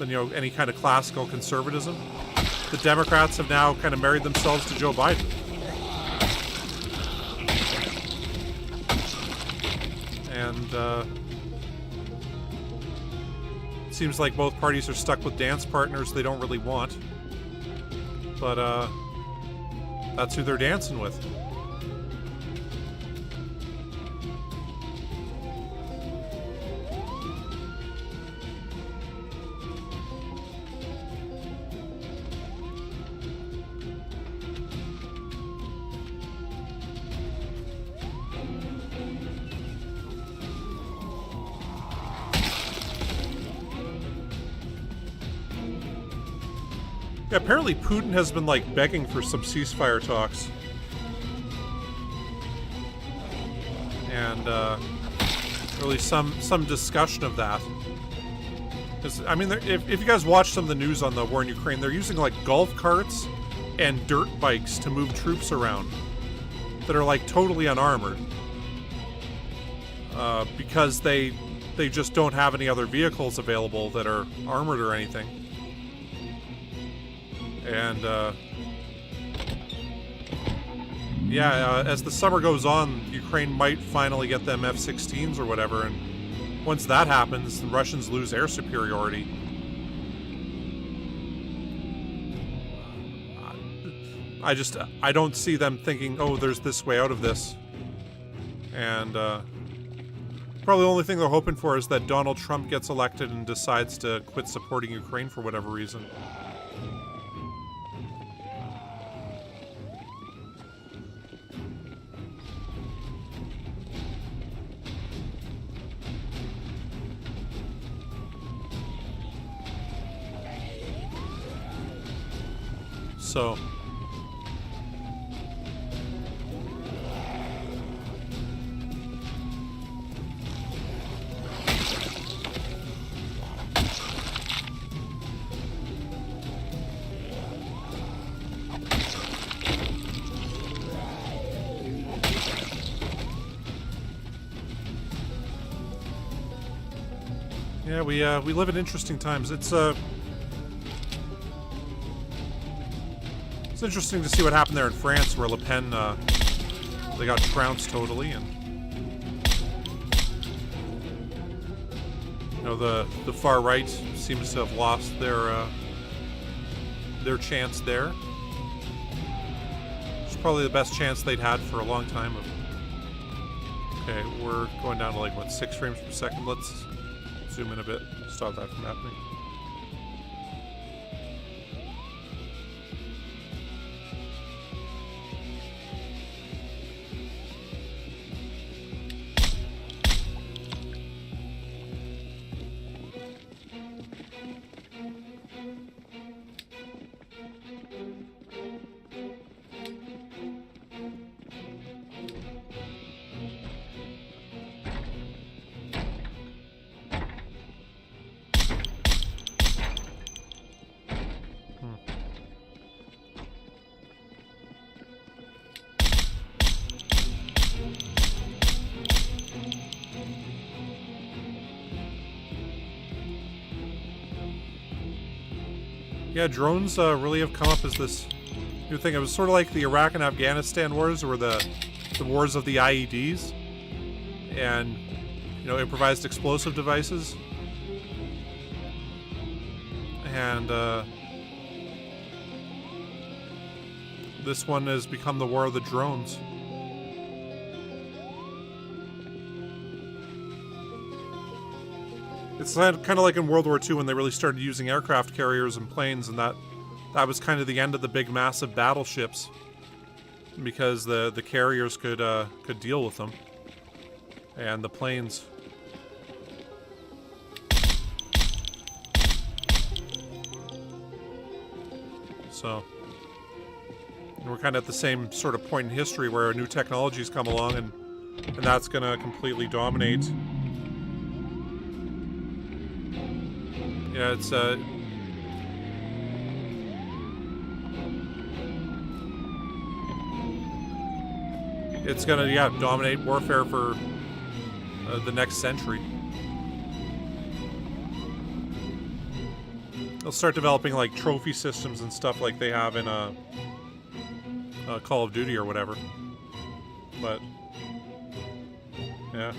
you know, any kind of classical conservatism. The Democrats have now kind of married themselves to Joe Biden. And it seems like both parties are stuck with dance partners they don't really want. But that's who they're dancing with. Yeah, apparently Putin has been, like, begging for some ceasefire talks. And, really some discussion of that. Because, I mean, if you guys watch some of the news on the war in Ukraine, they're using, like, golf carts and dirt bikes to move troops around that are like totally unarmored, because they just don't have any other vehicles available that are armored or anything. And yeah, as the summer goes on, Ukraine might finally get them F-16s or whatever, and once that happens, the Russians lose air superiority. I don't see them thinking, oh, there's this way out of this. And probably the only thing they're hoping for is that Donald Trump gets elected and decides to quit supporting Ukraine for whatever reason. So yeah, we live in interesting times. It's interesting to see what happened there in France, where Le Pen, they got trounced totally, and you know, the far right seems to have lost their chance there. It's probably the best chance they'd had for a long time. Okay, we're going down to like, what, 6 frames per second? Let's zoom in a bit, stop that from happening. Yeah, drones really have come up as this new thing. It was sort of like the Iraq and Afghanistan wars, or the wars of the IEDs, and you know, improvised explosive devices. And this one has become the war of the drones. It's kind of like in World War II when they really started using aircraft carriers and planes, and that was kind of the end of the big massive battleships, because the carriers could deal with them, and the planes. So we're kind of at the same sort of point in history where new technologies come along, and that's going to completely dominate. Yeah, it's gonna dominate warfare for the next century. They'll start developing like trophy systems and stuff like they have in Call of Duty or whatever. But yeah.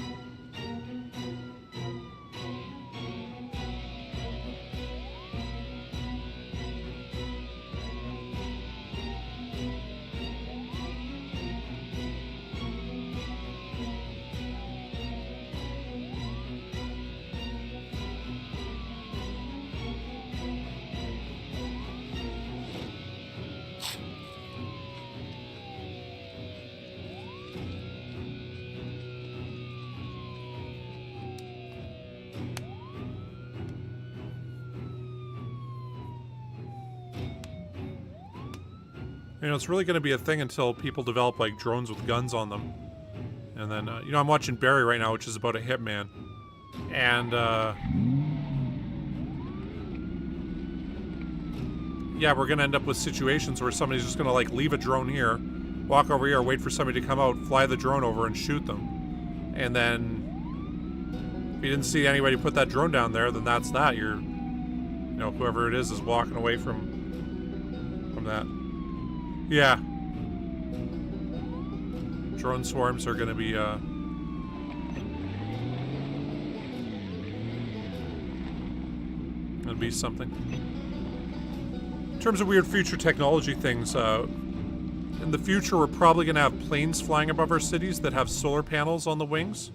You know, it's really going to be a thing until people develop, like, drones with guns on them. And then, you know, I'm watching Barry right now, which is about a hitman. And, yeah, we're gonna end up with situations where somebody's just gonna like leave a drone here, walk over here, wait for somebody to come out, fly the drone over and shoot them. And then if you didn't see anybody put that drone down there, then that's that. You're, you know, whoever it is walking away from that. Yeah. Drone swarms are gonna be something. In terms of weird future technology things, in the future we're probably going to have planes flying above our cities that have solar panels on the wings.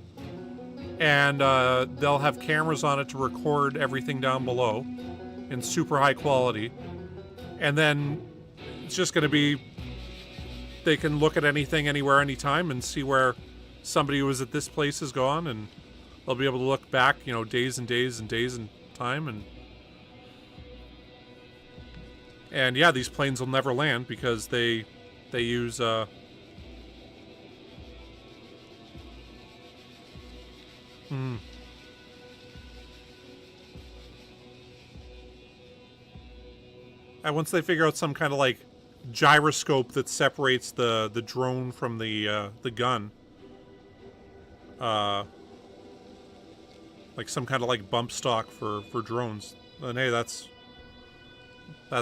And they'll have cameras on it to record everything down below in super high quality. And then it's just going to be, they can look at anything, anywhere, anytime and see where somebody who was at this place is gone. And they'll be able to look back, you know, days and days and days in time. And yeah, these planes will never land because they use and once they figure out some kind of like gyroscope that separates the drone from the gun, like some kind of like bump stock for drones, then hey, that's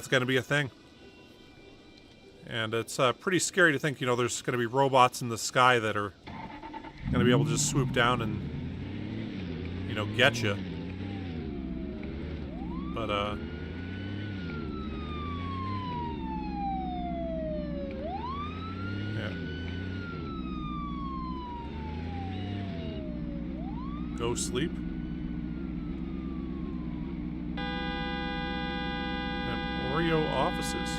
going to be a thing. And it's pretty scary to think, you know, there's going to be robots in the sky that are going to be able to just swoop down and, you know, get you. But, yeah. Go sleep. Oreo offices.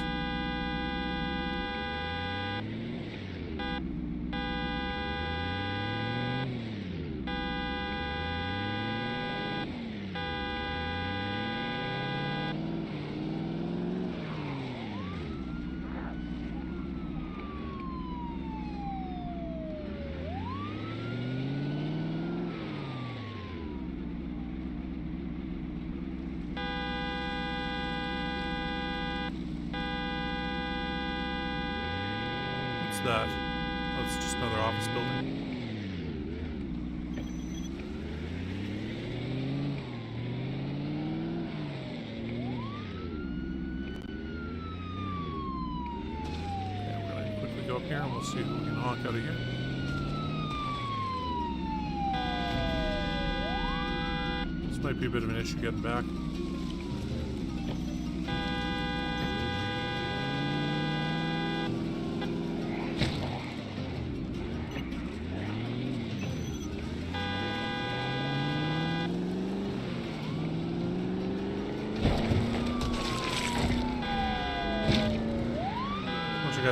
That? Oh, it's just another office building. Okay, we're gonna quickly go up here and we'll see who we can honk out of here. This might be a bit of an issue getting back.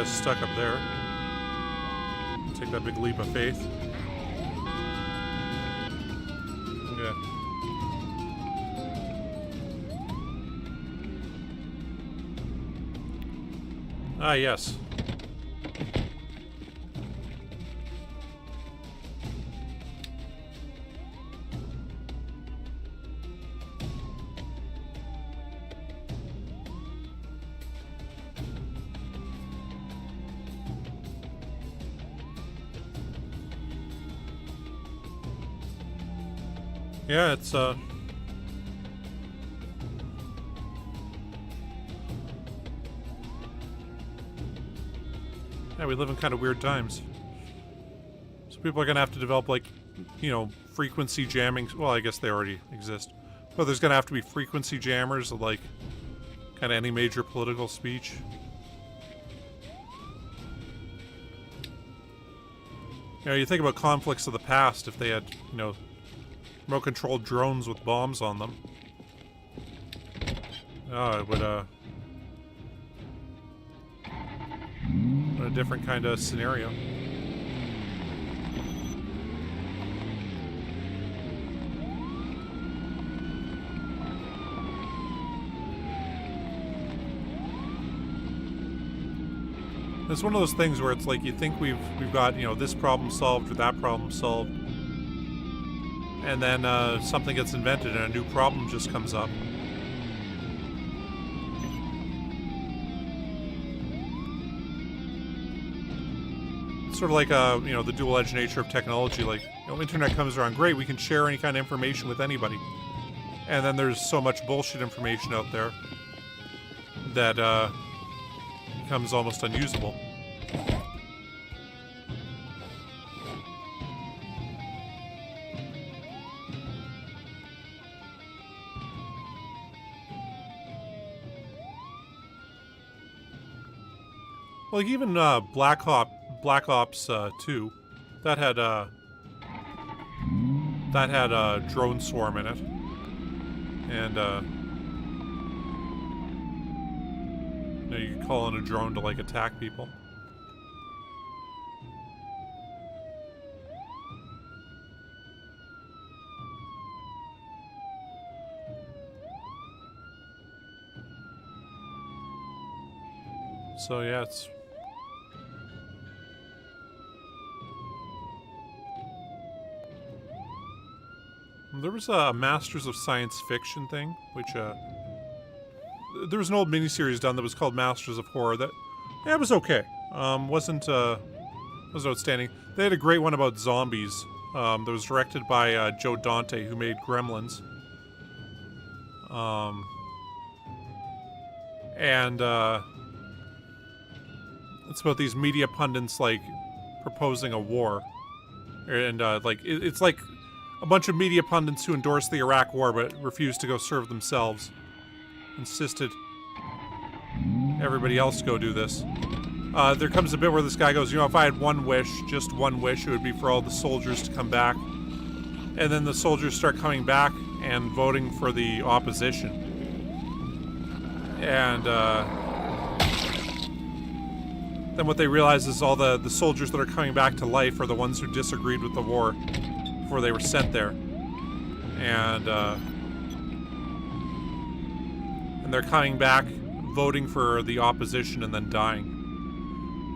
Stuck up there. Take that big leap of faith. Yeah. Ah, yes. Yeah, it's yeah, we live in kind of weird times. So people are gonna have to develop, like, you know, frequency jamming. Well, I guess they already exist. But there's gonna have to be frequency jammers of, like, kind of any major political speech. You know, you think about conflicts of the past, if they had, you know, remote-controlled drones with bombs on them. Oh, it would, what a different kind of scenario. It's one of those things where it's like you think we've got, you know, this problem solved or that problem solved, and then something gets invented and a new problem just comes up. Sort of like, you know, the dual-edged nature of technology. Like, you know, internet comes around, great, we can share any kind of information with anybody. And then there's so much bullshit information out there that becomes almost unusable. Like even Black Ops 2, that had a drone swarm in it, and you know, you could call in a drone to like attack people. So yeah, it's. There was a Masters of Science Fiction thing, which there was an old miniseries done that was called Masters of Horror. That yeah, it was okay. Wasn't outstanding. They had a great one about zombies. That was directed by Joe Dante, who made Gremlins. And it's about these media pundits like proposing a war, and like it's like a bunch of media pundits who endorsed the Iraq War but refused to go serve themselves. Insisted everybody else go do this. There comes a bit where this guy goes, you know, if I had one wish, just one wish, it would be for all the soldiers to come back. And then the soldiers start coming back and voting for the opposition. And then what they realize is all the soldiers that are coming back to life are the ones who disagreed with the war before they were sent there. And they're coming back, voting for the opposition, and then dying.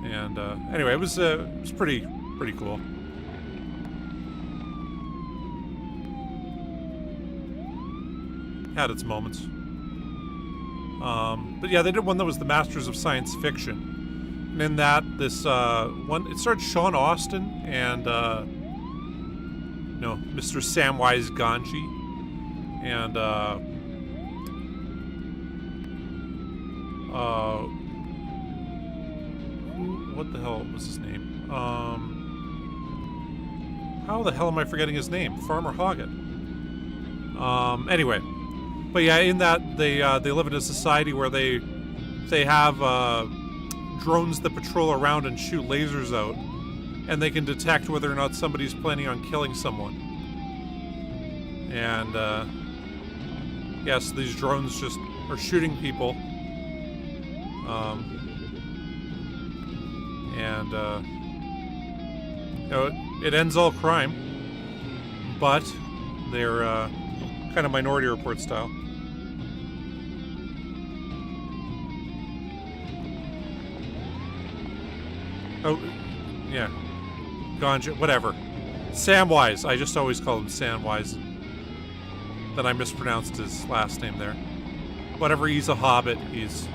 And anyway, it was pretty cool. Had its moments. But yeah, they did one that was the Masters of Science Fiction. And in that, this one, it starred Sean Austin and no, Mr. Samwise Gamgee, and what the hell was his name? How the hell am I forgetting his name? Farmer Hoggett. Anyway, but yeah, in that they live in a society where they have drones that patrol around and shoot lasers out. And they can detect whether or not somebody's planning on killing someone. And, yes, these drones just are shooting people. You know, it ends all crime. But they're, kind of Minority Report style. Oh, yeah. Ganja, whatever. Samwise. I just always call him Samwise. Then I mispronounced his last name there. Whatever, he's a hobbit. He's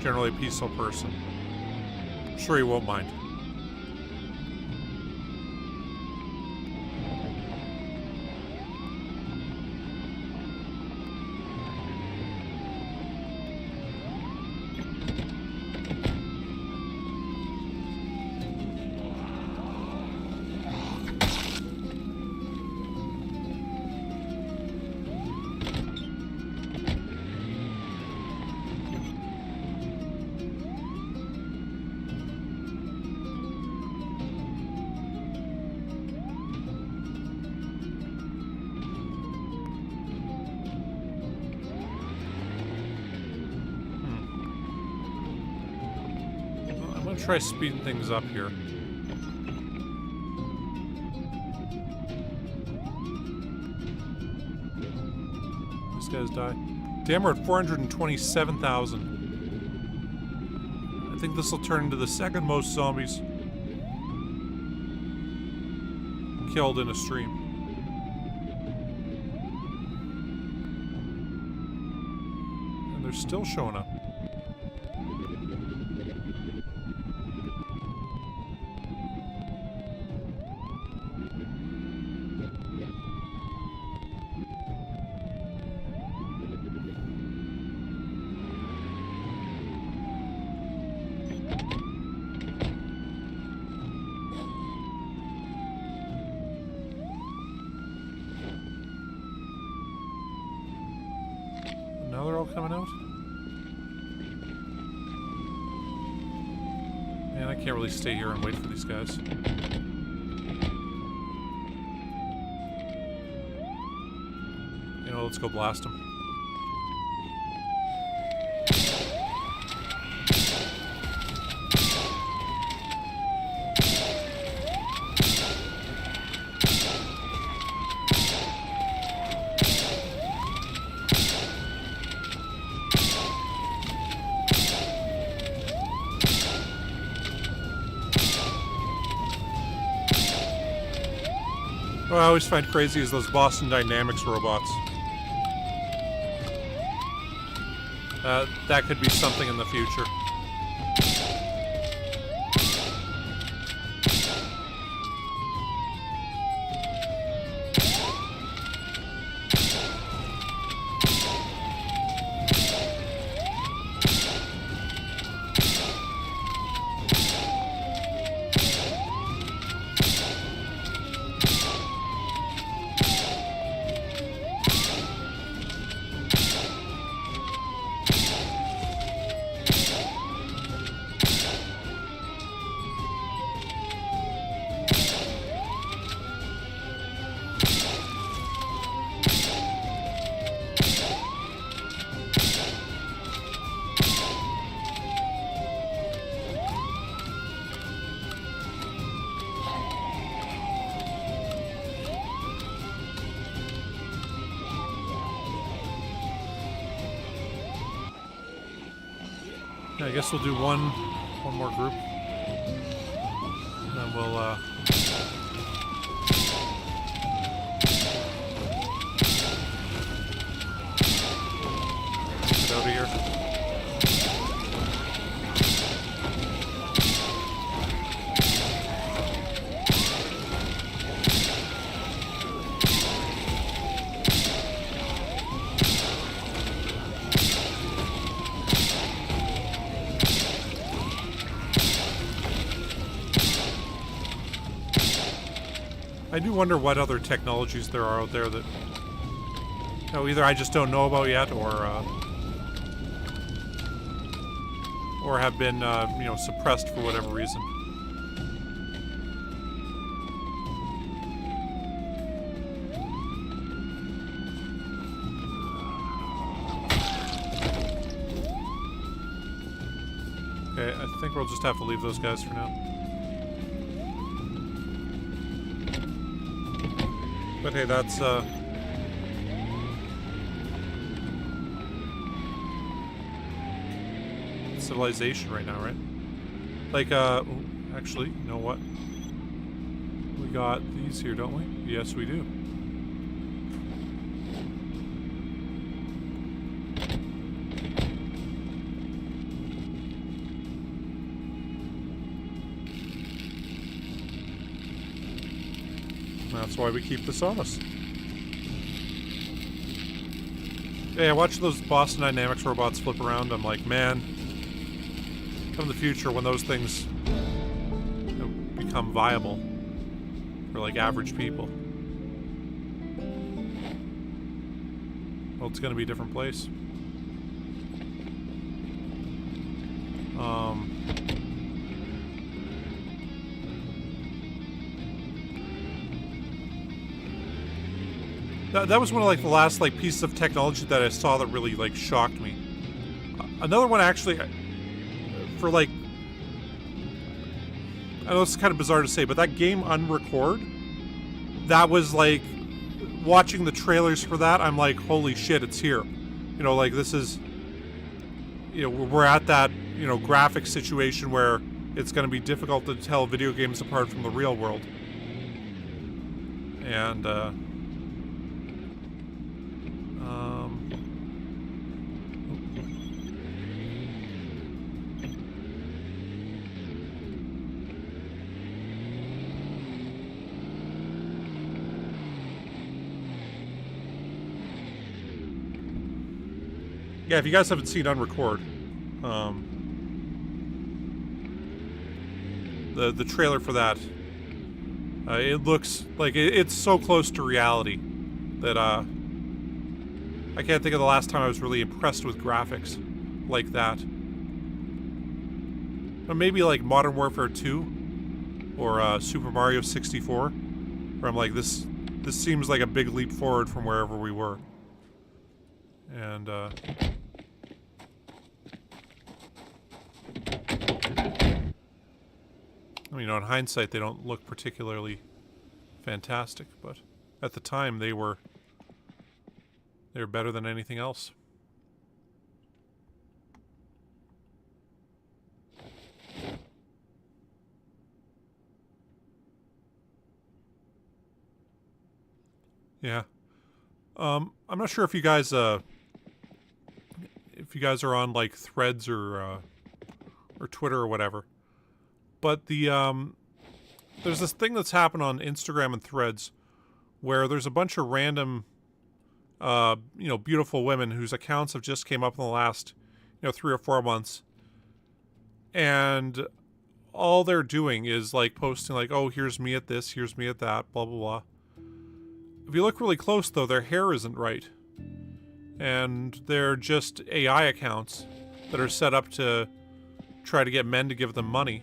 generally a peaceful person. I'm sure he won't mind. Try speeding things up here. These guys die. Damn, we're at 427,000. I think this will turn into the second most zombies killed in a stream. And they're still showing up. Now they're all coming out? Man, I can't really stay here and wait for these guys. You know, let's go blast them. What I always find crazy is those Boston Dynamics robots. That could be something in the future. I guess we'll do one more group. And then we'll get out of here. I do wonder what other technologies there are out there that, you know, either I just don't know about yet, or have been, you know, suppressed for whatever reason. Okay, I think we'll just have to leave those guys for now. But hey, that's civilization right now, right? Like, actually, you know what? We got these here, don't we? Yes, we do. That's why we keep this on us. Yeah, I watch those Boston Dynamics robots flip around. I'm like, man, come the future when those things, you know, become viable for like average people. Well, it's gonna be a different place. That was one of like the last like pieces of technology that I saw that really like shocked me. Another one actually, for like, I know it's kind of bizarre to say, but that game Unrecord, that was like, watching the trailers for that, I'm like, holy shit, it's here. You know, like this is, you know, we're at that, you know, graphic situation where it's going to be difficult to tell video games apart from the real world. And, yeah, if you guys haven't seen Unrecord, the trailer for that, it looks like it's so close to reality that I can't think of the last time I was really impressed with graphics like that. But maybe like Modern Warfare 2 or Super Mario 64, where I'm like, this seems like a big leap forward from wherever we were. And I mean, in hindsight, they don't look particularly fantastic, but at the time they were better than anything else. Yeah. I'm not sure if you guys are on like Threads or Twitter or whatever, but there's this thing that's happened on Instagram and Threads where there's a bunch of random beautiful women whose accounts have just came up in the last 3 or 4 months, and all they're doing is like posting like, oh, here's me at this, here's me at that, blah blah blah. If you look really close, though, their hair isn't right. And they're just AI accounts that are set up to try to get men to give them money.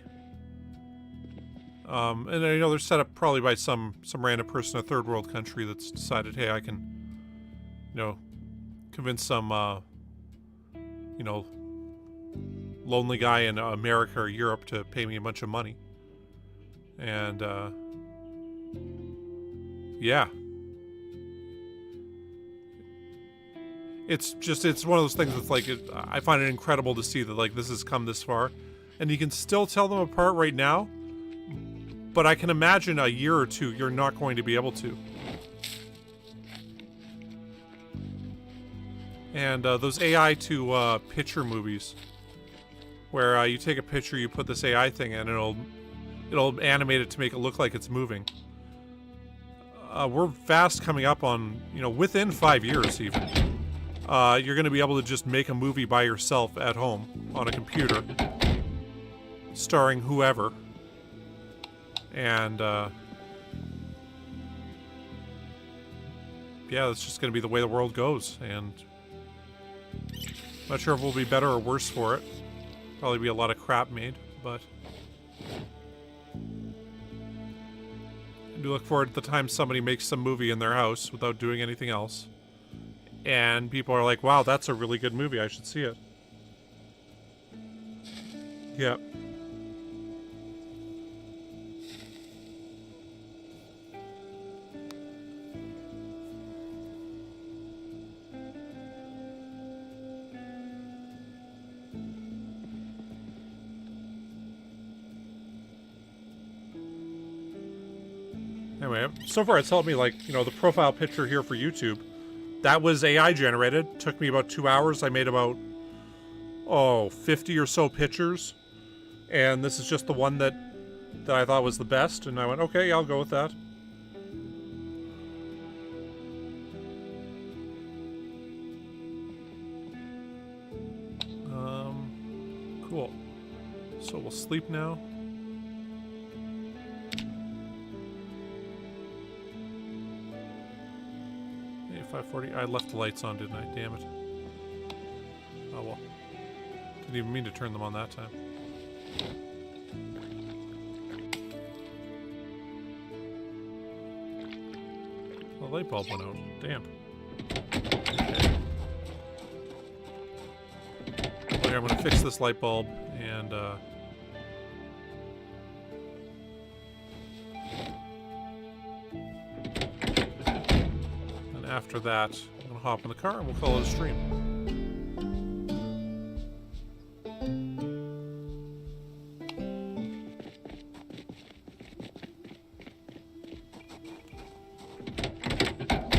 And they're set up probably by some random person in a third world country that's decided, hey, I can, convince some, lonely guy in America or Europe to pay me a bunch of money. And, yeah. It's one of those things that's like, I find it incredible to see that like this has come this far, and you can still tell them apart right now, but I can imagine a year or two you're not going to be able to. And those AI to picture movies, where you take a picture, you put this AI thing in, and it'll animate it to make it look like it's moving. We're fast coming up on, within 5 years even. You're going to be able to just make a movie by yourself at home on a computer, starring whoever, and yeah, that's just going to be the way the world goes. And I'm not sure if we'll be better or worse for it. Probably be a lot of crap made, but I do look forward to the time somebody makes some movie in their house without doing anything else. And people are like, wow, that's a really good movie. I should see it. Yep. Anyway, so far it's helped me, like, the profile picture here for YouTube. That was AI generated. Took me about 2 hours. I made about, 50 or so pictures. And this is just the one that I thought was the best. And I went, okay, I'll go with that. Cool. So we'll sleep now. Hey, 5:40. I left the lights on, didn't I? Damn it. Oh well. Didn't even mean to turn them on that time. The light bulb went out. Damn. Okay, I'm gonna fix this light bulb and after that, I'm gonna hop in the car and we'll call it a stream.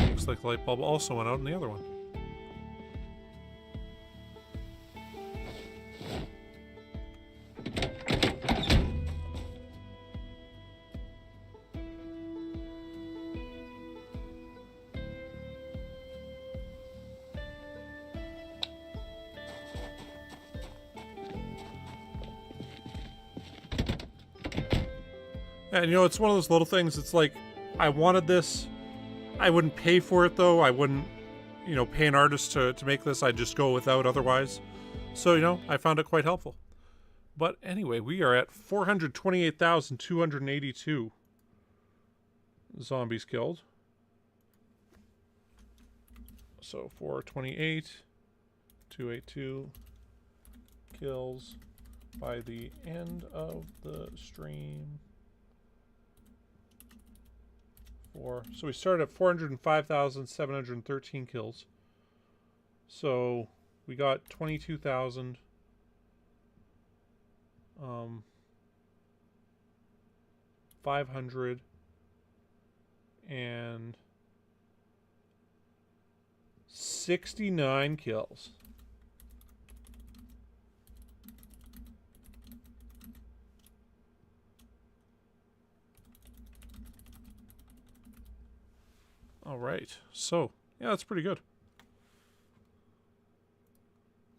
Looks like the light bulb also went out in the other one. And it's one of those little things, it's like, I wanted this, I wouldn't pay for it though, I wouldn't you know, pay an artist to make this. I'd just go without otherwise. So, you know, I found it quite helpful. But anyway, we are at 428,282 zombies killed. So 428, 282 kills by the end of the stream. So we started at 405,713 kills. So we got 22,000. 569 kills. All right, so yeah, that's pretty good.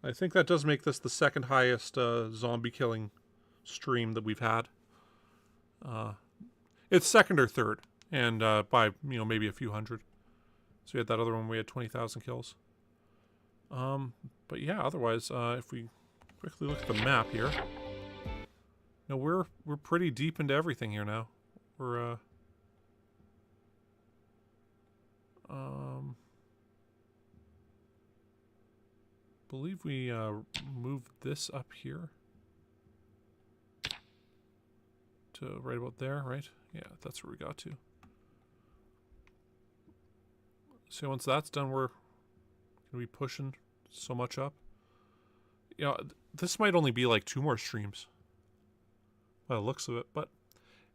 I think that does make this the second highest zombie killing stream that we've had. It's second or third, and by, you know, maybe a few hundred. So we had that other one, we had 20,000 kills. But yeah, otherwise, if we quickly look at the map here, no, we're pretty deep into everything here now. We're believe we moved this up here to right about there, right? Yeah, that's where we got to. So once that's done, we're gonna be pushing so much up. You know, this might only be like 2 more streams by the looks of it. But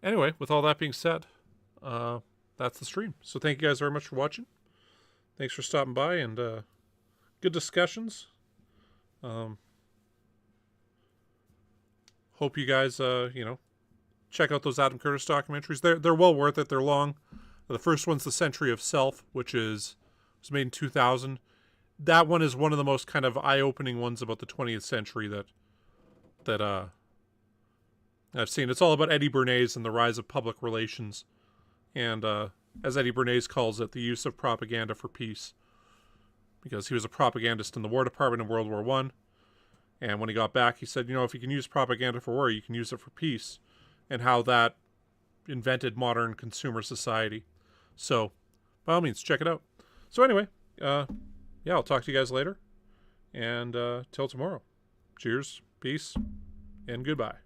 anyway, with all that being said, that's the stream. So thank you guys very much for watching. Thanks for stopping by, and good discussions. Hope you guys, you know, check out those Adam Curtis documentaries. They're well worth it. They're long. The first one's The Century of Self, which was made in 2000. That one is one of the most kind of eye-opening ones about the 20th century that I've seen. It's all about Eddie Bernays and the rise of public relations, and as Eddie Bernays calls it, the use of propaganda for peace, because he was a propagandist in the War Department in World War I. And when he got back, he said, you know, if you can use propaganda for war, you can use it for peace, and how that invented modern consumer society. So, by all means, check it out. So anyway, yeah, I'll talk to you guys later, and till tomorrow. Cheers, peace, and goodbye.